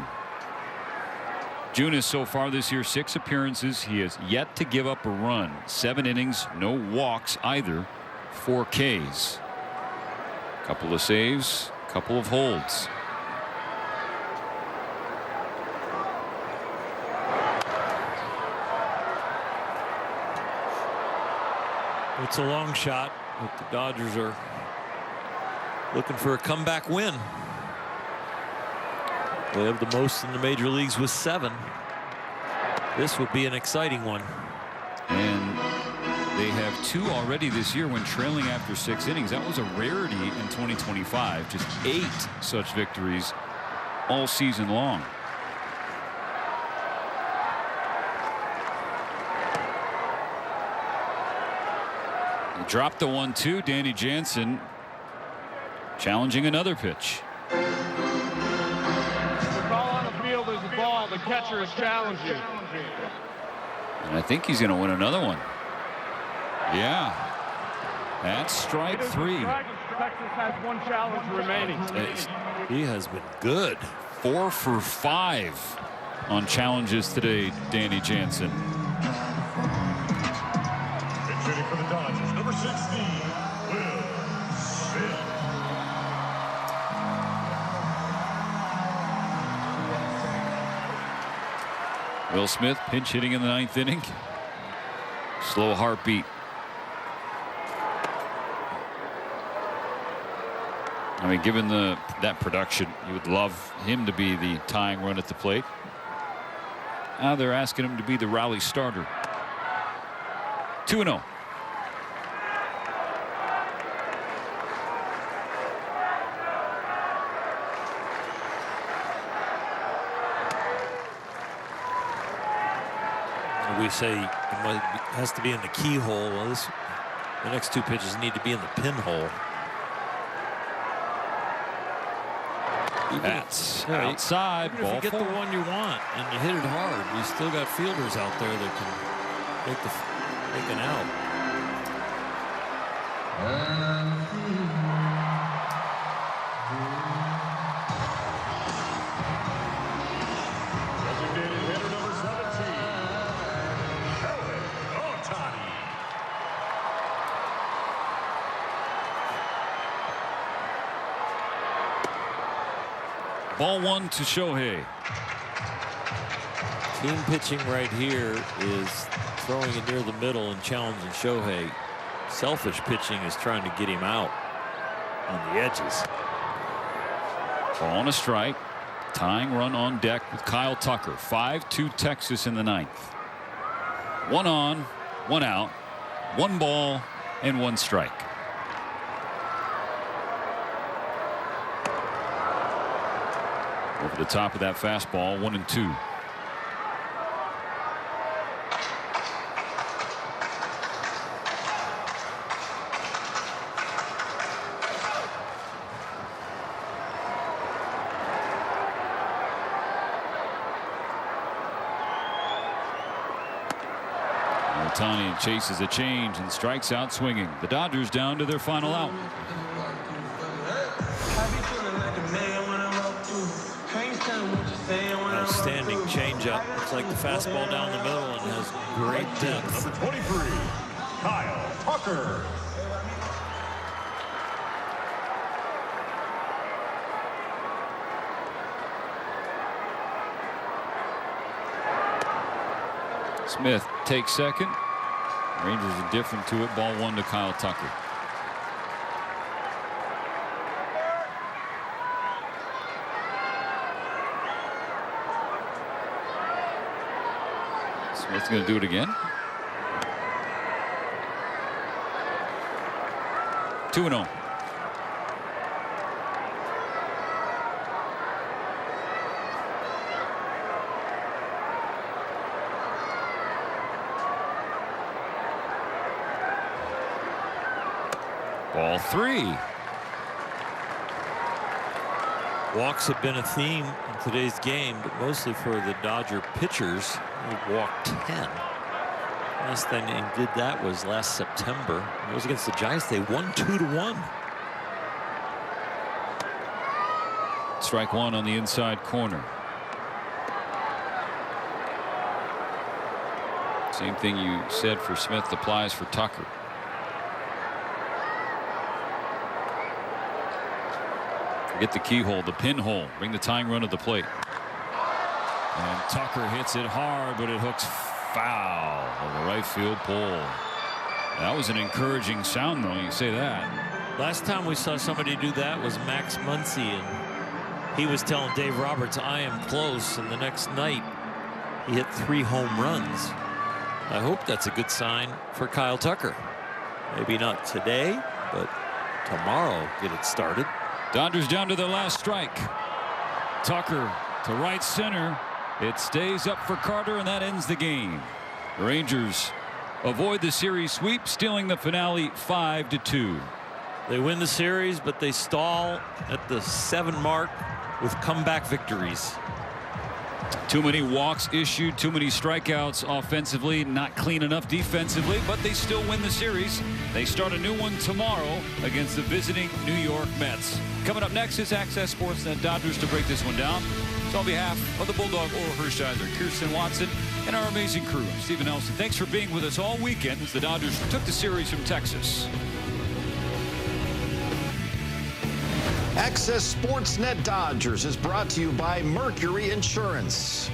Junis so far this year, 6 appearances. He has yet to give up a run. 7 innings, no walks either. 4 Ks. Couple of saves, couple of holds. It's a long shot, but the Dodgers are looking for a comeback win. They have the most in the major leagues with 7. This would be an exciting one. And they have 2 already this year when trailing after 6 innings. That was a rarity in 2025. Just 8 such victories all season long. He dropped the 1-2. Danny Jansen challenging another pitch. There's a ball. The catcher is challenging. And I think he's going to win another one. Yeah. That's strike 3. Texas has 1 challenge remaining. He has been good. 4 for 5 on challenges today, Danny Jansen. Hitting for the Dodgers, number 16, Will Smith. Will Smith pinch hitting in the 9th inning. Slow heartbeat. I mean, given that production, you would love him to be the tying run at the plate. Now they're asking him to be the rally starter. 2-0. We say it has to be in the keyhole. Well, the next 2 pitches need to be in the pinhole. That's outside. Even if you get the one you want and you hit it hard, you still got fielders out there that can make an out. Designated hitter number 17, Shohei Ohtani. Ball 1 to Shohei. Team pitching right here is throwing it near the middle and challenging Shohei. Selfish pitching is trying to get him out on the edges. Ball and a strike. Tying run on deck with Kyle Tucker. 5-2 Texas in the 9th. 1 on, 1 out, 1 ball and 1 strike. Over the top of that fastball, 1-2. Ohtani chases a change and strikes out swinging. The Dodgers down to their final out. Outstanding changeup. Looks like the fastball down the middle and has great depth. Number 23, Kyle Tucker. Smith takes second. Rangers are different to it. Ball 1 to Kyle Tucker. Smith's going to do it again. 2-0. Ball 3. Walks have been a theme in today's game, but mostly for the Dodger pitchers. They walked 10. Last time they did that was last September. It was against the Giants. They won 2-1. Strike one on the inside corner. Same thing you said for Smith applies for Tucker. Forget the keyhole, the pinhole. Bring the tying run to the plate. And Tucker hits it hard, but it hooks foul of the right field pole. That was an encouraging sound, though. You say that. Last time we saw somebody do that was Max Muncy, and he was telling Dave Roberts, "I am close." And the next night, he hit 3 home runs. I hope that's a good sign for Kyle Tucker. Maybe not today, but tomorrow get it started. Dodgers down to their last strike. Tucker to right center. It stays up for Carter, and that ends the game. The Rangers avoid the series sweep, stealing the finale 5-2. They win the series, but they stall at the 7 mark with comeback victories. Too many walks issued, too many strikeouts offensively, not clean enough defensively, but they still win the series. They start a new one tomorrow against the visiting New York Mets. Coming up next is Access SportsNet Dodgers to break this one down. So on behalf of the Bulldog, Oral Hershiser, Kirsten Watson, and our amazing crew, Stephen Nelson, thanks for being with us all weekend as the Dodgers took the series from Texas. Access SportsNet Dodgers is brought to you by Mercury Insurance.